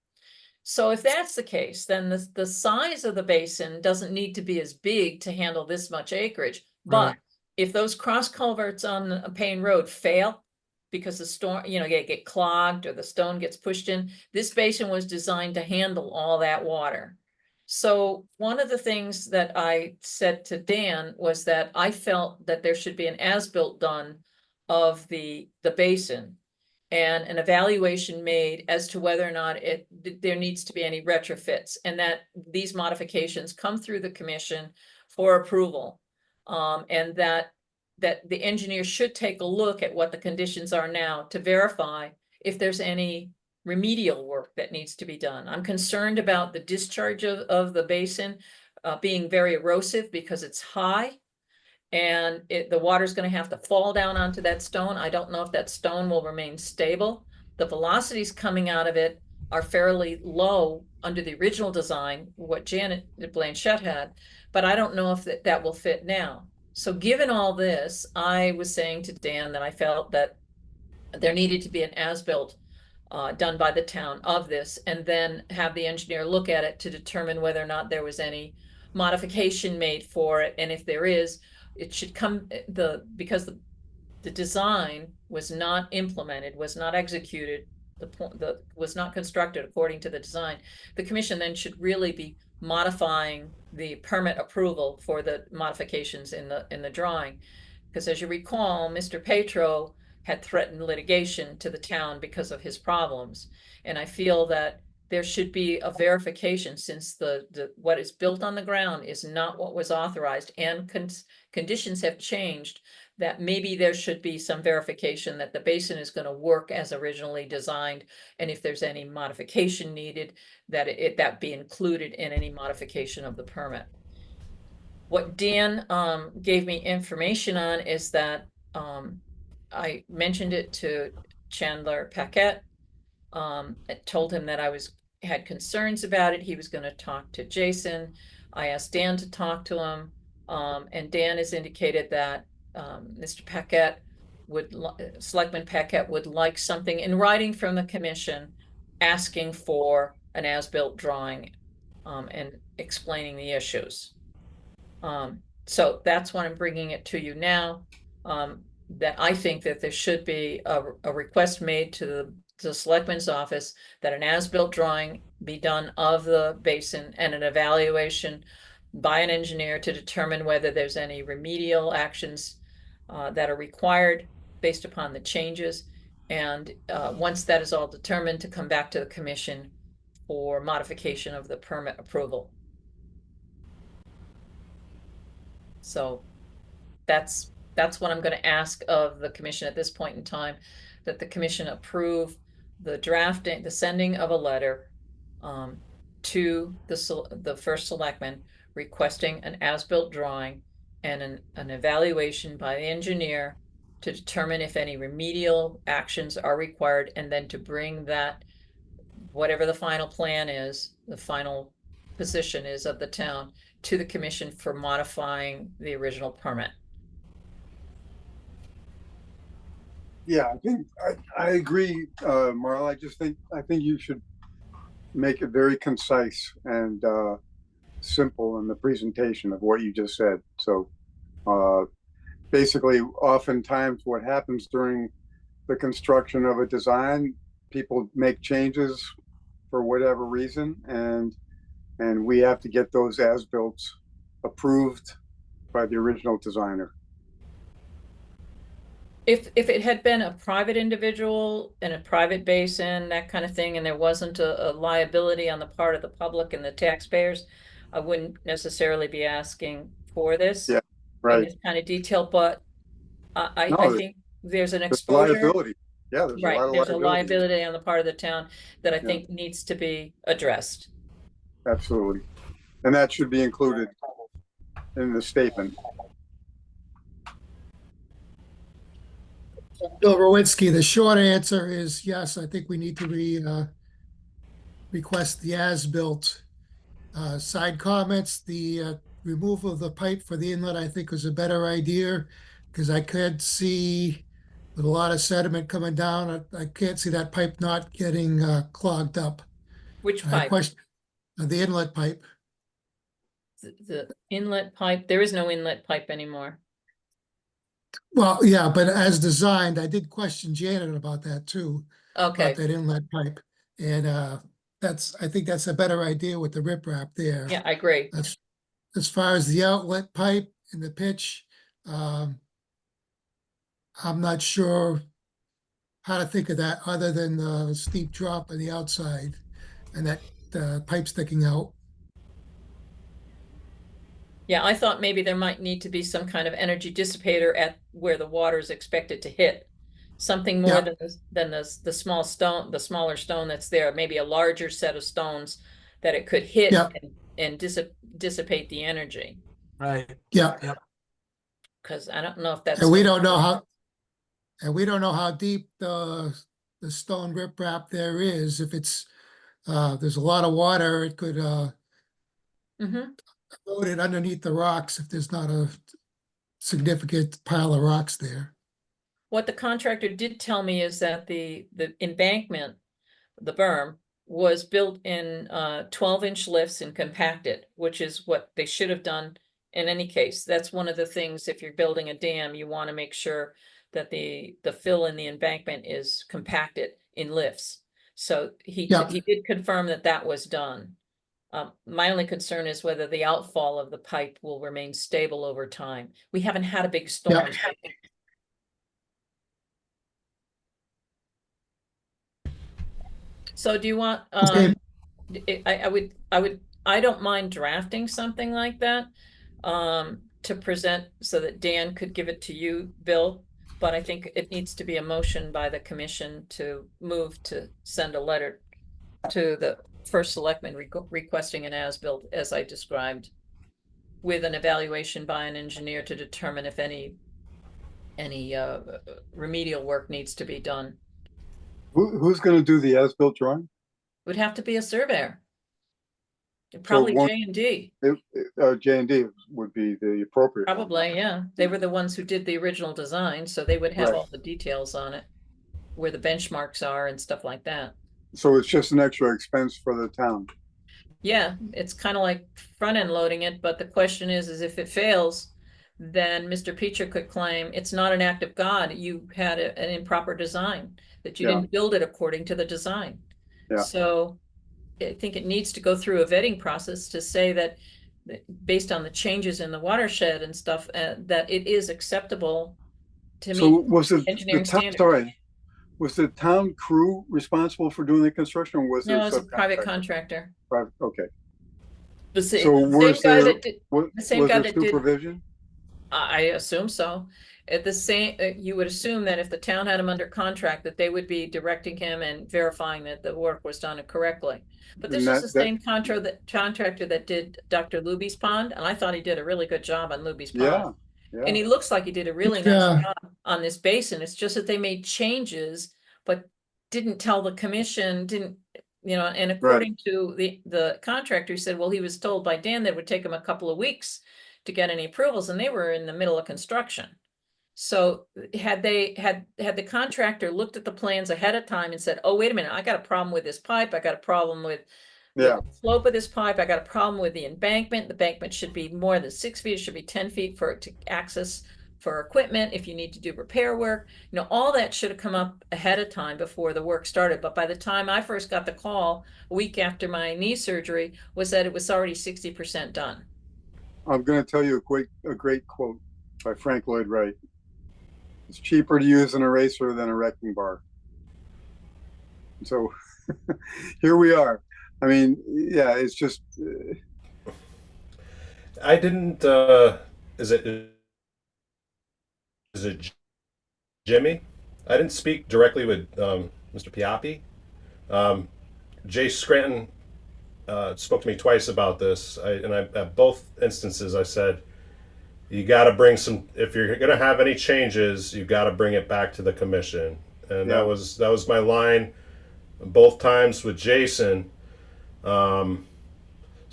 So if that's the case, then the size of the basin doesn't need to be as big to handle this much acreage. But Right. if those cross culverts on Payne Road fail because the storm, get clogged or the stone gets pushed in, this basin was designed to handle all that water. So one of the things that I said to Dan was that I felt that there should be an as-built done of the basin and an evaluation made as to whether or not there needs to be any retrofits, and that these modifications come through the commission for approval. And that that the engineer should take a look at what the conditions are now to verify if there's any remedial work that needs to be done. I'm concerned about the discharge of the basin being very erosive because it's high. And the water's gonna have to fall down onto that stone. I don't know if that stone will remain stable. The velocities coming out of it are fairly low under the original design, what Janet Blanchette had, but I don't know if that will fit now. So given all this, I was saying to Dan that I felt that there needed to be an as-built done by the town of this, and then have the engineer look at it to determine whether or not there was any modification made for it, and if there is, it should come, because the design was not implemented, was not executed, was not constructed according to the design. The commission then should really be modifying the permit approval for the modifications in the drawing. Because as you recall, Mr. Petro had threatened litigation to the town because of his problems. And I feel that there should be a verification, since what is built on the ground is not what was authorized, and conditions have changed, that maybe there should be some verification that the basin is going to work as originally designed. And if there's any modification needed, that that be included in any modification of the permit. What Dan gave me information on is that I mentioned it to Chandler Paquette. I told him that I had concerns about it. He was going to talk to Jason. I asked Dan to talk to him, and Dan has indicated that Mr. Paquette Selectman Paquette would like something in writing from the commission asking for an as-built drawing and explaining the issues. So that's why I'm bringing it to you now. That I think that there should be a request made to the selectman's office that an as-built drawing be done of the basin, and an evaluation by an engineer to determine whether there's any remedial actions that are required based upon the changes. And once that is all determined, to come back to the commission for modification of the permit approval. So that's what I'm going to ask of the commission at this point in time, that the commission approve the drafting, the sending of a letter to the first selectman requesting an as-built drawing and an evaluation by the engineer to determine if any remedial actions are required, and then to bring that, whatever the final plan is, the final position is of the town, to the commission for modifying the original permit. Yeah, I think I agree, Marla. I think you should make it very concise and simple in the presentation of what you just said. So basically, oftentimes what happens during the construction of a design, people make changes for whatever reason, and we have to get those as-built approved by the original designer. If it had been a private individual in a private basin, that kind of thing, and there wasn't a liability on the part of the public and the taxpayers, I wouldn't necessarily be asking for this. Yeah, in right. this kind of detail, but I No, think there's an There's exposure. liability. Yeah, there's a lot Right, of there's a liability. liability on the part of the town that I Yeah. think needs to be addressed. Absolutely. And that should be included in the statement. Bill Rowinski, the short answer is yes, I think we need to request the as-built. Side comments, the removal of the pipe for the inlet, I think was a better idea, because I could see with a lot of sediment coming down, I can't see that pipe not getting clogged up. Which I pipe? question the inlet pipe. The inlet pipe, there is no inlet pipe anymore. Well, yeah, but as designed, I did question Janet about that too, Okay, about that inlet pipe. And I think that's a better idea with the riprap there. yeah, I agree. That's as far as the outlet pipe and the pitch. I'm not sure how to think of that other than the steep drop on the outside and that pipe sticking out. Yeah, I thought maybe there might need to be some kind of energy dissipator at where the water is expected to hit. Something more Yeah. than the small stone, the smaller stone that's there, maybe a larger set of stones that it could hit Yeah. and dissipate the energy. Right. Yeah, Because I don't know if that's. and we don't know how deep the stone riprap there is. If it's, there's a lot of water, it could Mhm. erode it underneath the rocks if there's not a significant pile of rocks there. What the contractor did tell me is that the embankment, the berm, was built in 12-inch lifts and compacted, which is what they should have done in any case. That's one of the things, if you're building a dam, you want to make sure that the fill in the embankment is compacted in lifts. So he Yeah. did confirm that that was done. My only concern is whether the outfall of the pipe will remain stable over time. We haven't had a big storm. So do you want, Okay. I don't mind drafting something like that, to present so that Dan could give it to you, Bill. But I think it needs to be a motion by the commission to move to send a letter to the first selectman requesting an as-built, as I described, with an evaluation by an engineer to determine if any remedial work needs to be done. Who's gonna do the as-built drawing? Would have to be a surveyor. Probably one- J&D. J&D would be the appropriate one. Probably, yeah. They were the ones who did the original design, so they would have Right. all the details on it, where the benchmarks are and stuff like that. So it's just an extra expense for the town. Yeah, it's kind of like front end loading it, but the question is if it fails, then Mr. Peacher could claim it's not an act of God. You had an improper design, that you Yeah. didn't build it according to the design. Yeah. So I think it needs to go through a vetting process to say that based on the changes in the watershed and stuff, that it is acceptable to So meet was it engineering the town, standards. sorry, was the town crew responsible for doing the construction, or was No, it it's a private subcontractor? contractor. Private, okay. The So same was guy there, that did, was the same guy there that did. supervision? I assume so. At the same, you would assume that if the town had him under contract, that they would be directing him and verifying that the work was done correctly. But this And is the same contractor that did Dr. Luby's pond, and I thought he did a really good job on Luby's pond. Yeah, And yeah. he looks like he did a really nice job on this basin. It's just that they made changes, but didn't tell the commission, didn't, and according to the contractor, he said, well, he was told by Dan that it would take him a couple of weeks to get any approvals, and they were in the middle of construction. So had the contractor looked at the plans ahead of time and said, oh, wait a minute, I got a problem with this pipe, I got a problem with the slope of this pipe, I got a problem with the embankment. The embankment should be more than 6 feet, it should be 10 feet for it to access for equipment if you need to do repair work. All that should have come up ahead of time before the work started. But by the time I first got the call, a week after my knee surgery, was that it was already 60% done. I'm gonna tell you a great quote by Frank Lloyd Wright. It's cheaper to use an eraser than a wrecking bar. So here we are. I mean, yeah, it's just. I didn't. Is it Jimmy? I didn't speak directly with Mr. Piappi. Jay Scranton spoke to me twice about this. At both instances, I said, you got to bring some. If you're going to have any changes, you got to bring it back to the commission, and that was my line both times with Jason. So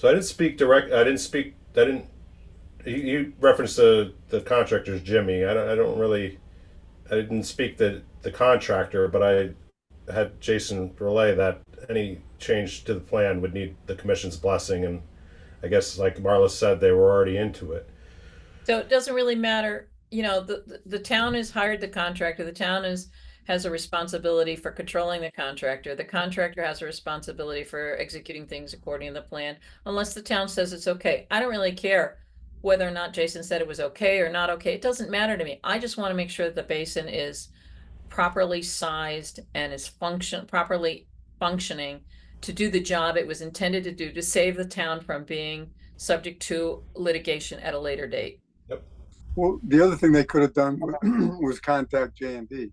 I didn't speak direct. I didn't. You referenced the contractor's Jimmy. I didn't speak the contractor, but I had Jason relay that any change to the plan would need the commission's blessing, and I guess like Marla said, they were already into it. So it doesn't really matter, the town has hired the contractor, the town has a responsibility for controlling the contractor has a responsibility for executing things according to the plan, unless the town says it's okay. I don't really care whether or not Jason said it was okay or not okay. It doesn't matter to me. I just want to make sure that the basin is properly sized and is properly functioning to do the job it was intended to do, to save the town from being subject to litigation at a later date. Well, the other thing they could have done was contact J&D.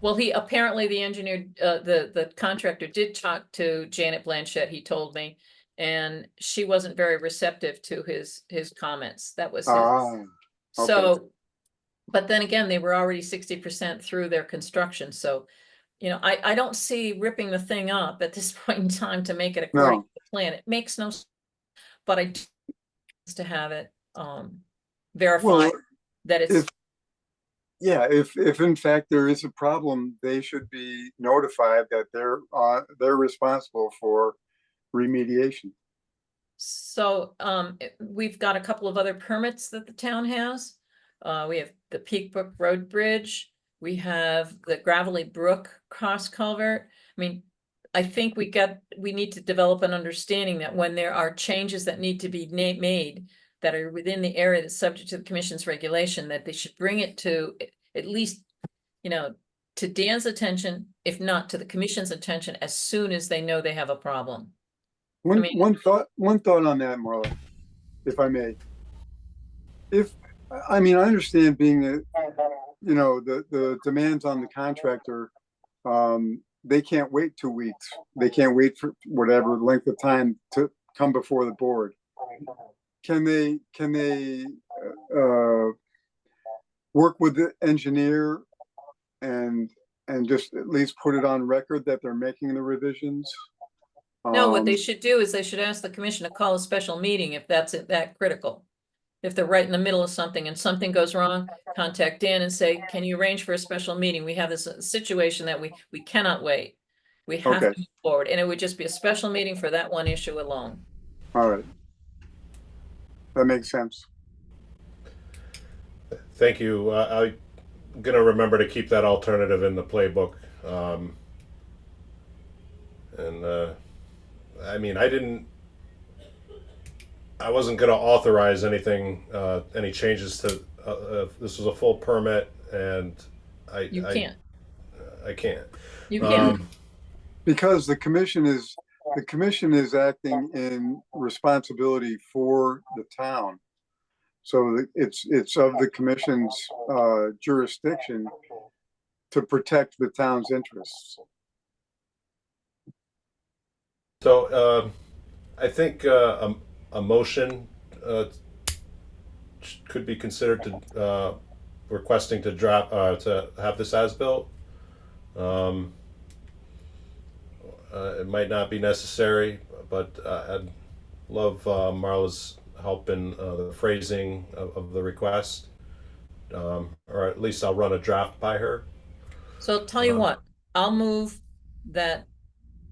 Well, he apparently the engineer, the contractor did talk to Janet Blanchett, he told me, and she wasn't very receptive to his comments. That was his. Okay. So, but then again, they were already 60% through their construction, so, you know, I don't see ripping the thing up at this point in time to make it according No. to the plan. It makes no sense. But I do to have it verified Well, that it's. Yeah, if in fact there is a problem, they should be notified that they're responsible for remediation. So, we've got a couple of other permits that the town has. We have the Peak Brook Road Bridge. We have the Gravelly Brook Cross Culvert. I mean, I think we need to develop an understanding that when there are changes that need to be made that are within the area that's subject to the commission's regulation, that they should bring it to at least, you know, to Dan's attention, if not to the commission's attention, as soon as they know they have a problem. One thought on that, Marla, if I may. I understand being the demands on the contractor, they can't wait 2 weeks. They can't wait for whatever length of time to come before the board. Can they work with the engineer and just at least put it on record that they're making the revisions? No, what they should do is they should ask the commission to call a special meeting if that's that critical. If they're right in the middle of something and something goes wrong, contact Dan and say, can you arrange for a special meeting? We have this situation that we cannot wait. We have to move forward, and it would just be a special meeting for that one issue alone. All right. That makes sense. Thank you. I'm gonna remember to keep that alternative in the playbook. I wasn't gonna authorize anything, any changes to, this was a full permit, and You can't. I can't. You can't. Because the commission is acting in responsibility for the town. So it's of the commission's jurisdiction to protect the town's interests. So I think a motion could be considered to requesting to drop to have this as built. It might not be necessary, but I'd love Marla's help in the phrasing of the request, or at least I'll run a draft by her. So I'll tell you what, I'll move that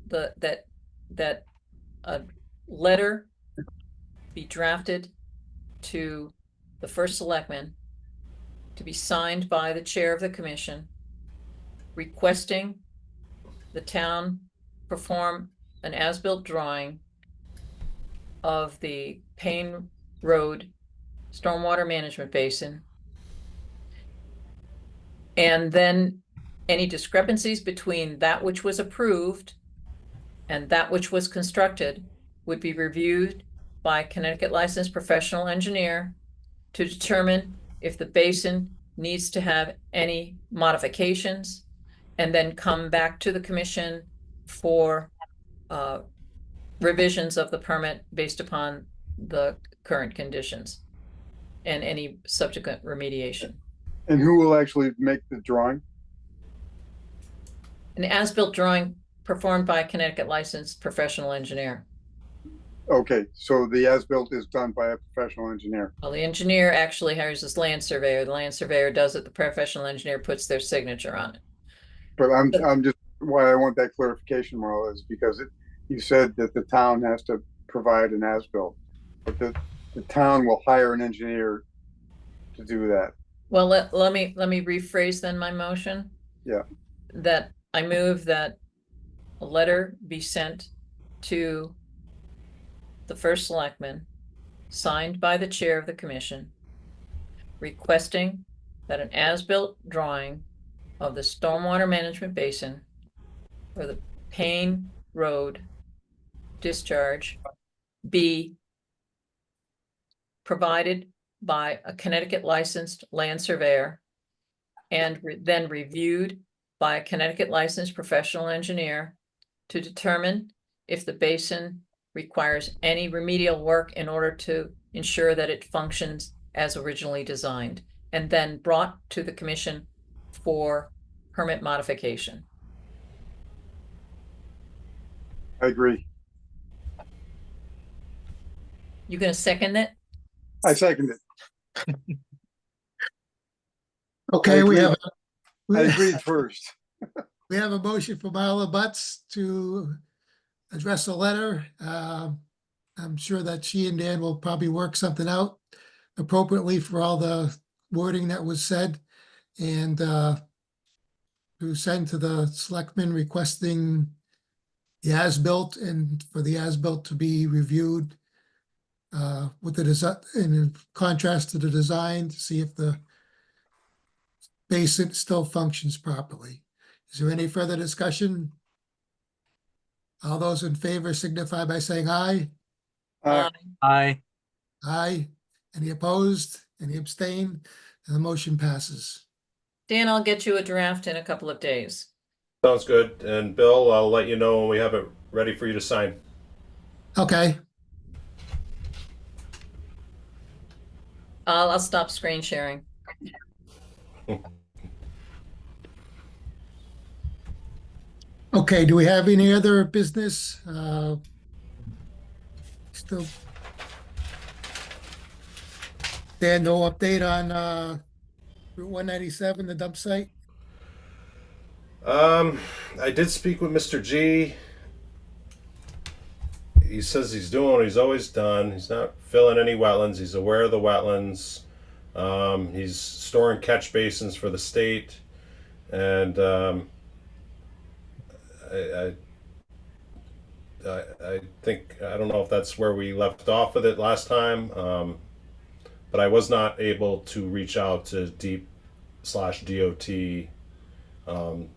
that a letter be drafted to the first selectman to be signed by the chair of the commission, requesting the town perform an as-built drawing of the Payne Road stormwater management basin. And then any discrepancies between that which was approved and that which was constructed would be reviewed by a Connecticut licensed professional engineer to determine if the basin needs to have any modifications, and then come back to the commission for revisions of the permit based upon the current conditions and any subsequent remediation. And who will actually make the drawing? An as-built drawing performed by a Connecticut licensed professional engineer. Okay, so the as-built is done by a professional engineer. Well, the engineer actually hires this land surveyor. The land surveyor does it. The professional engineer puts their signature on it. But I'm just, why I want that clarification, Marla, is because you said that the town has to provide an as-built, but the town will hire an engineer to do that. Well, let me rephrase then my motion. Yeah. That I move that a letter be sent to the first selectman, signed by the chair of the commission, requesting that an as-built drawing of the stormwater management basin for the Payne Road discharge be provided by a Connecticut licensed land surveyor and then reviewed by a Connecticut licensed professional engineer to determine if the basin requires any remedial work in order to ensure that it functions as originally designed, and then brought to the commission for permit modification. I agree. You gonna second it? I second it. Okay, we agree. have, I agreed first. we have a motion from Marla Butts to address a letter. I'm sure that she and Dan will probably work something out appropriately for all the wording that was said, and to send to the selectmen requesting the as-built, and for the as-built to be reviewed with the design, in contrast to the design, to see if the basin still functions properly. Is there any further discussion? All those in favor signify by saying aye. Aye. Aye. Any opposed? Any abstain? And the motion passes. Dan, I'll get you a draft in a couple of days. Sounds good. And Bill, I'll let you know when we have it ready for you to sign. Okay, I'll stop screen sharing. okay, do we have any other business? Still. Dan, no update on Route 197, the dump site? I did speak with Mr. G. He says he's doing what he's always done. He's not filling any wetlands. He's aware of the wetlands. He's storing catch basins for the state, and I think, I don't know if that's where we left off with it last time, but I was not able to reach out to Deep/DOT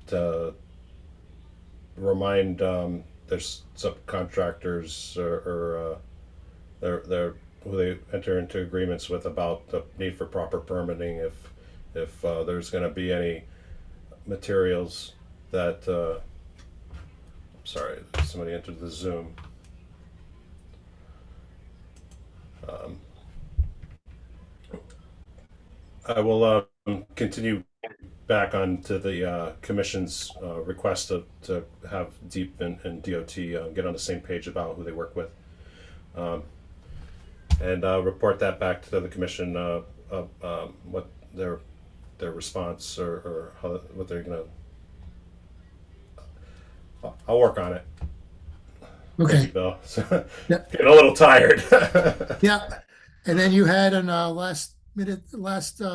to remind there's subcontractors or they're who they enter into agreements with about the need for proper permitting if there's going to be any materials that sorry, somebody entered the Zoom. I will continue back on to the commission's request to have Deep and DOT get on the same page about who they work with, and report that back to the commission what their response or how, what they're gonna. I'll work on it. Okay. Thank you, Bill. Yeah. Getting a little tired. Yeah, and then you had an last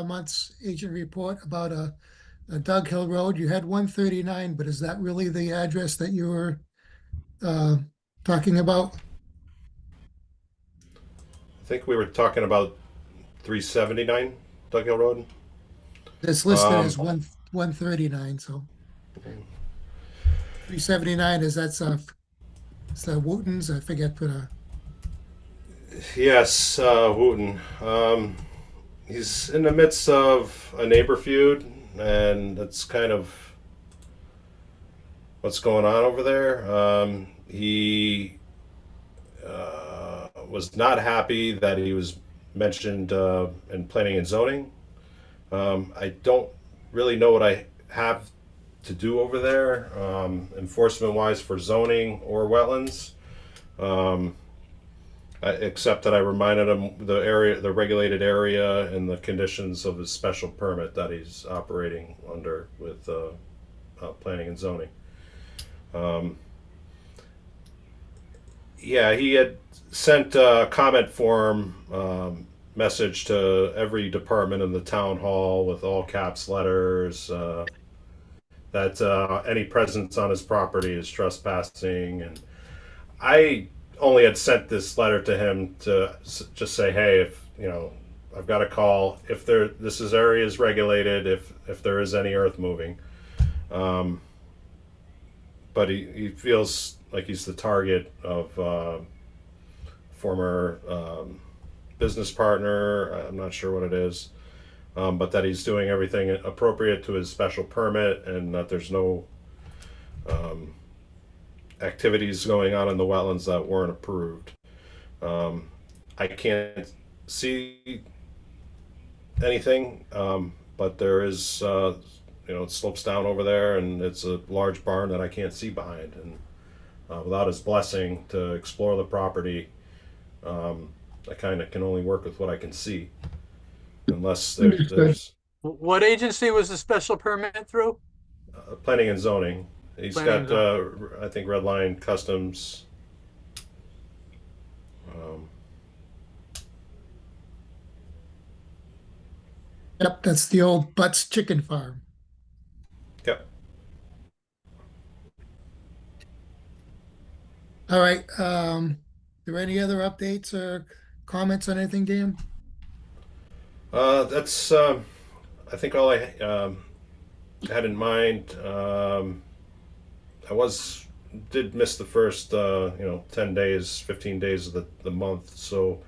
month's agent report about a Dug Hill Road. You had 139, but is that really the address that you were talking about? I think we were talking about 379 Dug Hill Road. It's listed as 139, so 379 is that's it's the Wooten's, I forget, put a. Yes, Wooten. He's in the midst of a neighbor feud, and that's kind of what's going on over there. He was not happy that he was mentioned in planning and zoning. I don't really know what I have to do over there, enforcement wise for zoning or wetlands. Except that I reminded him the regulated area and the conditions of his special permit that he's operating under with planning and zoning. Yeah, he had sent a comment form message to every department in the town hall with all caps letters that any presence on his property is trespassing, and I only had sent this letter to him to just say, hey, if you know, I've got a call if this area is regulated, if there is any earth moving, but he feels like he's the target of former business partner. I'm not sure what it is, but that he's doing everything appropriate to his special permit and that there's no activities going on in the wetlands that weren't approved. I can't see anything, but there is, it slopes down over there, and it's a large barn that I can't see behind. And without his blessing to explore the property, I kind of can only work with what I can see, unless there's What agency was the special permit through? planning and zoning. He's Planning got, I think, Red Line Customs. Yep, that's the old Butts Chicken Farm. Yep. All right, there any other updates or comments on anything, Dan? That's, I think all I had in mind. Did miss the first 10 days, 15 days of the month. So,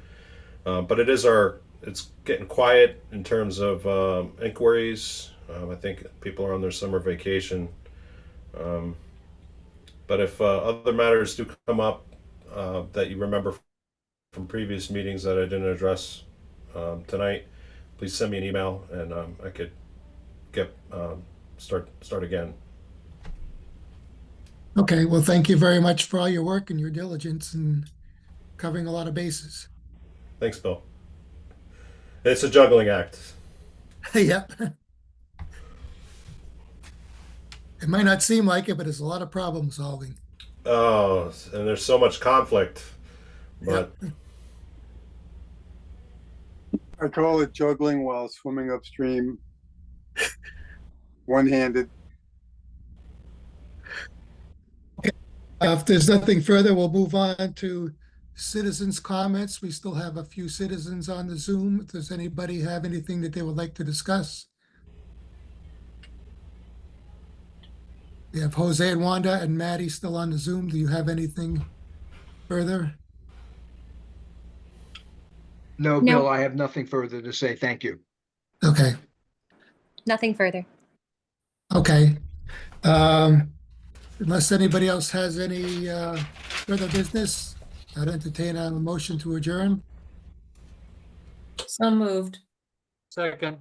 but it's getting quiet in terms of inquiries. I think people are on their summer vacation. But if other matters do come up that you remember from previous meetings that I didn't address tonight, please send me an email, and I could get start again. Okay, well, thank you very much for all your work and your diligence and covering a lot of bases. Thanks, Bill. It's a juggling act. Yep. It might not seem like it, but it's a lot of problem solving. Oh, and there's so much conflict, but Yep. I call it juggling while swimming upstream, one-handed. If there's nothing further, we'll move on to citizens' comments. We still have a few citizens on the Zoom. If does anybody have anything that they would like to discuss? We have Jose and Wanda and Maddie still on the Zoom. Do you have anything further? No, No. Bill, I have nothing further to say. Thank you. Okay, Nothing further. okay. Unless anybody else has any further business, I'd entertain a motion to adjourn. So moved. Second.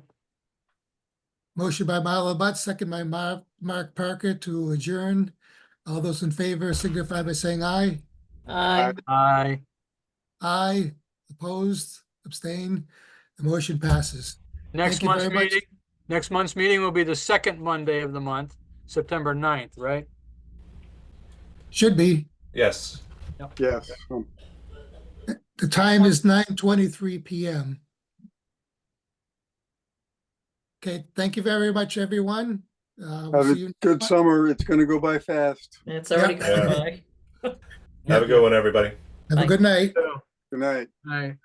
Motion by Marla Butts, second by Mark Parker to adjourn. All those in favor signify by saying aye. Aye. Aye. Aye, opposed, abstain. The motion passes. Next Thank you month's very much. meeting, next month's meeting will be the second Monday of the month, September 9th, right? Should be. yes. Yes. The time is 9:23 p.m. Okay, thank you very much, everyone. We'll Have see you a next good month. summer. It's going to go by fast. It's already Yep. gone by. Have a good one, everybody. Have a good night. Good night. Aye.